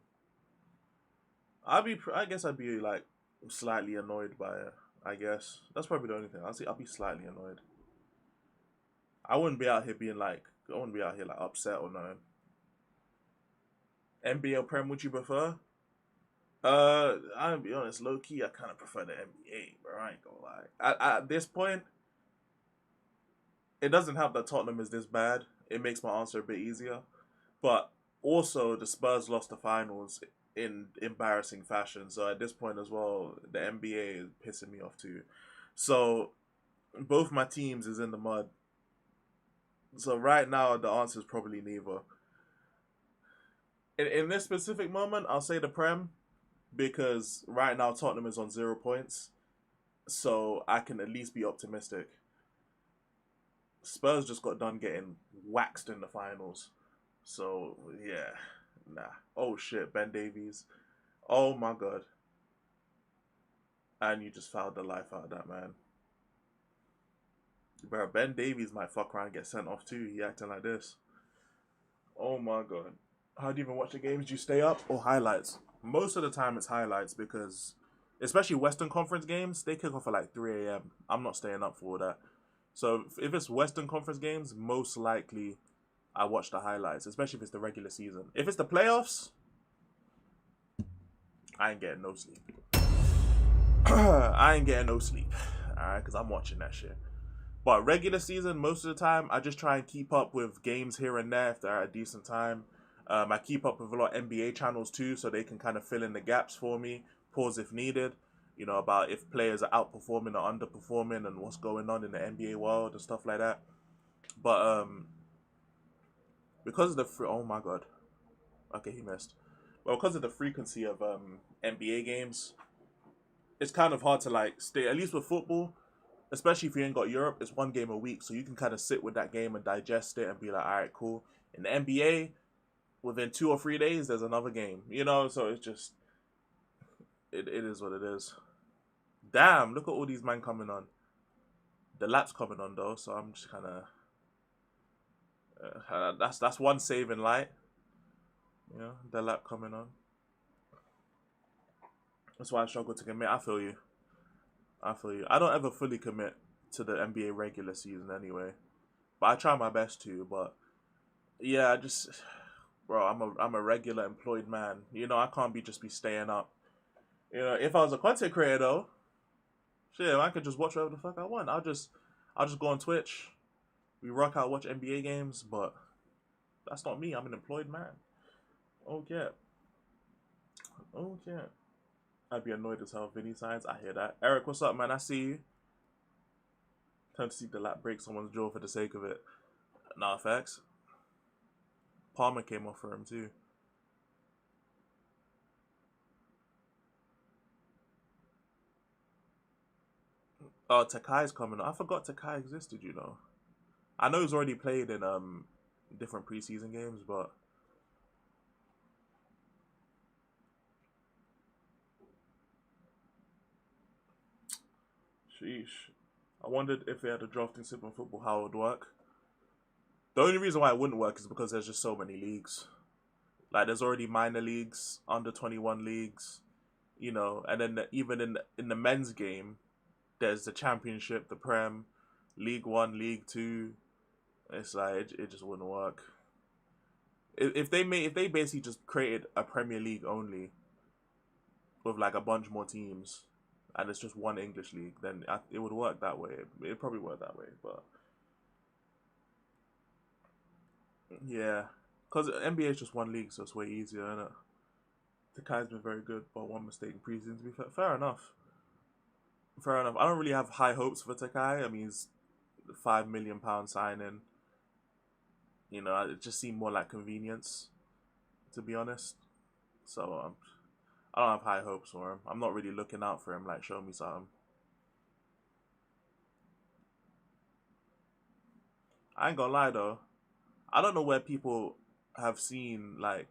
I guess I'd be like slightly annoyed by it. I guess that's probably the only thing. I'll be slightly annoyed. I wouldn't be out here like upset or nothing. NBA or Prem, would you prefer? I'm gonna be honest, low key, I kind of prefer the NBA, bro. I ain't gonna lie. At this point, it doesn't help that Tottenham is this bad. It makes my answer a bit easier. But also, the Spurs lost the finals in embarrassing fashion. So at this point as well, the NBA is pissing me off too. So both my teams is in the mud. So right now, the answer is probably neither. In this specific moment, I'll say the Prem, because right now Tottenham is on 0 points. So I can at least be optimistic. Spurs just got done getting waxed in the finals. So, yeah. Nah. Oh, shit. Ben Davies. Oh, my God. And you just fouled the life out of that man. Bro, Ben Davies might fuck around and get sent off too. He acting like this. Oh, my God. How do you even watch the games? Do you stay up or highlights? Most of the time it's highlights because, especially Western Conference games, they kick off at like 3 a.m. I'm not staying up for that. So if it's Western Conference games, most likely I watch the highlights, especially if it's the regular season. If it's the playoffs, I ain't getting no sleep. I ain't getting no sleep, alright, because I'm watching that shit. But regular season, most of the time, I just try and keep up with games here and there if they're at a decent time. I keep up with a lot of NBA channels too, so they can kind of fill in the gaps for me, pause if needed. You know, about if players are outperforming or underperforming and what's going on in the NBA world and stuff like that. But because of the oh my god, okay, he missed. Well, because of the frequency of NBA games, it's kind of hard to like stay. At least with football, especially if you ain't got Europe, it's one game a week, so you can kind of sit with that game and digest it and be like, all right, cool. In the NBA, within 2 or 3 days, there's another game. You know, so it's just it is what it is. Damn, look at all these men coming on. The lap's coming on though, so I'm just kind of that's one saving light. You know, the lap coming on. That's why I struggle to commit. I feel you. I feel you. I don't ever fully commit to the NBA regular season anyway, but I try my best to. But yeah, I just, bro, I'm a regular employed man. You know, I can't be staying up. You know, if I was a content creator though, shit, I could just watch whatever the fuck I want. I'll just go on Twitch. We rock out, watch NBA games, but that's not me. I'm an employed man. Okay. Okay. I'd be annoyed as hell if Vinny signs. I hear that. Eric, what's up, man? I see you. Time to see the lap break someone's jaw for the sake of it. Nah, facts. Palmer came off for him too. Oh, Takai's coming on. I forgot Takai existed, you know. I know he's already played in different preseason games, but sheesh. I wondered if they had a drafting system in football, how it would work. The only reason why it wouldn't work is because there's just so many leagues. Like, there's already minor leagues, under 21 leagues, you know, and then even in the men's game, there's the Championship, the Prem, League 1, League 2. It's like it just wouldn't work. If they basically just created a Premier League only with like a bunch more teams, and it's just one English league, then it would work that way. It'd probably work that way, but yeah, because NBA is just one league, so it's way easier, isn't it? Takai's been very good, but one mistake in preseason. To be fair enough. Fair enough. I don't really have high hopes for Takai. I mean, he's £5 million signing. You know, it just seemed more like convenience, to be honest. So I don't have high hopes for him. I'm not really looking out for him. Like, show me something. I ain't gonna lie though. I don't know where people have seen like,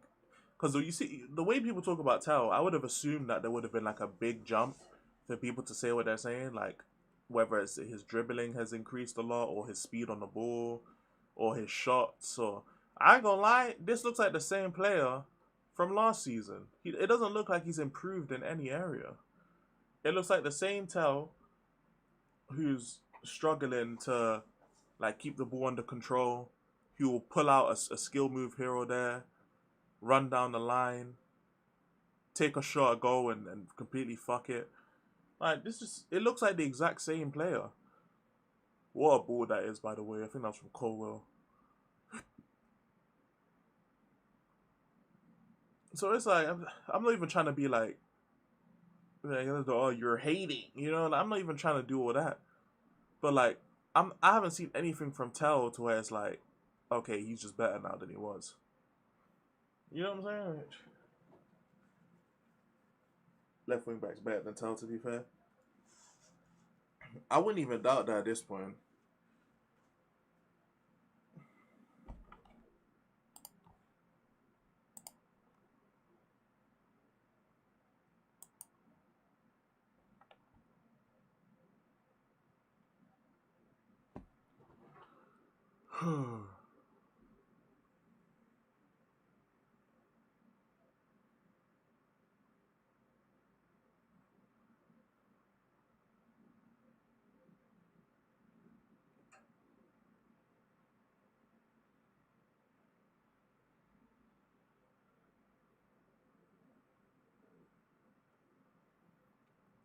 because you see the way people talk about Tell, I would have assumed that there would have been like a big jump for people to say what they're saying, like whether it's his dribbling has increased a lot, or his speed on the ball, or his shots. So I ain't gonna lie, this looks like the same player from last season. It doesn't look like he's improved in any area. It looks like the same Tell who's struggling to like keep the ball under control. He will pull out a skill move here or there, run down the line, take a shot, a goal, and completely fuck it. Like, it looks like the exact same player. What a ball that is, by the way. I think that's from Colwell. So it's like, I'm not even trying to be like, oh, you're hating, you know? Like, I'm not even trying to do all that. But like, I haven't seen anything from Tell to where it's like, okay, he's just better now than he was. You know what I'm saying? Left wing back's better than Tell, to be fair. I wouldn't even doubt that at this point.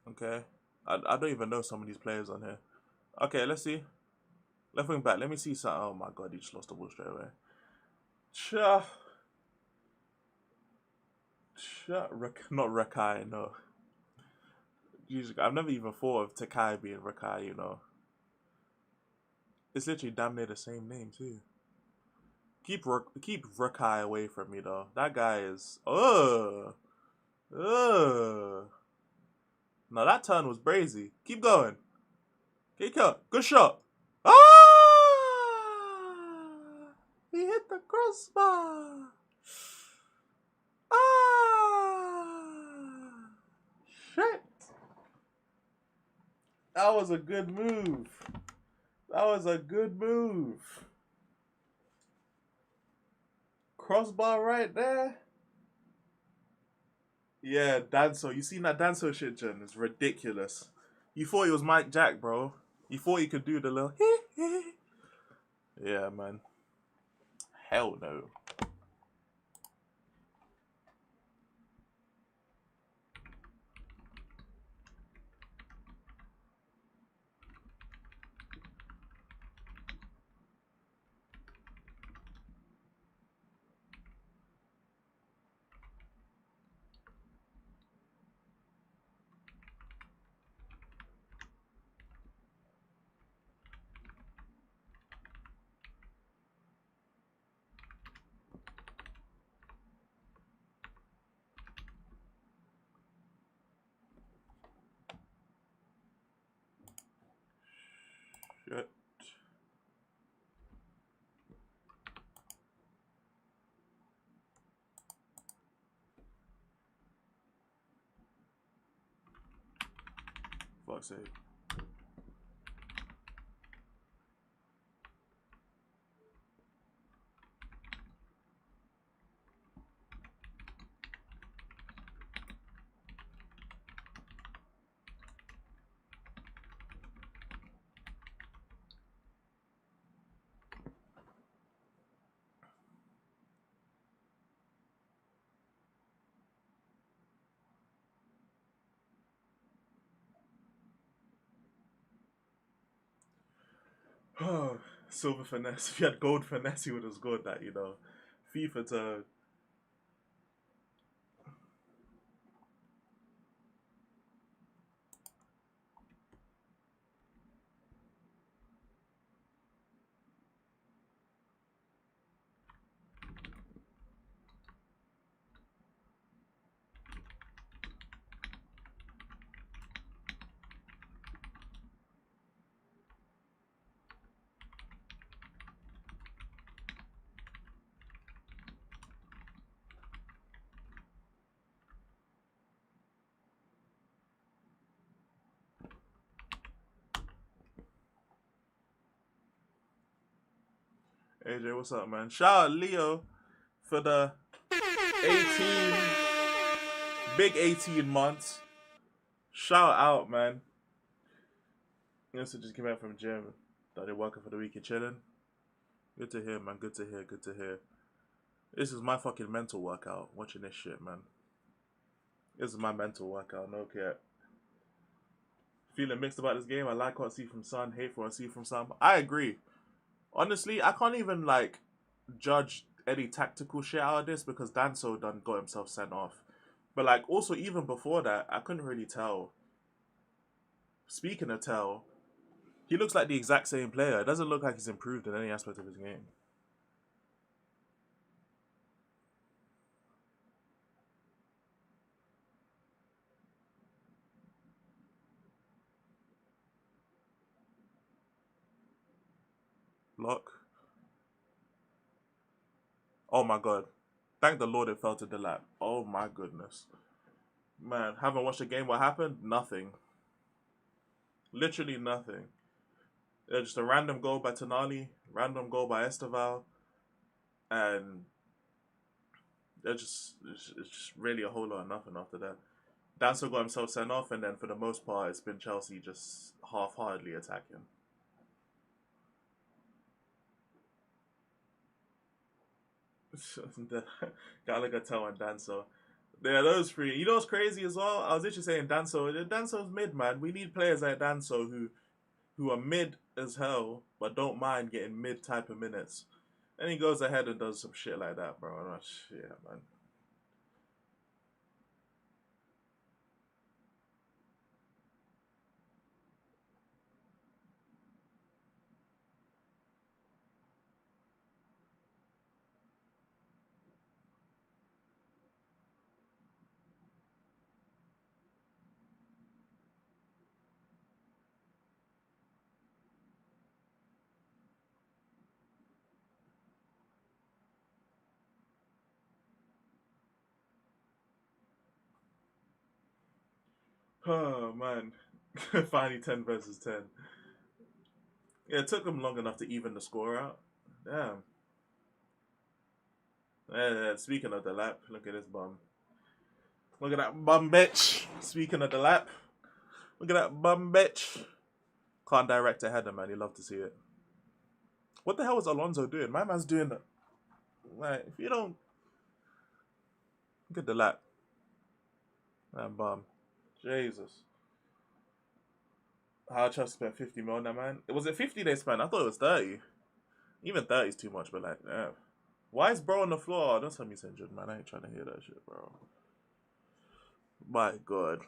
Okay. I don't even know some of these players on here. Okay, let's see. Left wing back. Let me see some. Oh my god, he just lost the ball straight away. Not Rakai, no. Jesus, I've never even thought of Takai being Rakai, you know. It's literally damn near the same name too. Keep Rakai away from me though. That guy is No, that turn was brazy. Keep going. Keep going. Good shot. Ah! He hit the crossbar. That was a good move. That was a good move. Crossbar right there. Yeah, Danso. You seen that Danso shit, Jen? It's ridiculous. You thought he was Mike Jack, bro. You thought he could do the little yeah, man. Hell no. Shit. Fuck's sake. Oh, silver finesse. If you had gold finesse, he would have scored that, you know. FIFA to. AJ, what's up, man? Shout out Leo for the 18, big 18 months. Shout out, man. You know, so just came back from gym. Started working for the weekend, chilling. Good to hear, man. Good to hear. Good to hear. This is my fucking mental workout. Watching this shit, man. This is my mental workout. No care. Feeling mixed about this game. I like what I see from Son. Hate for what I see from some. I agree. Honestly, I can't even like judge any tactical shit out of this because Danso done got himself sent off. But like also even before that, I couldn't really tell. Speaking of tell, he looks like the exact same player. It doesn't look like he's improved in any aspect of his game. Lock. Oh my god. Thank the Lord it fell to the lap. Oh my goodness. Man, haven't watched the game. What happened? Nothing. Literally nothing. Just a random goal by Tonali, random goal by Esteval, and it's just really a whole lot of nothing after that. Danso got himself sent off, and then for the most part, it's been Chelsea just half-heartedly attacking. Gallagher, Tell, and Danso. Yeah, those three. You know what's crazy as well? I was literally saying Danso. Danso's mid, man. We need players like Danso who are mid as hell, but don't mind getting mid type of minutes. And he goes ahead and does some shit like that, bro. Oh, shit, man. Oh, man. Finally 10 versus 10. Yeah, it took them long enough to even the score out. Damn. Yeah, speaking of the lap, look at this bum. Look at that bum bitch. Speaking of the lap, look at that bum bitch. Can't direct a header, man. You love to see it. What the hell is Alonso doing? My man's doing that. Like, if you don't... Look at the lap. That bum. Jesus. How Chelsea spent 50 mil on that, man? Was it 50 they spent? I thought it was 30. Even 30 is too much, but like, damn. Why is bro on the floor? Oh, don't tell me he's injured, man. I ain't trying to hear that shit, bro. My God.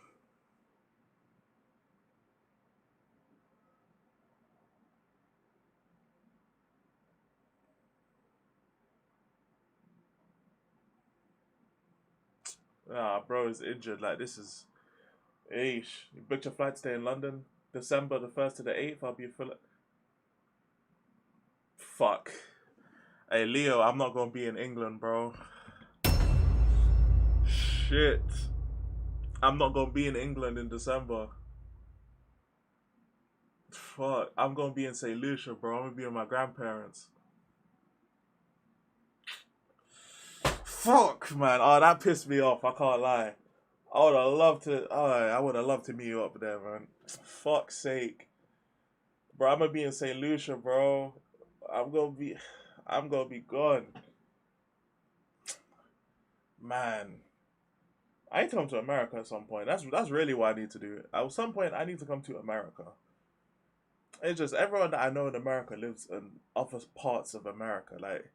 Ah, bro is injured. Like, this is... Eesh. You booked your flight to stay in London? December the 1st to the 8th, I'll be full... Fuck. Hey, Leo, I'm not gonna be in England, bro. Shit. I'm not gonna be in England in December. Fuck. I'm gonna be in St. Lucia, bro. I'm gonna be with my grandparents. Fuck, man. Oh, that pissed me off. I can't lie. I would have loved to. Oh, I would have loved to meet you up there, man. Fuck's sake, bro. I'm gonna be in St. Lucia, bro. I'm gonna be gone, man. I need to come to America at some point. That's really what I need to do. At some point, I need to come to America. It's just everyone that I know in America lives in other parts of America. Like,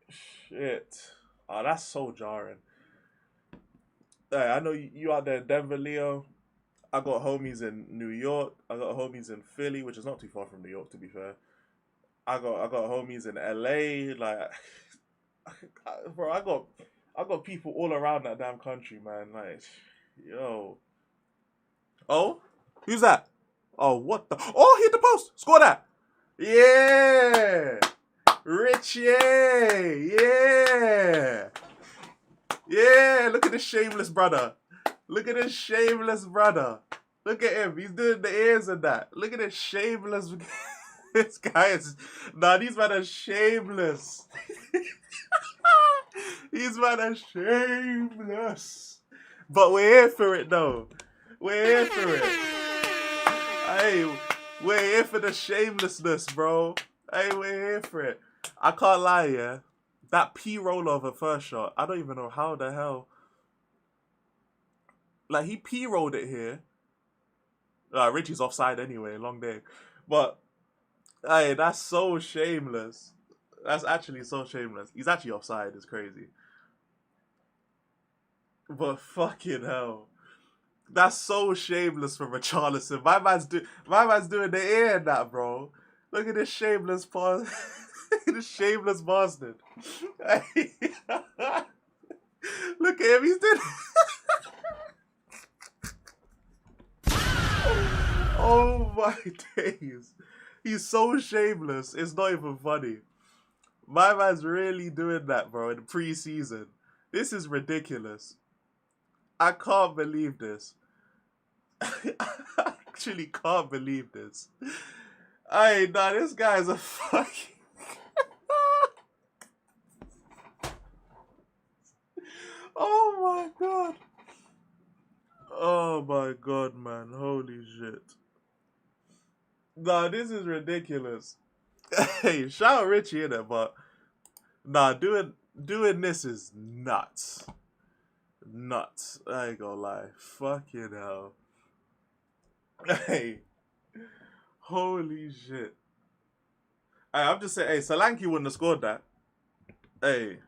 shit. Oh, that's so jarring. Hey, I know you out there in Denver, Leo. I got homies in New York. I got homies in Philly, which is not too far from New York, to be fair. I got homies in LA. Like, bro, I got people all around that damn country, man. Like, yo. Oh, who's that? Oh, what the? Oh, hit the post. Score that. Yeah. Richie. Yeah. Yeah. Look at this shameless brother. Look at this shameless brother. Look at him. He's doing the ears and that. Look at this shameless. This guy is... Nah, these men are shameless. These men are shameless. But we're here for it, though. We're here for it. Hey, we're here for the shamelessness, bro. Hey, we're here for it. I can't lie, yeah. That P-roll of a first shot, I don't even know how the hell... Like, he P-rolled it here. Richie's offside anyway, long day. But, hey, that's so shameless. That's actually so shameless. He's actually offside, it's crazy. But fucking hell. That's so shameless from Richarlison. My man's doing the ear in that, bro. Look at this shameless Look at this shameless bastard. Look at him, he's doing... Oh my days. He's so shameless. It's not even funny. My man's really doing that, bro, in the pre-season. This is ridiculous. I can't believe this. I actually can't believe this. Hey, nah, this guy's a fucking... Oh my god. Oh my god, man. Holy shit. Nah, this is ridiculous. Hey, shout out Richie in it, but nah, doing this is nuts. Nuts. I ain't gonna lie. Fucking hell. Hey. Holy shit. Hey, I'm just saying, hey, Solanke wouldn't have scored that. Hey.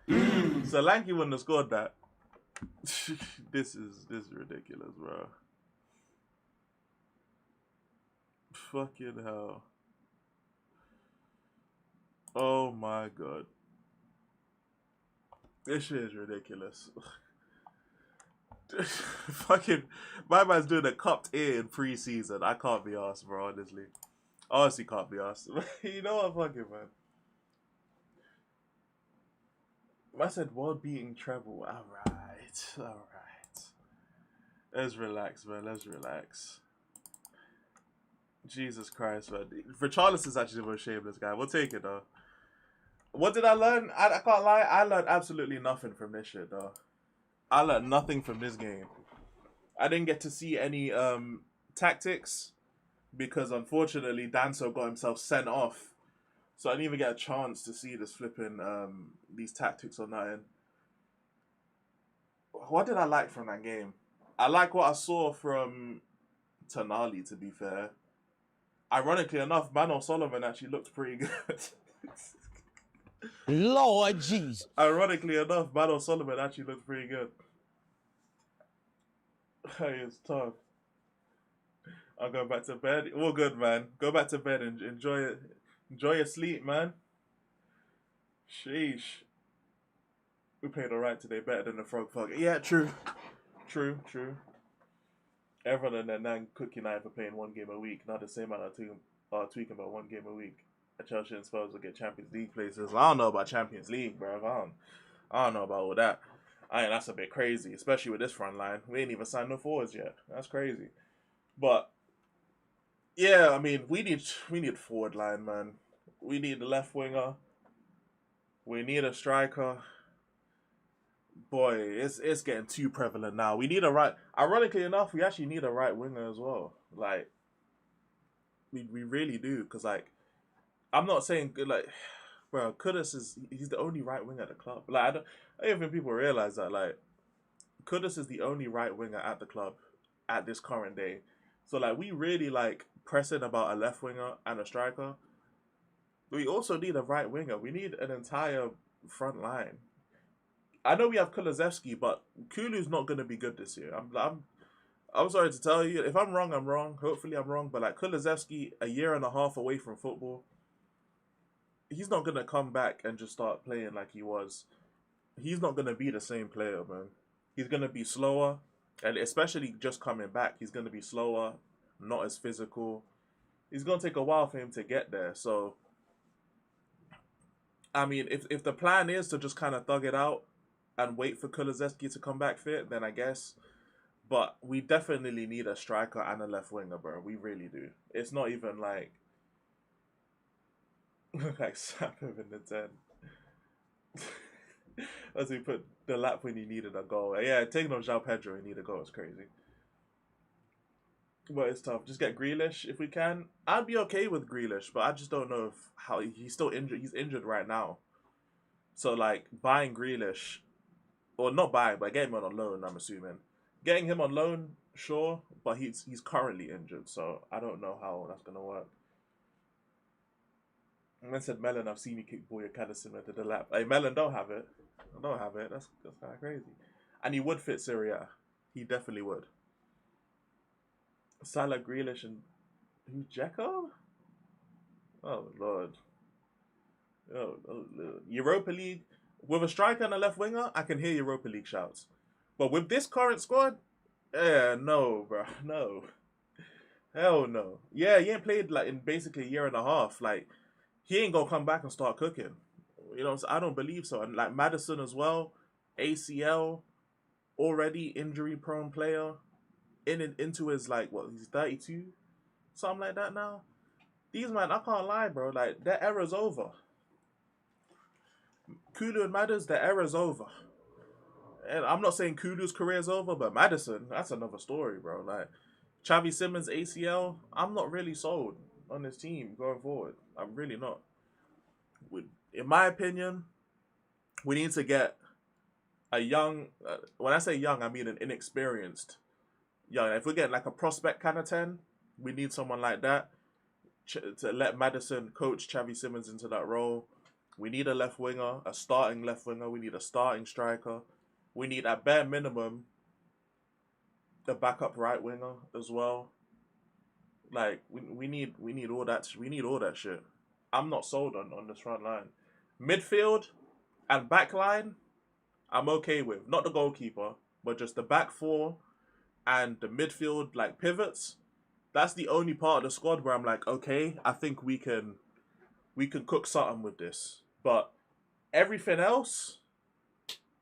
Solanke wouldn't have scored that. This is ridiculous, bro. Fucking hell. Oh my god. This shit is ridiculous. Fucking, my man's doing a cupped ear in pre-season. I can't be arsed, bro, honestly. Honestly can't be arsed. You know what, fucking man. I said world-beating treble. Alright. Let's relax, man. Let's relax. Jesus Christ, man. Richarlison's actually the most shameless guy. We'll take it, though. What did I learn? I can't lie. I learned absolutely nothing from this shit, though. I learned nothing from this game. I didn't get to see any tactics because, unfortunately, Danso got himself sent off. So I didn't even get a chance to see this flipping these tactics or nothing. What did I like from that game? I like what I saw from Tonali, to be fair. Ironically enough, Mano Solomon actually looked pretty good. Lord Jesus. Ironically enough, Mano Solomon actually looked pretty good. Hey, it's tough. I'll go back to bed. All good, man. Go back to bed and enjoy it. Enjoy your sleep, man. Sheesh. We played alright today, better than the Frog Fuck. Yeah, true. True. Everyone and their nan cookie knife are playing one game a week. Not the same amount of tweaking about one game a week. Chelsea and Spurs will get Champions League places. I don't know about Champions League, bro. I don't know about all that. That's a bit crazy, especially with this front line. We ain't even signed no forwards yet. That's crazy. But yeah, I mean, we need forward line, man. We need the left winger. We need a striker. Boy, it's getting too prevalent now. We need a right. Ironically enough, we actually need a right winger as well. Like, we really do, because like, I'm not saying like, bro, Kudus he's the only right winger at the club. Like, I don't even think people realize that. Like, Kudus is the only right winger at the club at this current day. So like, we really like pressing about a left winger and a striker. We also need a right winger. We need an entire front line. I know we have Kulusevski, but Kulu's not going to be good this year. I'm sorry to tell you. If I'm wrong, I'm wrong. Hopefully I'm wrong. But like, Kulusevski, a year and a half away from football, he's not going to come back and just start playing like he was. He's not going to be the same player, man. He's going to be slower. And especially just coming back, he's going to be slower, not as physical. It's going to take a while for him to get there. So, I mean, if the plan is to just kind of thug it out and wait for Kulusevski to come back fit, then I guess. But we definitely need a striker and a left winger, bro. We really do. It's not even like slap him in the 10. As we put the lap when he needed a goal. Yeah, taking on João Pedro, he needed a goal. It's crazy. But it's tough. Just get Grealish if we can. I'd be okay with Grealish, but I just don't know how he's still injured. He's injured right now. So like buying Grealish, or not buying, but getting him on loan, I'm assuming. Getting him on loan, sure, but he's currently injured, so I don't know how that's gonna work. And then said Melon, I've seen you kick Boya Cadison into the lap. Hey, Melon, don't have it. Don't have it. That's kind of crazy. And he would fit Syria. He definitely would. Salah, Grealish, and who's Dzeko? Oh Lord. Oh Lord. Europa League. With a striker and a left winger, I can hear Europa League shouts. But with this current squad, no, bro, no. Hell no. Yeah, he ain't played like in basically a year and a half. Like, he ain't gonna come back and start cooking. You know, I don't believe so. And like Maddison as well, ACL, already injury-prone player, into his like what? He's 32, something like that now. These man, I can't lie, bro. Like, their era's over. Kulu and Madders, their era's over. And I'm not saying Kulu's career's over, but Maddison, that's another story, bro. Like, Xavi Simons ACL, I'm not really sold on this team going forward. I'm really not. In my opinion, we need to get a young, when I say young, I mean an inexperienced young. If we're getting like a prospect kind of 10, we need someone like that to let Maddison coach Xavi Simons into that role. We need a left winger, a starting left winger. We need a starting striker. We need, at bare minimum, a backup right winger as well. Like, we need all that. We need all that shit. I'm not sold on this front line. Midfield and back line, I'm okay with. Not the goalkeeper, but just the back four and the midfield, like pivots. That's the only part of the squad where I'm like, okay, I think we can cook something with this. But everything else,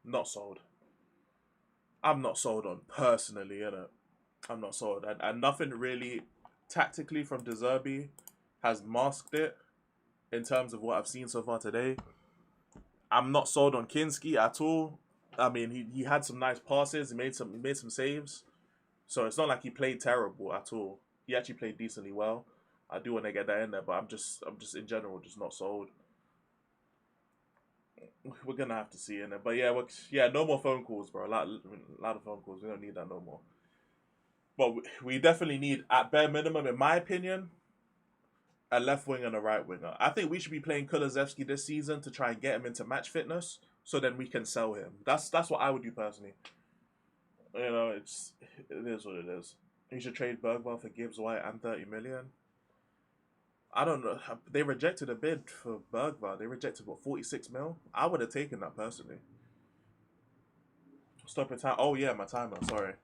not sold. I'm not sold on personally, innit? I'm not sold. And nothing really tactically from De Zerbi has masked it in terms of what I've seen so far today. I'm not sold on Kinski at all. I mean, he had some nice passes. He made some saves. So it's not like he played terrible at all. He actually played decently well. I do want to get that in there, but I'm just in general just not sold. We're gonna have to see in it, but yeah, no more phone calls, bro. A lot of phone calls. We don't need that no more. But we definitely need, at bare minimum, in my opinion, a left winger and a right winger. I think we should be playing Kulusevski this season to try and get him into match fitness, so then we can sell him. That's what I would do personally. You know, it is what it is. You should trade Bergwall for Gibbs White and 30 million. I don't know. They rejected a bid for Bergwall. They rejected, what, 46 mil? I would have taken that personally. Stop your time. Oh, yeah, my timer. Sorry.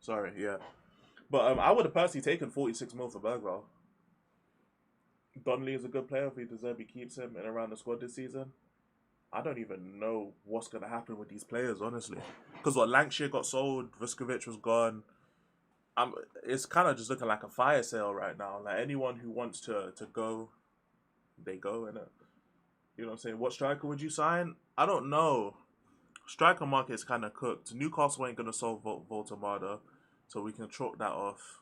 Sorry, yeah. But I would have personally taken 46 mil for Bergwall. Donnelly is a good player if he deserves, he keeps him in around the squad this season. I don't even know what's going to happen with these players, honestly. Because Lancashire got sold, Vuskovic was gone. It's kind of just looking like a fire sale right now. Like, anyone who wants to go, they go, innit? You know what I'm saying? What striker would you sign? I don't know. Striker market is kind of cooked. Newcastle ain't going to solve Voltemada, so we can chalk that off.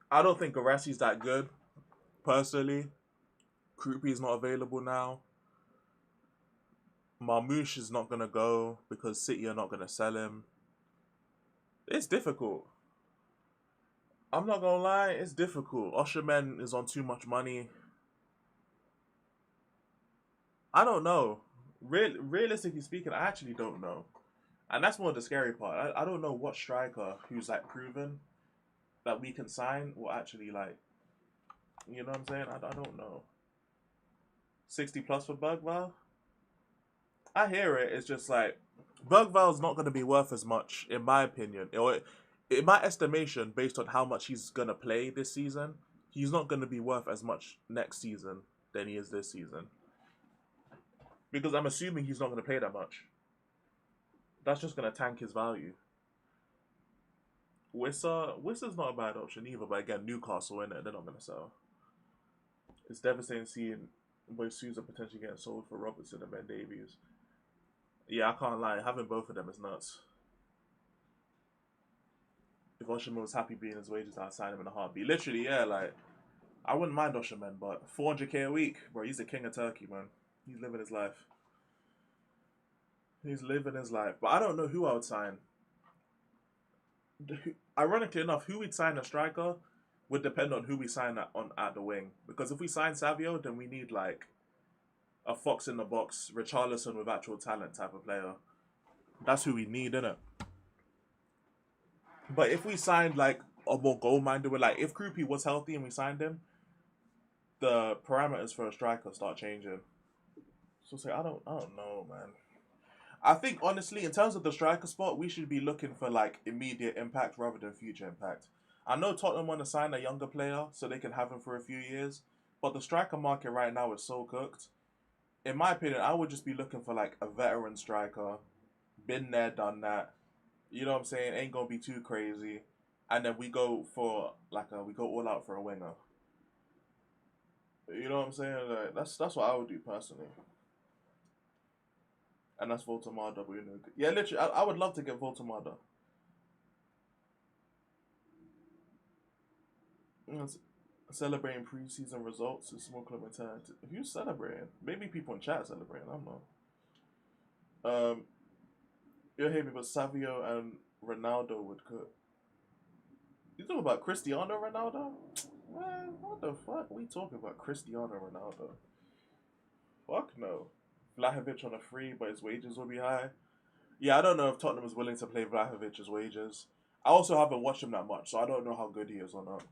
I don't think Garassi's that good, personally. Krupi's not available now. Marmouche is not going to go because City are not going to sell him. It's difficult. I'm not going to lie, it's difficult. Osherman is on too much money. I don't know. Realistically speaking, I actually don't know. And that's more the scary part. I don't know what striker who's like proven that we can sign will actually, like, you know what I'm saying? I don't know. 60 plus for Bergvall? I hear it. It's just like, Bergvall's not going to be worth as much, in my opinion. Or in my estimation, based on how much he's going to play this season, he's not going to be worth as much next season than he is this season. Because I'm assuming he's not going to play that much. That's just going to tank his value. Wissa's not a bad option either, but again, Newcastle in it, they're not going to sell. It's devastating seeing both Sousa potentially getting sold for Robertson and Ben Davies. Yeah, I can't lie, having both of them is nuts. If Osherman was happy being his wages, I'd sign him in a heartbeat. Literally, yeah, like, I wouldn't mind Osherman, but 400k a week, bro, he's the king of Turkey, man. He's living his life. He's living his life. But I don't know who I would sign. Ironically enough, who we'd sign a striker would depend on who we sign at the wing. Because if we sign Savio, then we need, like, a fox in the box, Richarlison with actual talent type of player. That's who we need, innit? But if we signed, like, a more goal-minded, like, if Krupi was healthy and we signed him, the parameters for a striker start changing. So say, I don't know, man. I think, honestly, in terms of the striker spot, we should be looking for, like, immediate impact rather than future impact. I know Tottenham want to sign a younger player so they can have him for a few years, but the striker market right now is so cooked. In my opinion, I would just be looking for, like, a veteran striker. Been there, done that. You know what I'm saying? Ain't gonna be too crazy. And then we go for, like, we go all out for a winger. You know what I'm saying? Like, that's what I would do personally. And that's Voltemada. Yeah, literally, I would love to get Voltemada. Celebrating preseason results is small club mentality. Who's celebrating? Maybe people in chat celebrating. I don't know. You're happy, but Savio and Ronaldo would cook. You talking about Cristiano Ronaldo? Man, what the fuck? We talking about Cristiano Ronaldo? Fuck no. Vlahovic on a free, but his wages will be high. Yeah, I don't know if Tottenham is willing to pay Vlahovic's wages. I also haven't watched him that much, so I don't know how good he is or not.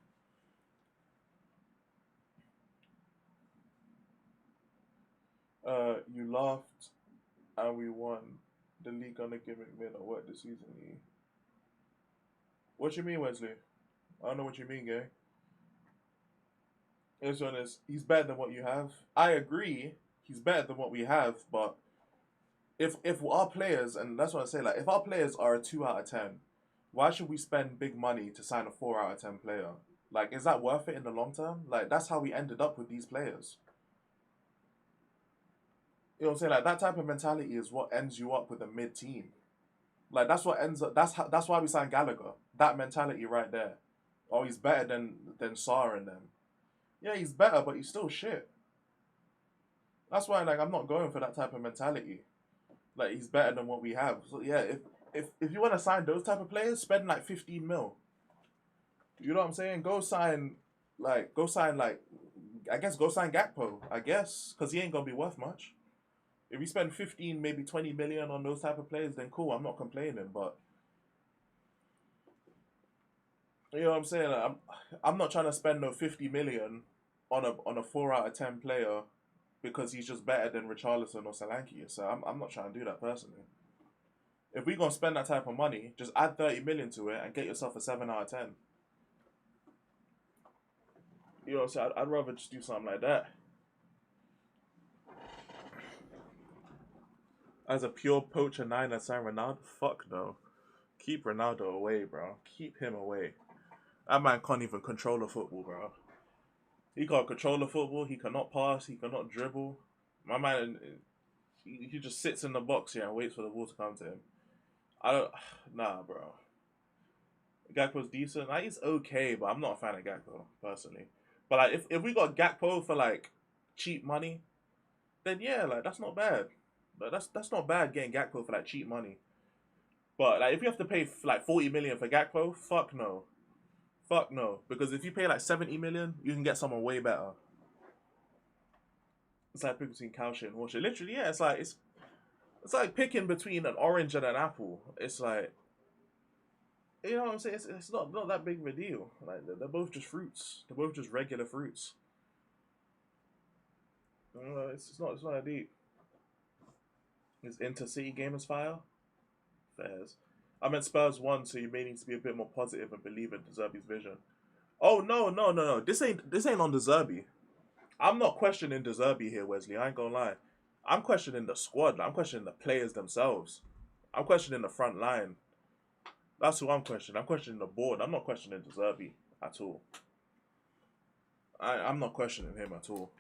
You laughed and we won. The league gonna give McMinn a what this season? What you mean, Wesley? I don't know what you mean, gay. This one is, he's better than what you have. I agree, he's better than what we have, but if our players, and that's what I say, like if our players are a 2 out of 10, why should we spend big money to sign a 4 out of 10 player? Like, is that worth it in the long term? Like, that's how we ended up with these players. You know what I'm saying? Like, that type of mentality is what ends you up with a mid team. Like, that's what ends up. That's why we signed Gallagher. That mentality right there. Oh, he's better than Sarr and them. Yeah, he's better, but he's still shit. That's why, like, I'm not going for that type of mentality. Like, he's better than what we have. So yeah, if you want to sign those type of players, spend like 15 mil. You know what I'm saying? Go sign like I guess go sign Gakpo. I guess because he ain't gonna be worth much. If you spend 15, maybe 20 million on those type of players, then cool. I'm not complaining, but you know what I'm saying? Like, I'm not trying to spend no 50 million on a 4 out of 10 player because he's just better than Richarlison or Solanke. So I'm not trying to do that personally. If we're gonna spend that type of money, just add 30 million to it and get yourself a 7 out of 10. You know, so I'd rather just do something like that. As a pure poacher 9 and sign Ronaldo? Fuck no. Keep Ronaldo away, bro. Keep him away. That man can't even control a football, bro. He can't control the football. He cannot pass. He cannot dribble. My man, he just sits in the box here and waits for the ball to come to him. Nah, bro. Gakpo's decent. Like, he's okay, but I'm not a fan of Gakpo, personally. But like, if we got Gakpo for like cheap money, then yeah, like that's not bad. But that's not bad getting Gakpo for like cheap money. But like, if you have to pay like 40 million for Gakpo, fuck no. Fuck no. Because if you pay like 70 million, you can get someone way better. It's like picking between cow shit and horse shit. Literally, yeah, it's like picking between an orange and an apple. It's like, you know what I'm saying? It's not that big of a deal. Like, they're both just fruits. They're both just regular fruits. It's not that deep. Is Intercity Gamers fire? Fairs. I meant Spurs won, so you may need to be a bit more positive and believe in De Zerbi's vision. Oh no. This ain't on De Zerbi. I'm not questioning De Zerbi here, Wesley. I ain't gonna lie. I'm questioning the squad. I'm questioning the players themselves. I'm questioning the front line. That's who I'm questioning. I'm questioning the board. I'm not questioning De Zerbi at all. I'm not questioning him at all.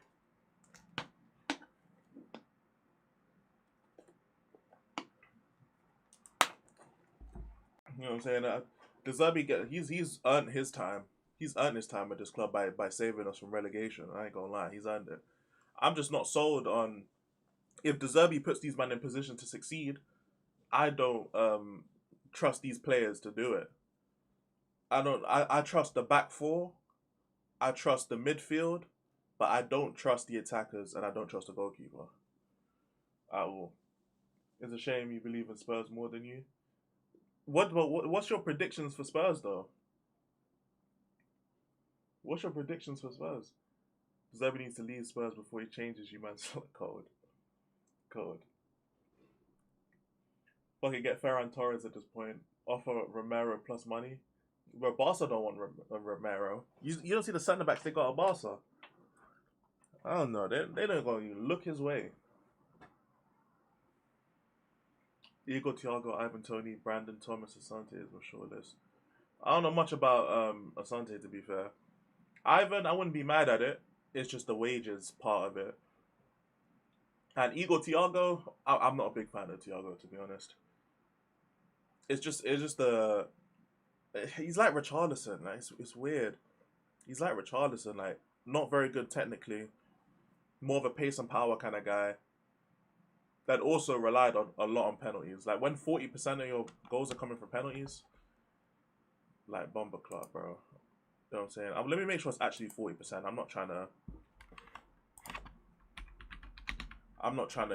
You know what I'm saying? De Zerbi, he's earned his time. He's earned his time at this club by saving us from relegation. I ain't gonna lie. He's earned it. I'm just not sold on if De Zerbi puts these men in position to succeed. I don't trust these players to do it. I trust the back four. I trust the midfield, but I don't trust the attackers and I don't trust the goalkeeper at all. It's a shame you believe in Spurs more than you. What's your predictions for Spurs though? What's your predictions for Spurs? Zerbi needs to leave Spurs before he changes you, man. Cold. Fucking get Ferran Torres at this point. Offer Romero plus money. But Barca don't want Romero. You don't see the centre backs they got at Barca. I don't know. They don't go even look his way. Igor, Thiago, Ivan Toney, Brandon, Thomas, Asante is my short list. I don't know much about Asante, to be fair. Ivan, I wouldn't be mad at it. It's just the wages part of it. And Igor, Thiago, I'm not a big fan of Thiago, to be honest. It's just the he's like Richarlison. Like it's weird. He's like Richarlison. Like not very good technically. More of a pace and power kind of guy. That also relied on a lot on penalties. Like when 40% of your goals are coming from penalties, like bomber clock, bro. You know what I'm saying? Let me make sure it's actually 40%. I'm not trying to,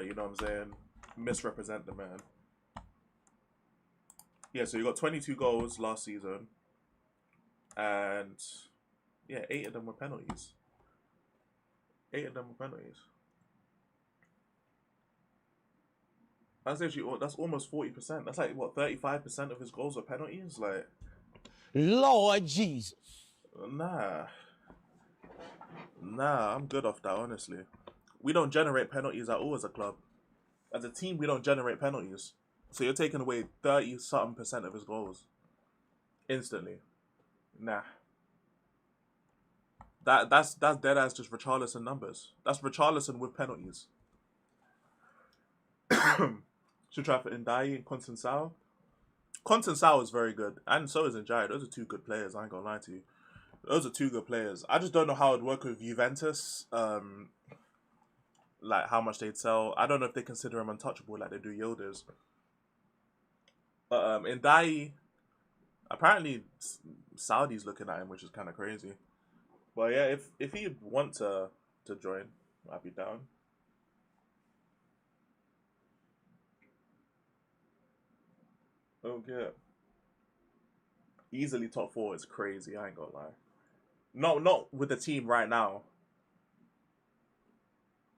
you know what I'm saying, misrepresent the man. Yeah, so you got 22 goals last season. And yeah, 8 of them were penalties. 8 of them were penalties. That's almost 40%. That's like what, 35% of his goals are penalties? Like, Lord Jesus. Nah, I'm good off that, honestly. We don't generate penalties at all as a club. As a team, we don't generate penalties. So you're taking away 30-something% of his goals instantly. Nah. That's dead ass just Richarlison numbers. That's Richarlison with penalties. Should try for Ndai and Conceição. Conceição is very good, and so is Njai. Those are two good players. I ain't gonna lie to you. Those are two good players. I just don't know how it'd work with Juventus. Like how much they'd sell. I don't know if they consider him untouchable like they do Yildiz. But Ndai, apparently Saudi's looking at him, which is kind of crazy. But yeah, if he'd want to join, I'd be down. Okay. Easily top 4 is crazy, I ain't gonna lie. Not with the team right now.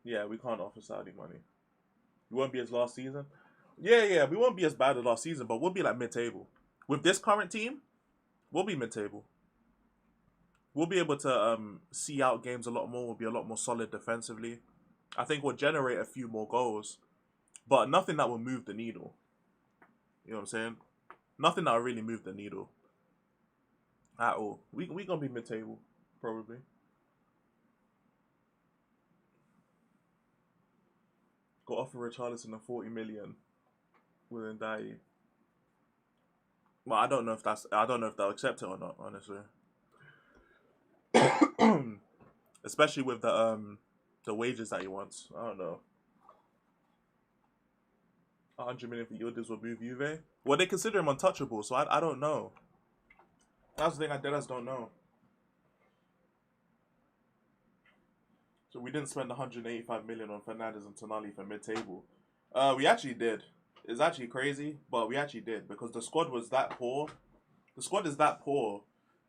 Yeah, we can't offer Saudi money. We won't be as last season. Yeah, we won't be as bad as last season, but we'll be like mid-table. With this current team, we'll be mid-table. We'll be able to see out games a lot more. We'll be a lot more solid defensively. I think we'll generate a few more goals, but nothing that will move the needle. You know what I'm saying? Nothing that will really move the needle at all. We gonna be mid-table, probably. Got offer Richarlison a 40 million with Ndai. Well, I don't know if they'll accept it or not, honestly. Especially with the wages that he wants. I don't know. 100 million for Yildiz will move Juve. Well, they consider him untouchable, so I don't know. That's the thing I deadass don't know. So we didn't spend 185 million on Fernandes and Tonali for mid-table. We actually did. It's actually crazy, but we actually did because the squad was that poor. The squad is that poor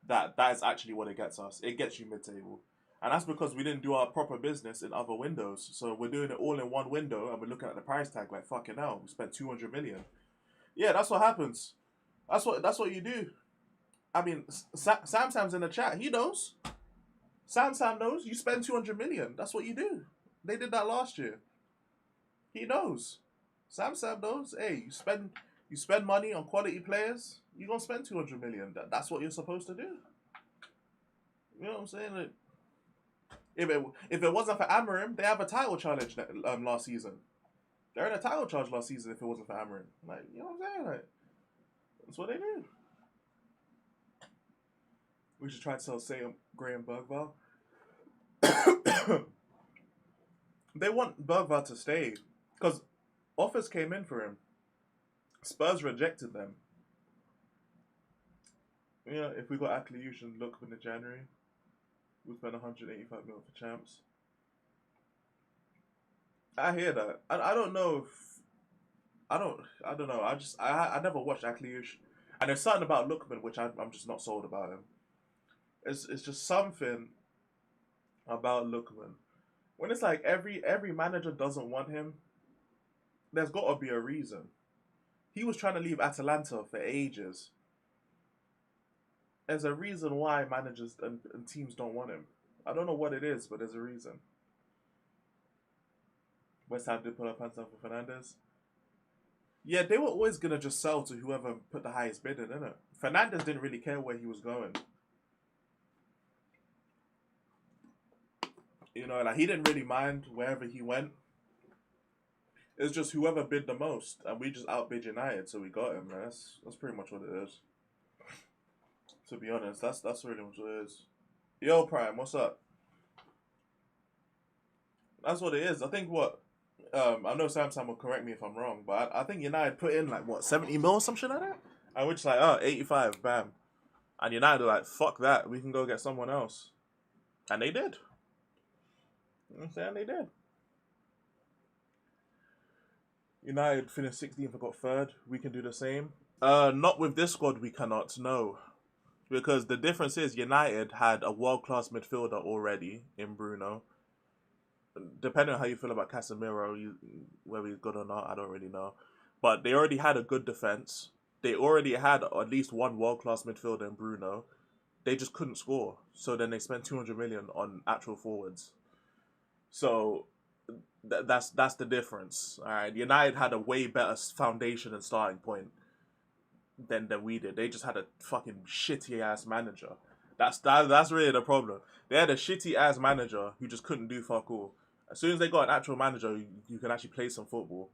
that is actually what it gets us. It gets you mid-table. And that's because we didn't do our proper business in other windows. So we're doing it all in one window and we're looking at the price tag like, fucking hell, we spent 200 million. Yeah, that's what happens. That's what you do. I mean, Sam's in the chat. He knows. Sam knows. You spend 200 million. That's what you do. They did that last year. He knows. Sam knows. Hey, you spend money on quality players, you're going to spend 200 million. That's what you're supposed to do. You know what I'm saying? Like, if it wasn't for Amorim, they have a title challenge last season. They're in a title challenge last season if it wasn't for Amorim. Like, you know what I'm saying? Like, that's what they do. We should try to sell Sam Graham Bergvall. They want Bergvall to stay because offers came in for him. Spurs rejected them. You know, if we got Akliush and Lookman in January, we spent 185 million for champs. I hear that. I don't know if I don't know. I never watched Akliush, and there's something about Lookman which I'm just not sold about him. It's just something about Lookman. When it's like every manager doesn't want him, there's got to be a reason. He was trying to leave Atalanta for ages. There's a reason why managers and teams don't want him. I don't know what it is, but there's a reason. West Ham did put up hands down for Fernandes. Yeah, they were always going to just sell to whoever put the highest bid in, innit? Fernandes didn't really care where he was going. You know, like, he didn't really mind wherever he went. It's just whoever bid the most, and we just outbid United, so we got him, man. That's pretty much what it is. To be honest, that's really what it is. Yo, Prime, what's up? That's what it is. I think I know Sam will correct me if I'm wrong, but I think United put in, 70 mil or some shit like that? And we're just like, 85, bam. And United are like, fuck that, we can go get someone else. And they did. You know what I'm saying? They did. United finished 16th and got 3rd. We can do the same. Not with this squad, we cannot, no. Because the difference is United had a world-class midfielder already in Bruno. Depending on how you feel about Casemiro, whether he's good or not, I don't really know. But they already had a good defense. They already had at least one world-class midfielder in Bruno. They just couldn't score. So then they spent 200 million on actual forwards. So That's the difference. All right, United had a way better foundation and starting point than we did. They just had a fucking shitty ass manager. That's really the problem. They had a shitty ass manager who just couldn't do fuck all. As soon as they got an actual manager who can actually play some football,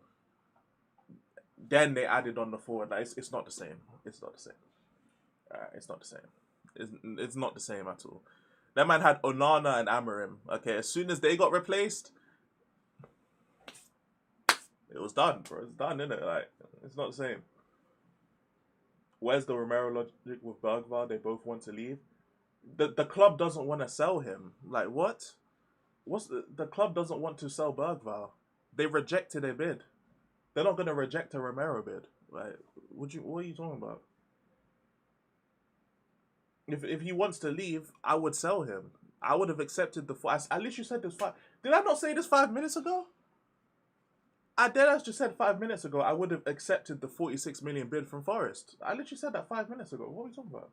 then they added on the forward. Like, it's not the same. It's not the same. It's not the same. It's not the same at all. That man had Onana and Amorim. Okay, as soon as they got replaced, it was done, bro. It's done, innit? Like, it's not the same. Where's the Romero logic with Bergvall? They both want to leave. The club doesn't want to sell him. Like, what? The club doesn't want to sell Bergvall. They rejected a bid. They're not gonna reject a Romero bid. Like, what are you talking about? If he wants to leave, I would sell him. I would have accepted the. I literally said this 5. Did I not say this 5 minutes ago? I just said 5 minutes ago I would have accepted the 46 million bid from Forest. I literally said that 5 minutes ago. What are we talking about?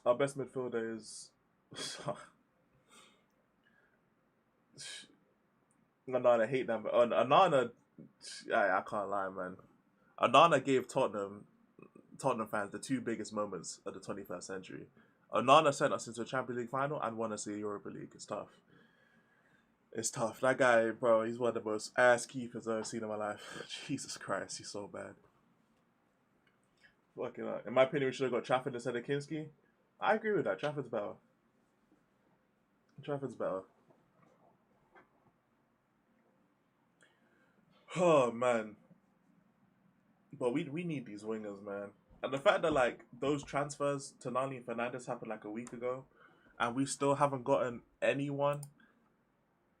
Our best midfielder is Onana. Hate them. Onana, I can't lie, man. Onana gave Tottenham fans the 2 biggest moments of the 21st century. Onana sent us into a Champions League final and won us the Europa League. It's tough. It's tough. That guy, bro, he's one of the most ass keepers I've ever seen in my life. Jesus Christ, he's so bad. Fucking hell. In my opinion, we should have got Trafford instead of Kinski. I agree with that. Trafford's better. Trafford's better. Oh, man. But we need these wingers, man. And the fact that, like, those transfers to Nani and Fernandes happened, like, a week ago, and we still haven't gotten anyone.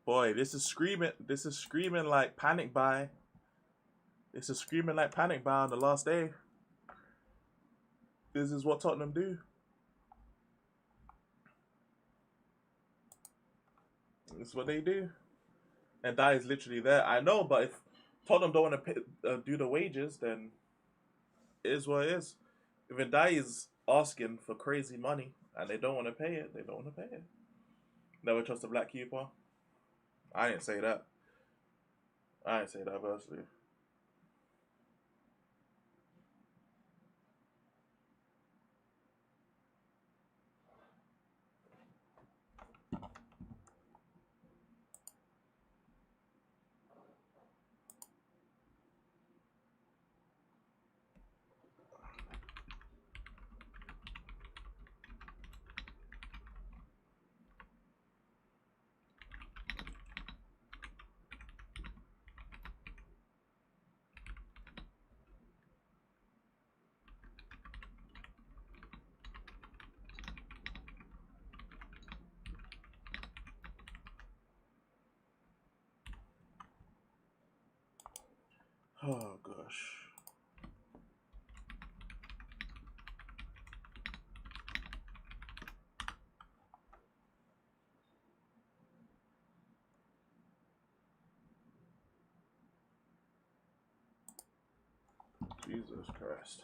Boy, this is screaming like panic buy. This is screaming like panic buy on the last day. This is what Tottenham do. This is what they do. And that is literally there. I know, but if Tottenham don't want to do the wages, then it is what it is. If Ndai is asking for crazy money and they don't want to pay it, they don't want to pay it. Never trust a black keeper. I didn't say that. I didn't say that personally. Oh, gosh. Jesus Christ.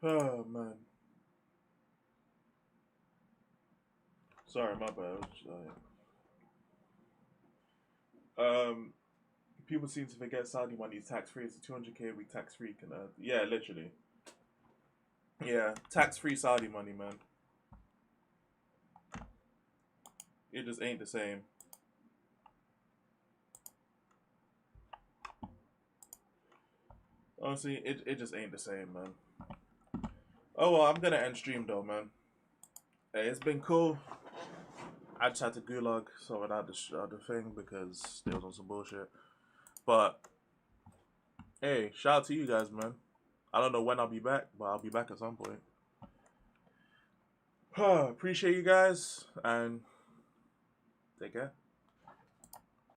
Oh, man. Sorry, my bad. People seem to forget Saudi money is tax-free. It's a 200k a week tax-free. Yeah, literally. Yeah, tax-free Saudi money, man. It just ain't the same. Honestly, it just ain't the same, man. Oh, well, I'm gonna end stream, though, man. Hey, it's been cool. I just had to gulag sorting out the thing because there was on some bullshit. But, hey, shout out to you guys, man. I don't know when I'll be back, but I'll be back at some point. Appreciate you guys, and take care.